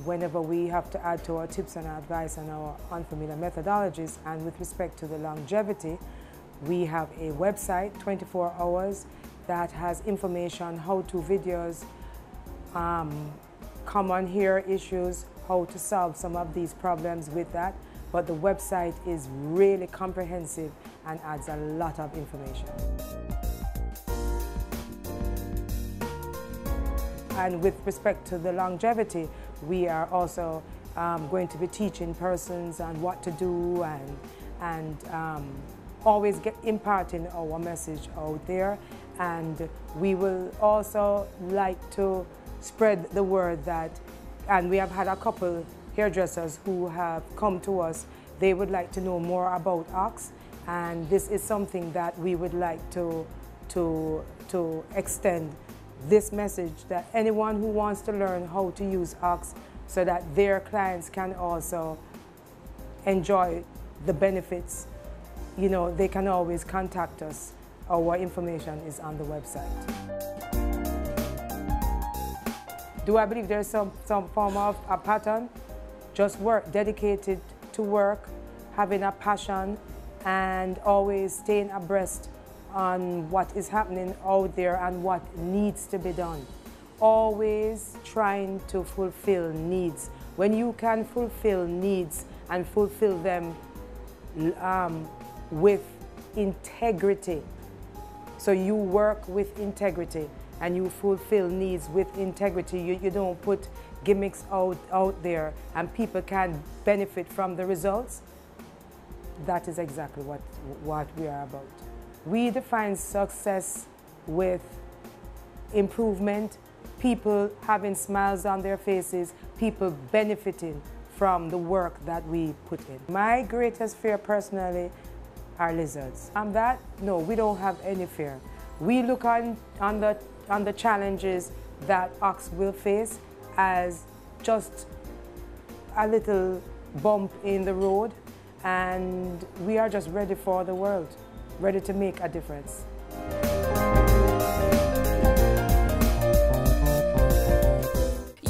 Whenever we have to add to our tips and advice and our unfamiliar methodologies. And with respect to the longevity, we have a website, 24 hours, that has information, how-to videos, common hair issues, how to solve some of these problems with that. But the website is really comprehensive and adds a lot of information. And with respect to the longevity, we are also going to be teaching persons on what to do and always imparting our message out there. And we will also like to spread the word that, and we have had a couple hairdressers who have come to us, they would like to know more about Ox, and this is something that we would like to extend this message, that anyone who wants to learn how to use Ox so that their clients can also enjoy the benefits, you know, they can always contact us. Our information is on the website. Do I believe there's some form of a pattern? Just work, dedicated to work, having a passion, and always staying abreast on what is happening out there and what needs to be done. Always trying to fulfill needs. When you can fulfill needs and fulfill them with integrity, so you work with integrity and you fulfill needs with integrity, you don't put gimmicks out there and people can benefit from the results, that is exactly what we are about. We define success with improvement, people having smiles on their faces, people benefiting from the work that we put in. My greatest fear personally are lizards. No, we don't have any fear. We look on the challenges that Ox will face as just a little bump in the road, and we are just ready for the world, ready to make a difference.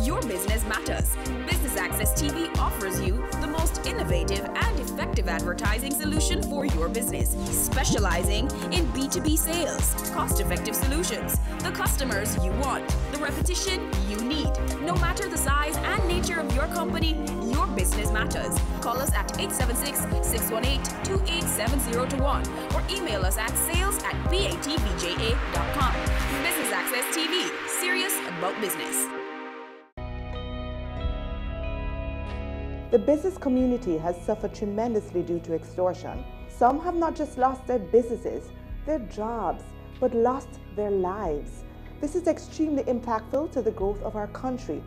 Your business matters. Business Access TV offers you the most innovative and effective advertising solution for your business, specializing in B2B sales, cost-effective solutions, the customers you want, the repetition you need. No matter the size and nature of your company, your business matters. Call us at 876-618-2870 or email us at sales@batvja.com. Business Access TV, serious about business. The business community has suffered tremendously due to extortion. Some have not just lost their businesses, their jobs, but lost their lives. This is extremely impactful to the growth of our country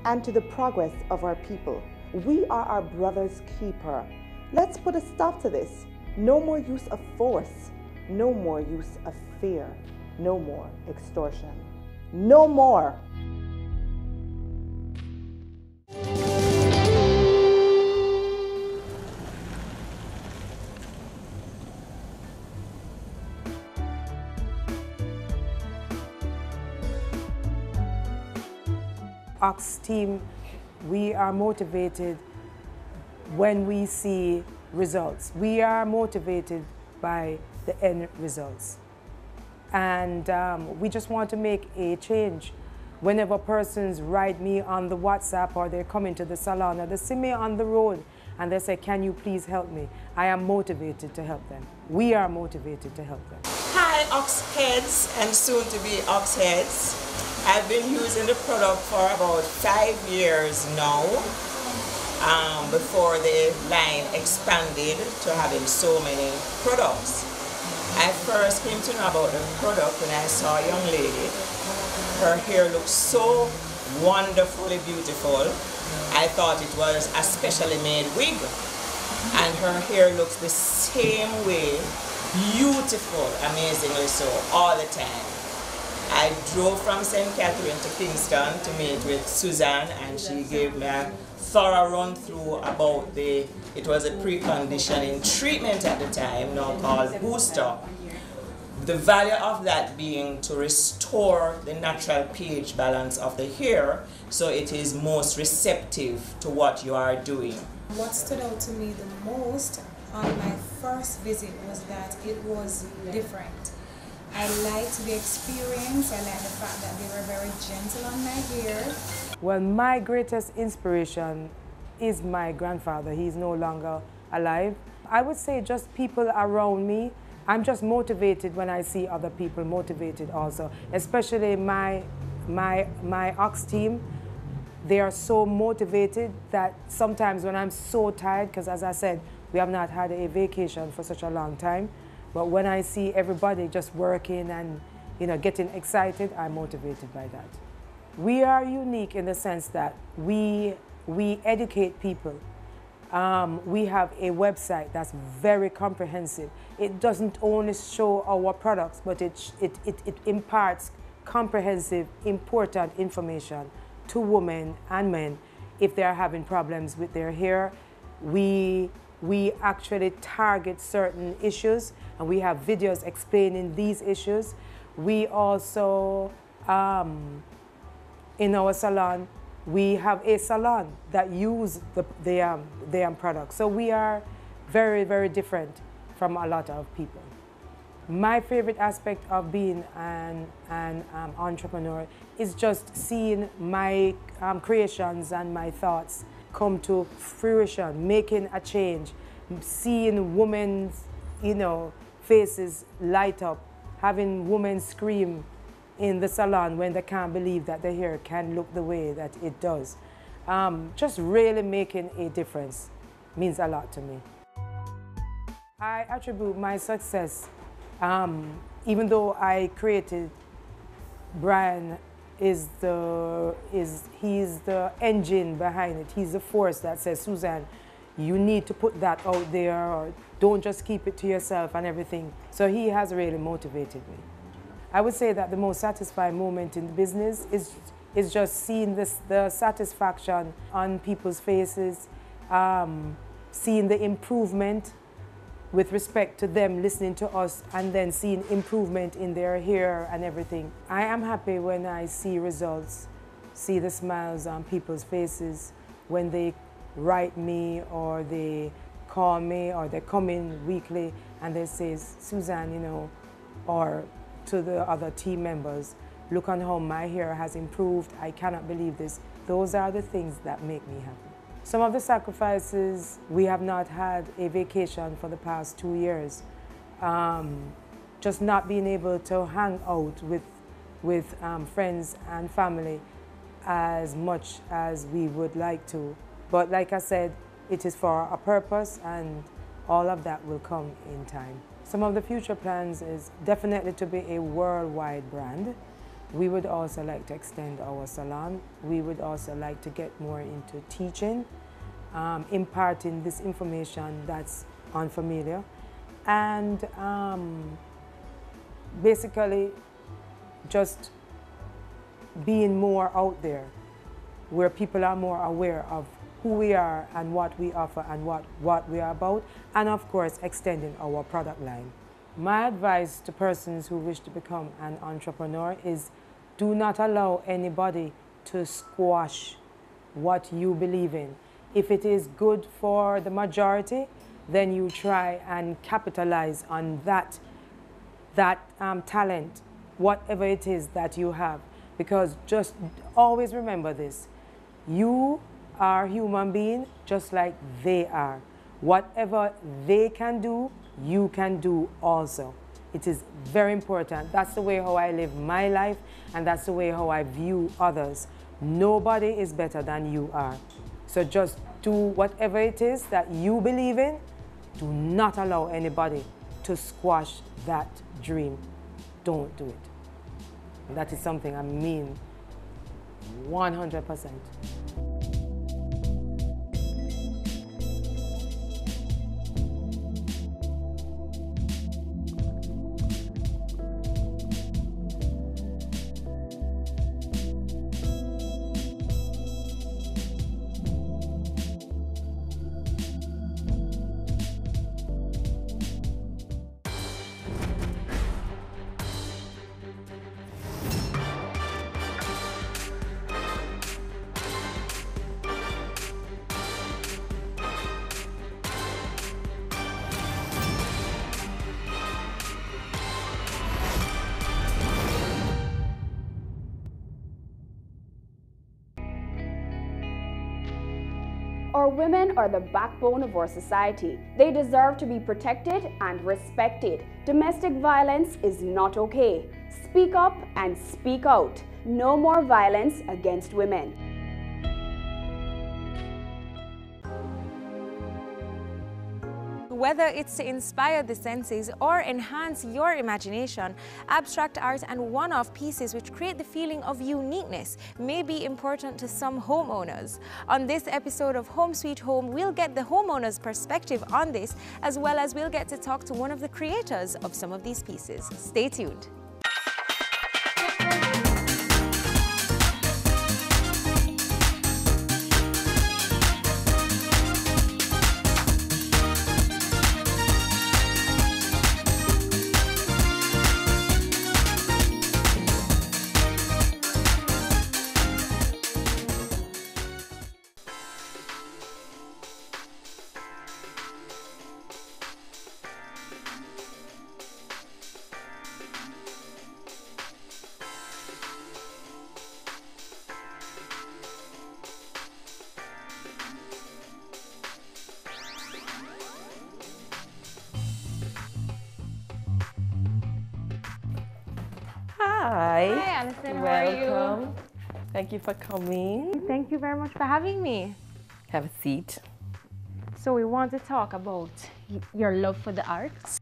and to the progress of our people. We are our brother's keeper. Let's put a stop to this. No more use of force. No more use of fear. No more extortion. No more. Ox team, we are motivated when we see results. We are motivated by the end results. And we just want to make a change. Whenever persons write me on the WhatsApp or they come into the salon or they see me on the road and they say, can you please help me? I am motivated to help them. We are motivated to help them. Hi, Ox Heads and soon to be Ox Heads. I've been using the product for about 5 years now, before the line expanded to having so many products. I first came to know about the product when I saw a young lady. Her hair looked so wonderfully beautiful. I thought it was a specially made wig. And her hair looks the same way, beautiful, amazingly so, all the time. I drove from St. Catherine to Kingston to meet with Suzanne, and she gave me a thorough run through about it was a preconditioning treatment at the time, now called Booster. The value of that being to restore the natural pH balance of the hair so it is most receptive to what you are doing. What stood out to me the most on my first visit was that it was different. I liked the experience, I liked the fact that they were very gentle on my hair. Well, my greatest inspiration is my grandfather. He's no longer alive. I would say just people around me. I'm just motivated when I see other people motivated also, especially my Ox team. They are so motivated that sometimes when I'm so tired, because as I said, we have not had a vacation for such a long time, but when I see everybody just working and getting excited, I'm motivated by that. We are unique in the sense that we educate people. We have a website that's very comprehensive. It doesn't only show our products, but it imparts comprehensive, important information to women and men if they are having problems with their hair. We actually target certain issues, and we have videos explaining these issues. We also, in our salon, we have a salon that use the products. So we are very, very different from a lot of people. My favorite aspect of being an entrepreneur is just seeing my creations and my thoughts come to fruition, making a change, seeing women's, faces light up, having women scream in the salon when they can't believe that their hair can look the way that it does. Just really making a difference means a lot to me. I attribute my success Even though I created, Brian he's the engine behind it. He's the force that says, Suzanne, you need to put that out there, or don't just keep it to yourself and everything. So he has really motivated me. I would say that the most satisfying moment in the business is just seeing the satisfaction on people's faces, seeing the improvement with respect to them listening to us, and then seeing improvement in their hair and everything. I am happy when I see results, see the smiles on people's faces when they write me or they call me or they come in weekly and they say, Suzanne, you know, or to the other team members, look on how my hair has improved. I cannot believe this. Those are the things that make me happy. Some of the sacrifices, we have not had a vacation for the past 2 years. Just not being able to hang out with friends and family as much as we would like to. But like I said, it is for a purpose, and all of that will come in time. Some of the future plans is definitely to be a worldwide brand. We would also like to extend our salon. We would also like to get more into teaching, imparting this information that's unfamiliar, and basically just being more out there where people are more aware of who we are and what we offer and what we are about, and of course extending our product line. My advice to persons who wish to become an entrepreneur is do not allow anybody to squash what you believe in. If it is good for the majority, then you try and capitalize on that talent, whatever it is that you have. Because just always remember this, you are a human being just like they are. Whatever they can do, you can do also. It is very important. That's the way how I live my life, and that's the way how I view others. Nobody is better than you are. So just do whatever it is that you believe in. Do not allow anybody to squash that dream. Don't do it. And that is something I mean 100%. Our women are the backbone of our society. They deserve to be protected and respected. Domestic violence is not okay. Speak up and speak out. No more violence against women. Whether it's to inspire the senses or enhance your imagination, abstract art and one-off pieces which create the feeling of uniqueness may be important to some homeowners. On this episode of Home Sweet Home, we'll get the homeowner's perspective on this, as well as we'll get to talk to one of the creators of some of these pieces. Stay tuned. Hi. Hi, Alison. How are you? Welcome. Thank you for coming. Thank you very much for having me. Have a seat. So we want to talk about your love for the arts.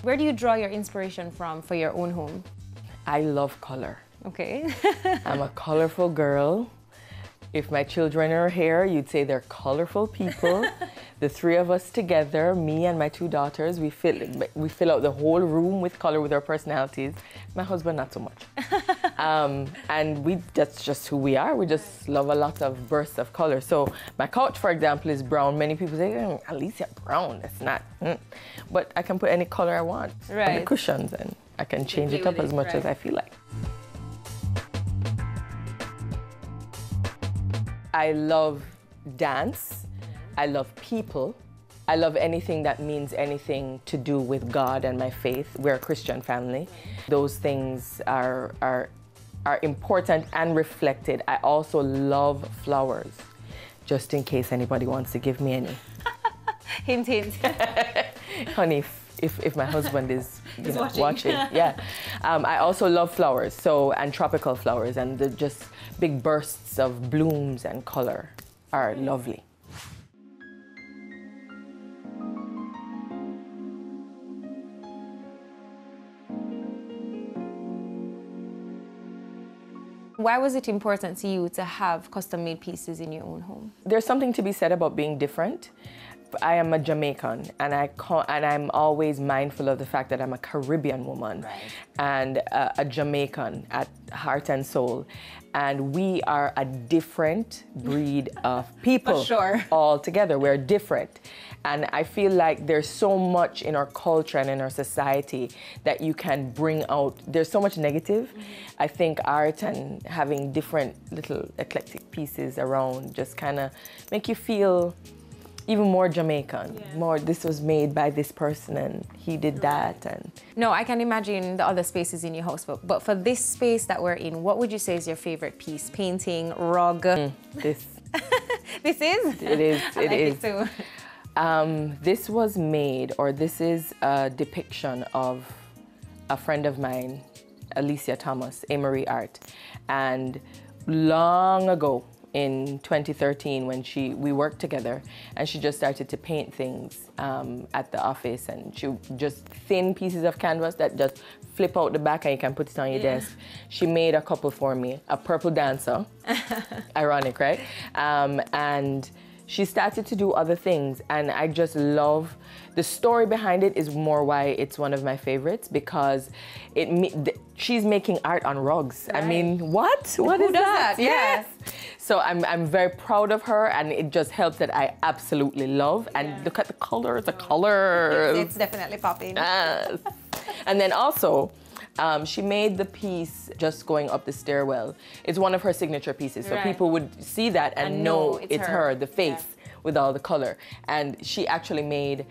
Where do you draw your inspiration from for your own home? I love color. Okay. I'm a colorful girl. If my children are here, you'd say they're colorful people. The three of us together, me and my two daughters, we fill out the whole room with color with our personalities. My husband, not so much. And that's just who we are. We just love a lot of bursts of color. So my couch, for example, is brown. Many people say, Alicia, brown, that's not. But I can put any color I want on the cushions, and I can change it up as much as I feel like. I love dance. I love people. I love anything that means anything to do with God and my faith. We're a Christian family. Those things are important and reflected. I also love flowers, just in case anybody wants to give me any. Hint, hint. Honey, if my husband is watching. Yeah. I also love flowers, and tropical flowers, and the just big bursts of blooms and color are lovely. Why was it important to you to have custom-made pieces in your own home? There's something to be said about being different. I am a Jamaican, and I'm always mindful of the fact that I'm a Caribbean woman and a Jamaican at heart and soul. And we are a different breed of people. For sure. All together, we're different. And I feel like there's so much in our culture and in our society that you can bring out. There's so much negative. I think art and having different little eclectic pieces around just kind of make you feel even more Jamaican. More, this was made by this person and he did that. And no, I can imagine the other spaces in your house, but for this space that we're in, what would you say is your favorite piece? Painting, rug? This. This is? It is. It is. It too. This was made, or this is a depiction of a friend of mine, Alicia Thomas, A. Art. And long ago, in 2013, when we worked together, and she just started to paint things at the office, and she just thin pieces of canvas that just flip out the back and you can put it on your desk. She made a couple for me, a purple dancer, ironic, right? And she started to do other things, and I just love the story behind it. Is more why it's one of my favorites, because she's making art on rugs. Right. I mean, what? What is that? Yes. So I'm very proud of her, and it just helps that I absolutely love. And look at the colors, the colors. It's definitely popping. Yes. And then also, she made the piece just going up the stairwell. It's one of her signature pieces, so people would see that and know it's her, the face with all the color. And she actually made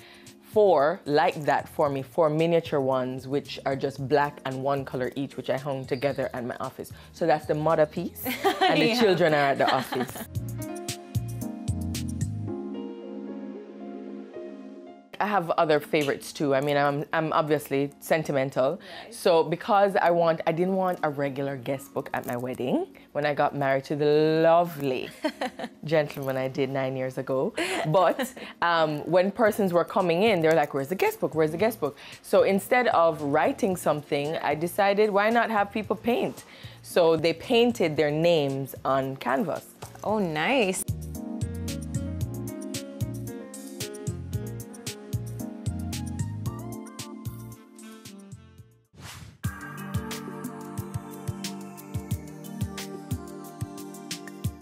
4 like that for me, 4 miniature ones, which are just black and one color each, which I hung together at my office. So that's the mother piece, and the children are at the office. I have other favorites too. I mean, I'm obviously sentimental. So because I didn't want a regular guest book at my wedding when I got married to the lovely gentleman I did 9 years ago. But when persons were coming in, they're like, where's the guest book? Where's the guest book? So instead of writing something, I decided, why not have people paint? So they painted their names on canvas. Oh, nice.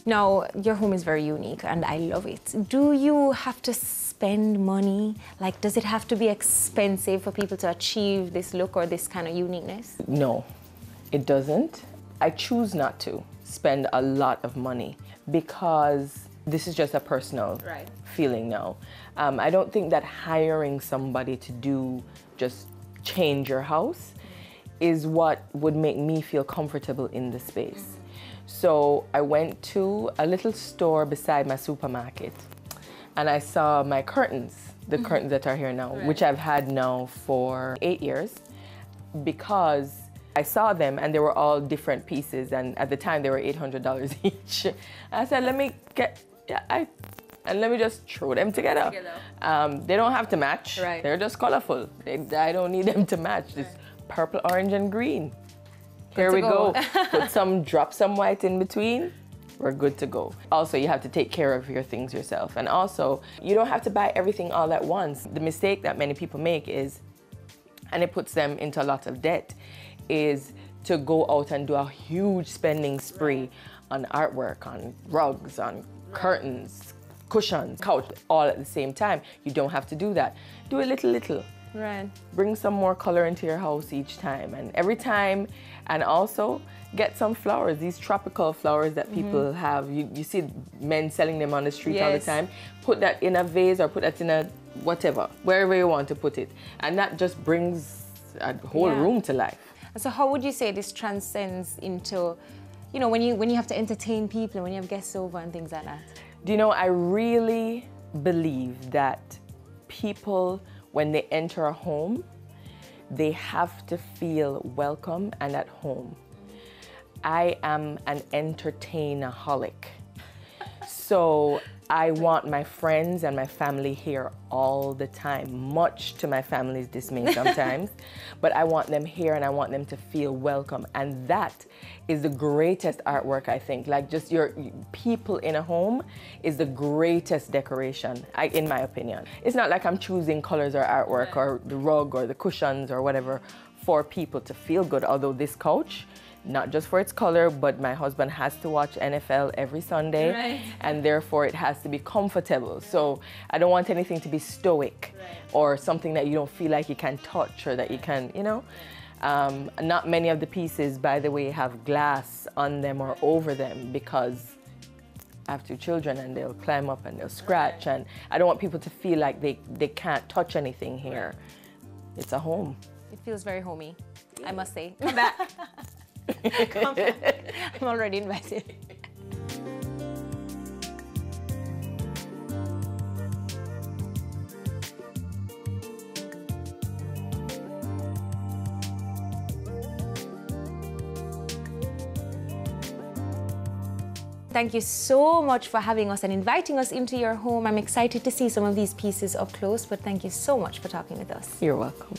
Now, your home is very unique and I love it. Do you have to spend money? Like, does it have to be expensive for people to achieve this look or this kind of uniqueness? No, it doesn't. I choose not to spend a lot of money because this is just a personal feeling now. I don't think that hiring somebody to just change your house is what would make me feel comfortable in the space. So I went to a little store beside my supermarket and I saw my curtains, the curtains that are here now, which I've had now for 8 years, because I saw them and they were all different pieces, and at the time they were $800 each. I said, let me get, and let me just throw them together. They don't have to match. Right. They're just colorful. I don't need them to match. It's purple, orange, and green. Here we go. Drop some white in between. We're good to go. Also, you have to take care of your things yourself. And also, you don't have to buy everything all at once. The mistake that many people make is, and it puts them into a lot of debt, is to go out and do a huge spending spree on artwork, on rugs, on curtains, cushions, couch, all at the same time. You don't have to do that. Do a little. Right. Bring some more color into your house each time, and every time, and also get some flowers, these tropical flowers that people have. You see men selling them on the street all the time. Put that in a vase or put that in a whatever, wherever you want to put it. And that just brings a whole room to life. So how would you say this transcends into, you know, when you have to entertain people, when you have guests over and things like that? Do you know, I really believe that people, when they enter a home, they have to feel welcome and at home. I am an entertainaholic. So I want my friends and my family here all the time, much to my family's dismay sometimes. But I want them here and I want them to feel welcome. And that is the greatest artwork, I think. Like, just your people in a home is the greatest decoration, in my opinion. It's not like I'm choosing colors or artwork or the rug or the cushions or whatever for people to feel good, although this couch, not just for its color, but my husband has to watch NFL every Sunday, and therefore it has to be comfortable. So I don't want anything to be stoic or something that you don't feel like you can touch or that you can, you know. Not many of the pieces, by the way, have glass on them or over them because I have 2 children and they'll climb up and they'll scratch, and I don't want people to feel like they can't touch anything here. It's a home. It feels very homey, I must say. Come back. Come back. I'm already invited. Thank you so much for having us and inviting us into your home. I'm excited to see some of these pieces up close, but thank you so much for talking with us. You're welcome.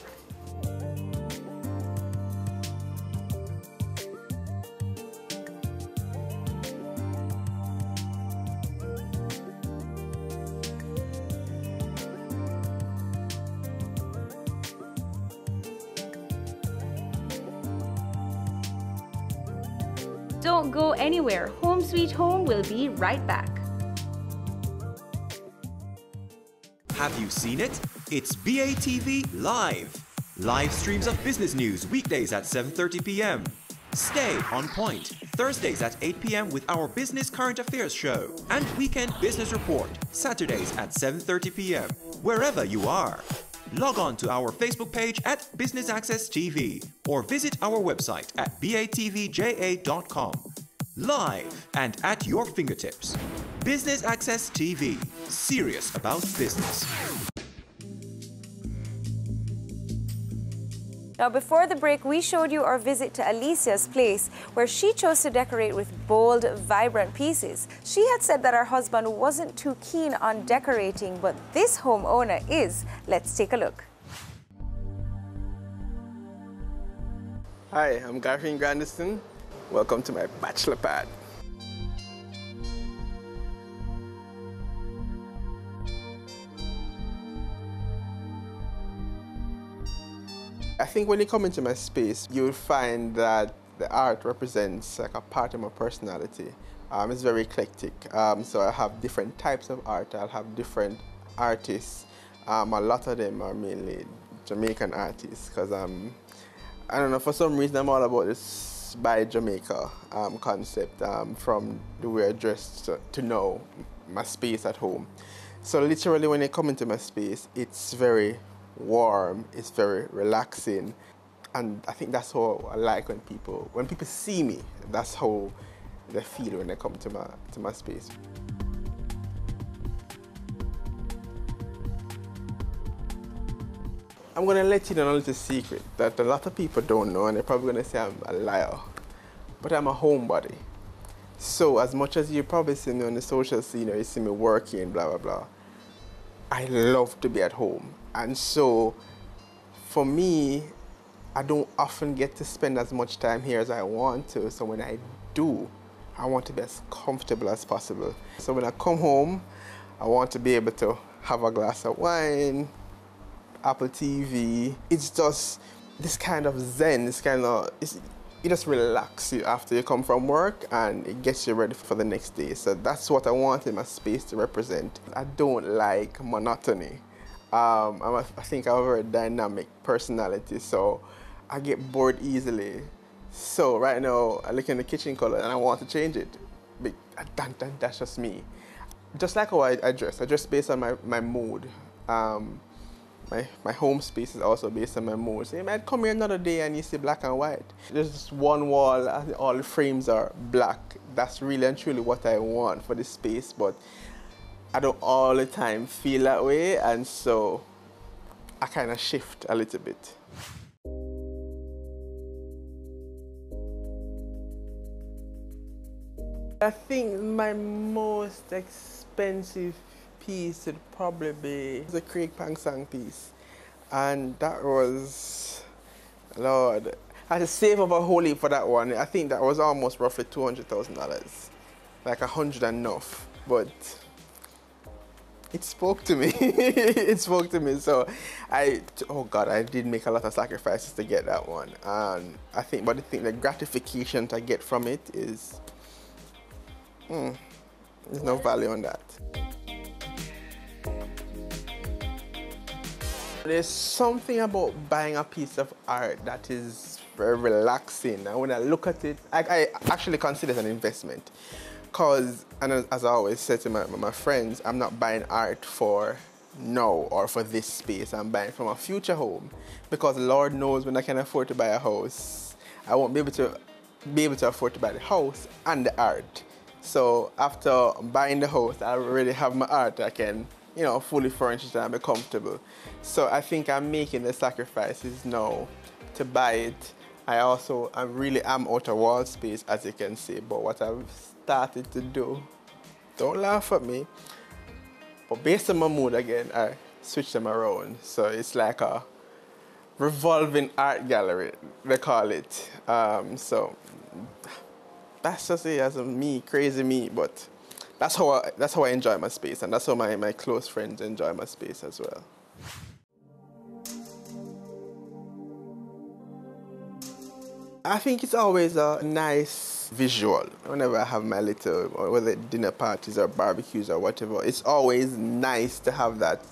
Don't go anywhere. Home Sweet Home will be right back. Have you seen it? It's BATV Live. Live streams of business news weekdays at 7:30 p.m. Stay on point Thursdays at 8 p.m. with our Business Current Affairs show. And Weekend Business Report Saturdays at 7:30 p.m. Wherever you are. Log on to our Facebook page at Business Access TV or visit our website at batvja.com. Live and at your fingertips. Business Access TV. Serious about business. Now, before the break, we showed you our visit to Alicia's place, where she chose to decorate with bold, vibrant pieces. She had said that her husband wasn't too keen on decorating, but this homeowner is. Let's take a look. Hi, I'm Garfield Grandison. Welcome to my bachelor pad. I think when you come into my space, you'll find that the art represents like a part of my personality. It's very eclectic. So I have different types of art. I'll have different artists. A lot of them are mainly Jamaican artists because I don't know, for some reason I'm all about this by Jamaica concept, from the way I dress to know my space at home. So literally when you come into my space, it's very warm, it's very relaxing, and I think that's how I like when people see me. That's how they feel when they come to my space. I'm gonna let you know a little secret that a lot of people don't know, and they're probably gonna say I'm a liar, but I'm a homebody. So as much as you probably see me on the social scene or you see me working, blah, blah, blah, I love to be at home. And so for me, I don't often get to spend as much time here as I want to. So when I do, I want to be as comfortable as possible. So when I come home, I want to be able to have a glass of wine, Apple TV. It's just this kind of zen, this kind of, it just relaxes you after you come from work and it gets you ready for the next day. So that's what I want in my space to represent. I don't like monotony. I think I have a very dynamic personality, so I get bored easily. So right now, I look in the kitchen color and I want to change it. But that's just me. Just like how I dress based on my mood. My home space is also based on my mood. So you might come here another day and you see black and white. There's just one wall and all the frames are black. That's really and truly what I want for this space, but I don't all the time feel that way, and so I kind of shift a little bit. I think my most expensive piece would probably be the Craig Pang Sang piece. And that was, Lord, I had to save up a whole heap for that one. I think that was almost roughly $200,000. Like 100 enough, but it spoke to me. It spoke to me. So oh God, I did make a lot of sacrifices to get that one. And I think the gratification I get from it is, there's no value on that. There's something about buying a piece of art that is very relaxing. And when I look at it, I actually consider it an investment. Because, and as I always say to my friends, I'm not buying art for now or for this space. I'm buying from a future home. Because Lord knows when I can afford to buy a house, I won't be able to afford to buy the house and the art. So after buying the house, I already have my art. I can, fully furnish it and be comfortable. So I think I'm making the sacrifices now to buy it. I really am out of wall space, as you can see, but what I've started to do, don't laugh at me, but based on my mood again, I switch them around. So it's like a revolving art gallery, they call it. So that's just it as a me, crazy me, but that's how I enjoy my space, and that's how my close friends enjoy my space as well. I think it's always a nice visual. Whenever I have my little, or whether dinner parties or barbecues or whatever, it's always nice to have that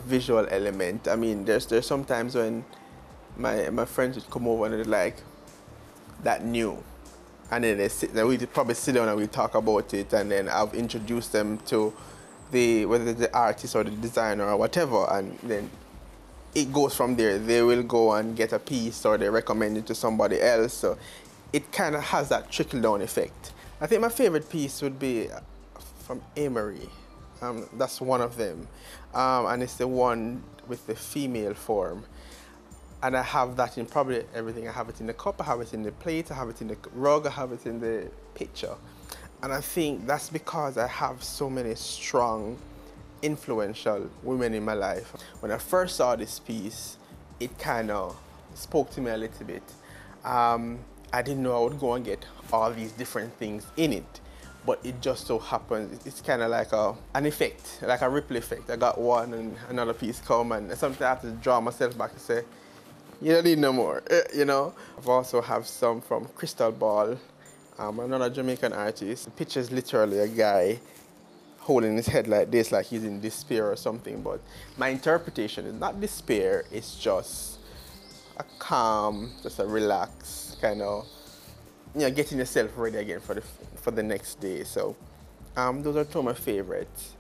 visual element. I mean, there's sometimes when my friends would come over and they're like, that new. And then we probably sit down and we talk about it, and then I've introduced them to whether the artist or the designer or whatever, and then it goes from there. They will go and get a piece or they recommend it to somebody else. So it kind of has that trickle-down effect. I think my favorite piece would be from Emery. That's one of them. And it's the one with the female form. And I have that in probably everything. I have it in the cup, I have it in the plate, I have it in the rug, I have it in the picture. And I think that's because I have so many strong, influential women in my life. When I first saw this piece, it kind of spoke to me a little bit. I didn't know I would go and get all these different things in it, but it just so happens, it's kind of like an effect, like a ripple effect. I got one and another piece come, and sometimes I have to draw myself back and say, you don't need no more, I've also have some from Crystal Ball, another Jamaican artist. The picture is literally a guy holding his head like this, like he's in despair or something, but my interpretation is not despair, it's just a calm, just a relaxed kind of, getting yourself ready again for the next day. So those are two of my favorites.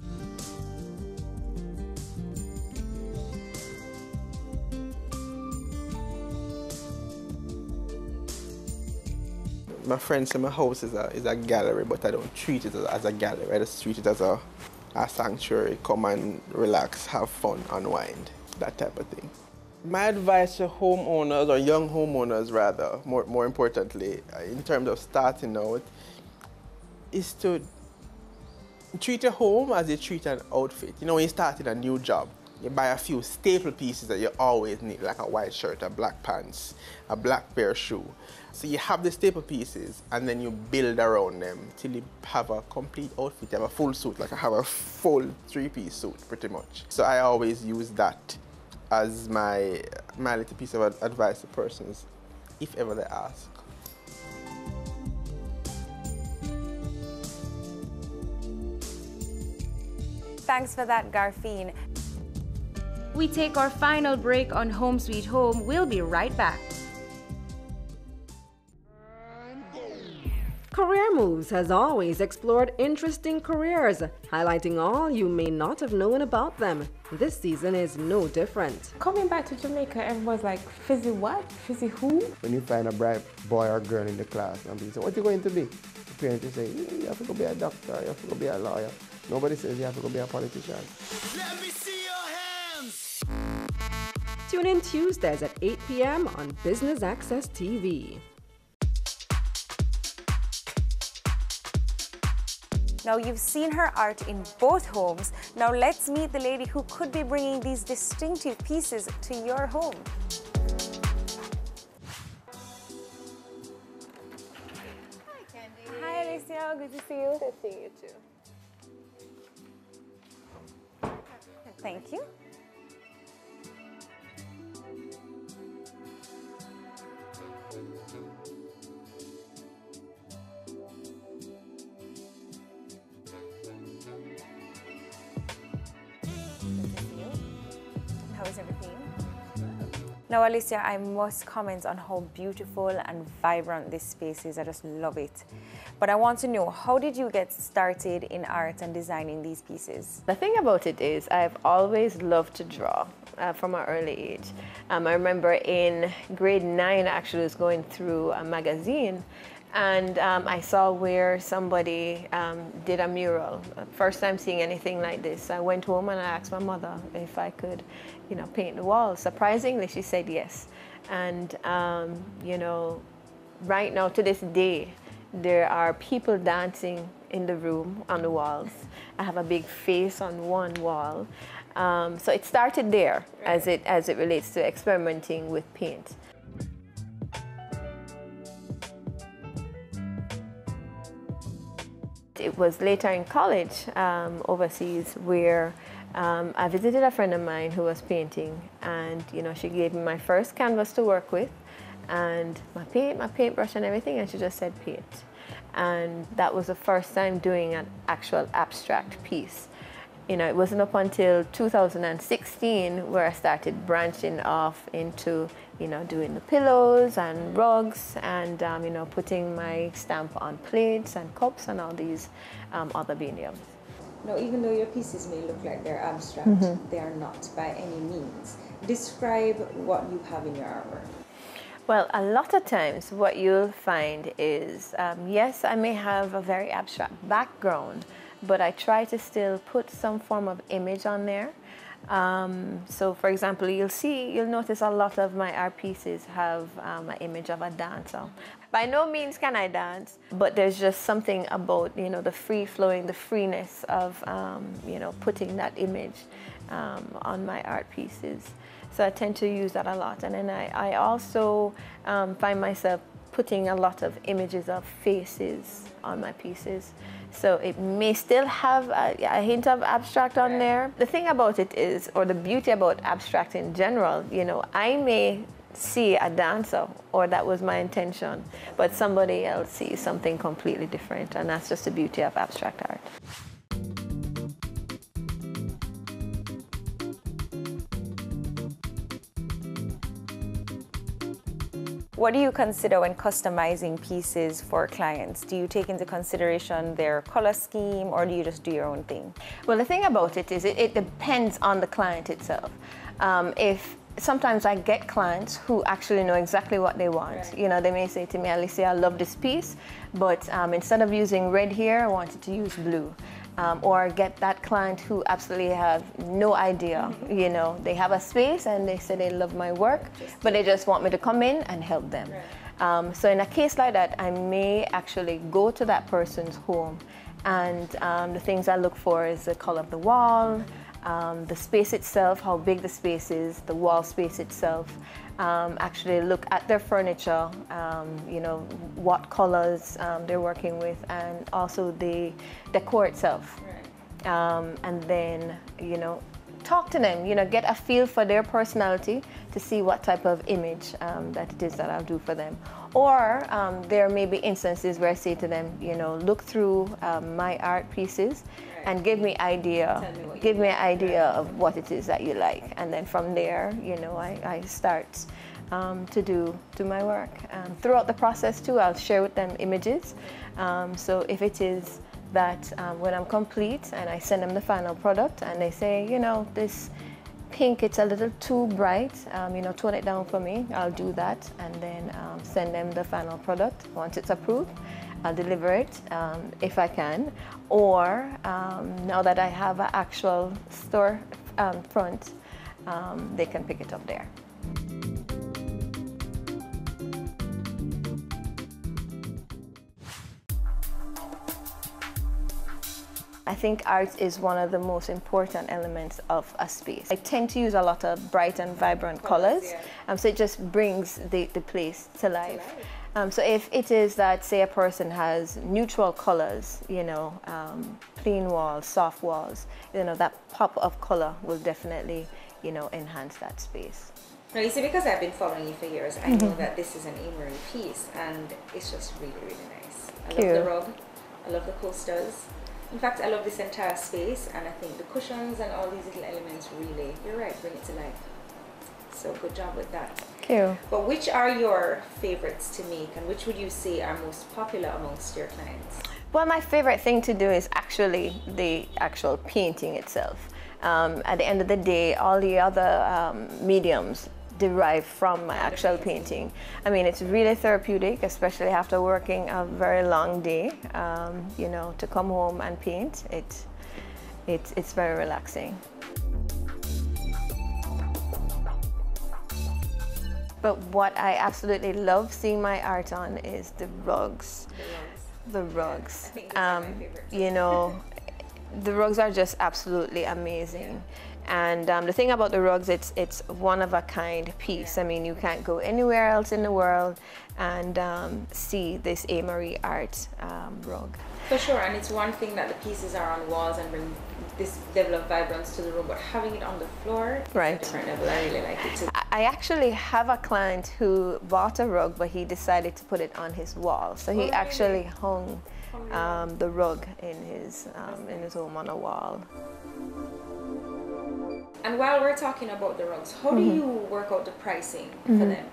My friends say my house is a gallery, but I don't treat it as a gallery. I just treat it as a sanctuary. Come and relax, have fun, unwind, that type of thing. My advice to homeowners, or young homeowners rather, more importantly, in terms of starting out, is to treat a home as you treat an outfit. You know, when you start in a new job, you buy a few staple pieces that you always need, like a white shirt, a black pants, a black pair of shoes. So you have the staple pieces and then you build around them till you have a complete outfit. You have a full suit, like I have a full 3-piece suit pretty much. So I always use that as my little piece of advice to persons, if ever they ask. Thanks for that, Garfine. We take our final break on Home Sweet Home. We'll be right back. Career Moves has always explored interesting careers, highlighting all you may not have known about them. This season is no different. Coming back to Jamaica, everyone's like, fizzy what? Fizzy who? When you find a bright boy or girl in the class and people say, what are you going to be? The parents will say, you have to go be a doctor, you have to go be a lawyer. Nobody says you have to go be a politician. Let me see your hands! Tune in Tuesdays at 8 p.m. on Business Access TV. Now you've seen her art in both homes. Now let's meet the lady who could be bringing these distinctive pieces to your home. Hi, Candy. Hi, Alicia. Good to see you. Good seeing you too. Thank you. How is everything? Now, Alicia, I must comment on how beautiful and vibrant this space is. I just love it. But I want to know, how did you get started in art and designing these pieces? The thing about it is, I've always loved to draw from an early age. I remember in grade 9, I actually was going through a magazine, and I saw where somebody did a mural. First time seeing anything like this. I went home and I asked my mother if I could, you know, paint the walls. Surprisingly, she said yes. And, you know, right now to this day, there are people dancing in the room on the walls. I have a big face on one wall. So it started there as it relates to experimenting with paint. It was later in college, overseas, where I visited a friend of mine who was painting, and you know, she gave me my first canvas to work with, and my paintbrush and everything, and she just said paint. And that was the first time doing an actual abstract piece. You know, it wasn't up until 2016 where I started branching off into, you know, doing the pillows and rugs and, you know, putting my stamp on plates and cups and all these other mediums. Now, even though your pieces may look like they're abstract, they are not by any means. Describe what you have in your artwork. Well, a lot of times what you'll find is, yes, I may have a very abstract background, but I try to still put some form of image on there. So for example, you'll notice a lot of my art pieces have an image of a dancer. By no means can I dance, but there's just something about, you know, the free-flowing, the freeness of, you know, putting that image on my art pieces. So I tend to use that a lot. And then I also find myself putting a lot of images of faces on my pieces. So it may still have a hint of abstract on there. The thing about it is, or the beauty about abstract in general, you know, I may see a dancer, or that was my intention, but somebody else sees something completely different, and that's just the beauty of abstract art. What do you consider when customizing pieces for clients? Do you take into consideration their color scheme, or do you just do your own thing? Well, the thing about it is it depends on the client itself. Sometimes I get clients who actually know exactly what they want. Right. You know, they may say to me, Alicia, I love this piece, but instead of using red here, I wanted to use blue. Or get that client who absolutely have no idea. You know, they have a space and they say they love my work, but they just want me to come in and help them. So in a case like that, I may actually go to that person's home, and the things I look for is the color of the wall, the space itself, how big the space is, the wall space itself. Actually look at their furniture, you know, what colors they're working with, and also the decor itself. And then, you know, talk to them, you know, get a feel for their personality to see what type of image that it is that I'll do for them. Or there may be instances where I say to them, you know, look through my art pieces and give me an idea of what it is that you like. And then from there, you know, I start to do my work. Throughout the process too, I'll share with them images. So if it is that when I'm complete and I send them the final product and they say, you know, this pink, it's a little too bright, you know, tone it down for me, I'll do that and then send them the final product. Once it's approved, I'll deliver it if I can. Or now that I have an actual store front, they can pick it up there. I think art is one of the most important elements of a space. I tend to use a lot of bright and vibrant colors, so it just brings the place to life. So if it is that, say, a person has neutral colors, you know, plain walls, soft walls, you know, that pop of color will definitely, you know, enhance that space. Now, you see, because I've been following you for years, I know that this is an Amory piece, and it's just really, really nice. I love the rug, I love the coasters. In fact, I love this entire space, and I think the cushions and all these little elements really, you're right, bring it to life. So good job with that. Thank you. But which are your favorites to make, and which would you say are most popular amongst your clients? Well, my favorite thing to do is actually the actual painting itself. At the end of the day, all the other mediums derive from my actual painting. I mean, it's really therapeutic, especially after working a very long day. You know, to come home and paint, it's very relaxing. But what I absolutely love seeing my art on is the rugs. The rugs. You know, the rugs are just absolutely amazing. And the thing about the rugs, it's one of a kind piece. I mean, you can't go anywhere else in the world and see this Amory art rug. For sure, and it's one thing that the pieces are on walls and bring this level of vibrance to the room, but having it on the floor, right, is a different level. I really like it too. I actually have a client who bought a rug, but he decided to put it on his wall. So he actually hung the rug in his home on a wall. And while we're talking about the rugs, how do you work out the pricing for them?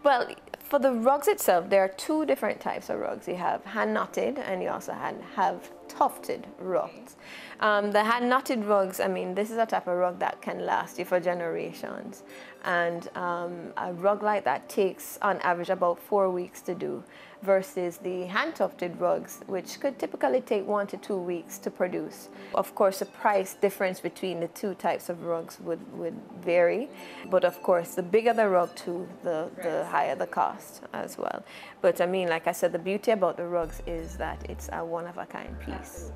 Well, for the rugs itself, there are two different types of rugs. You have hand knotted and you also have tufted rugs. The hand knotted rugs, I mean, this is a type of rug that can last you for generations. And a rug like that takes on average about 4 weeks to do, versus the hand tufted rugs, which could typically take 1 to 2 weeks to produce. Of course, the price difference between the two types of rugs would vary, but of course, the bigger the rug too, the higher the cost as well. But I mean, like I said, the beauty about the rugs is that it's a one-of-a-kind piece.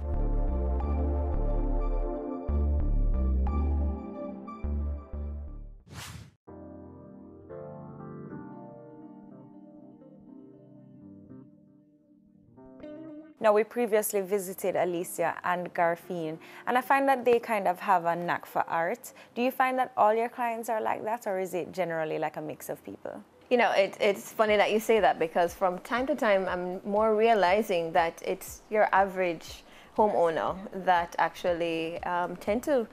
Now, we previously visited Alicia and Garfine, and I find that they kind of have a knack for art. Do you find that all your clients are like that, or is it generally like a mix of people? You know, it's funny that you say that, because from time to time, I'm more realizing that it's your average homeowner that actually tend to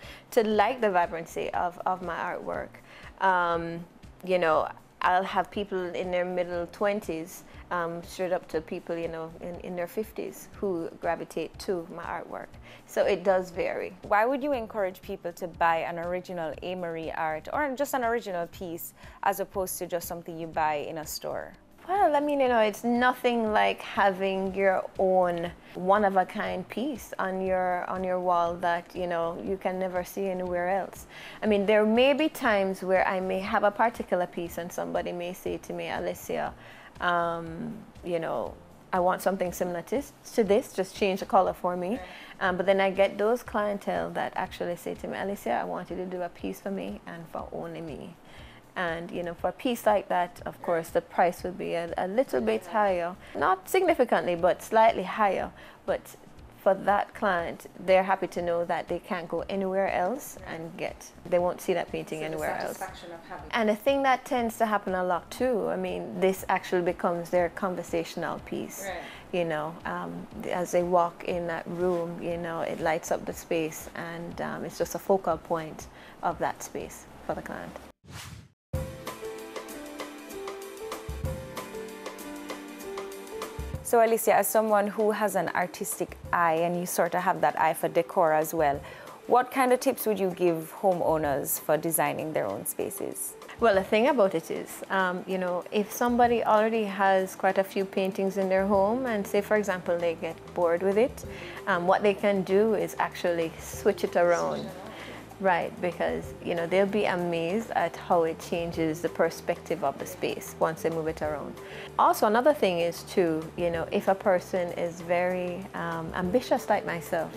like the vibrancy of my artwork. You know, I'll have people in their middle 20s straight up to people, you know, in their 50s who gravitate to my artwork. So it does vary. Why would you encourage people to buy an original Amory art or just an original piece as opposed to just something you buy in a store? Well, I mean, you know, it's nothing like having your own one-of-a-kind piece on your wall that, you know, you can never see anywhere else. I mean, there may be times where I may have a particular piece and somebody may say to me, Alicia, You know, I want something similar to this, just change the color for me. But then I get those clientele that actually say to me, Alicia, I want you to do a piece for me and for only me. And, you know, for a piece like that, of course, the price would be a little bit higher. Not significantly, but slightly higher. But for that client, they're happy to know that they can't go anywhere else and they won't see that painting anywhere else. And a thing that tends to happen a lot too, I mean, this actually becomes their conversational piece. Right. You know, as they walk in that room, you know, it lights up the space, and it's just a focal point of that space for the client. So Alicia, as someone who has an artistic eye, and you sort of have that eye for decor as well, what kind of tips would you give homeowners for designing their own spaces? Well, the thing about it is, you know, if somebody already has quite a few paintings in their home, and say, for example, they get bored with it, what they can do is actually switch it around. Right, because, you know, they'll be amazed at how it changes the perspective of the space once they move it around. Also, another thing is too, you know, if a person is very ambitious like myself,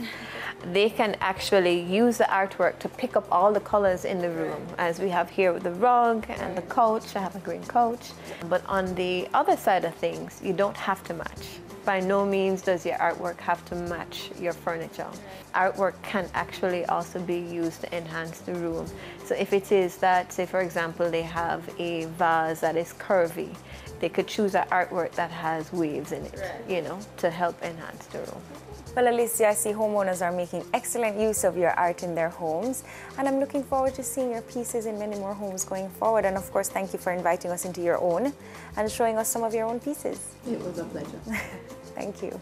they can actually use the artwork to pick up all the colors in the room, as we have here with the rug and the couch. I have a green couch. But on the other side of things, you don't have to match. By no means does your artwork have to match your furniture. Artwork can actually also be used to enhance the room. So if it is that, say for example, they have a vase that is curvy, they could choose an artwork that has waves in it, you know, to help enhance the room. Well, Alicia, I see homeowners are making excellent use of your art in their homes, and I'm looking forward to seeing your pieces in many more homes going forward. And of course, thank you for inviting us into your own and showing us some of your own pieces. It was a pleasure. Thank you.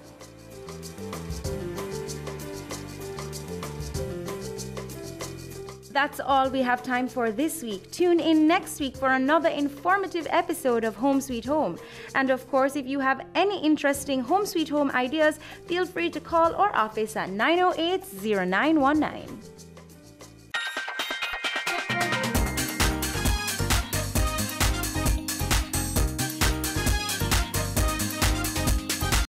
That's all we have time for this week. Tune in next week for another informative episode of Home Sweet Home. And of course, if you have any interesting Home Sweet Home ideas, feel free to call our office at 908-0919.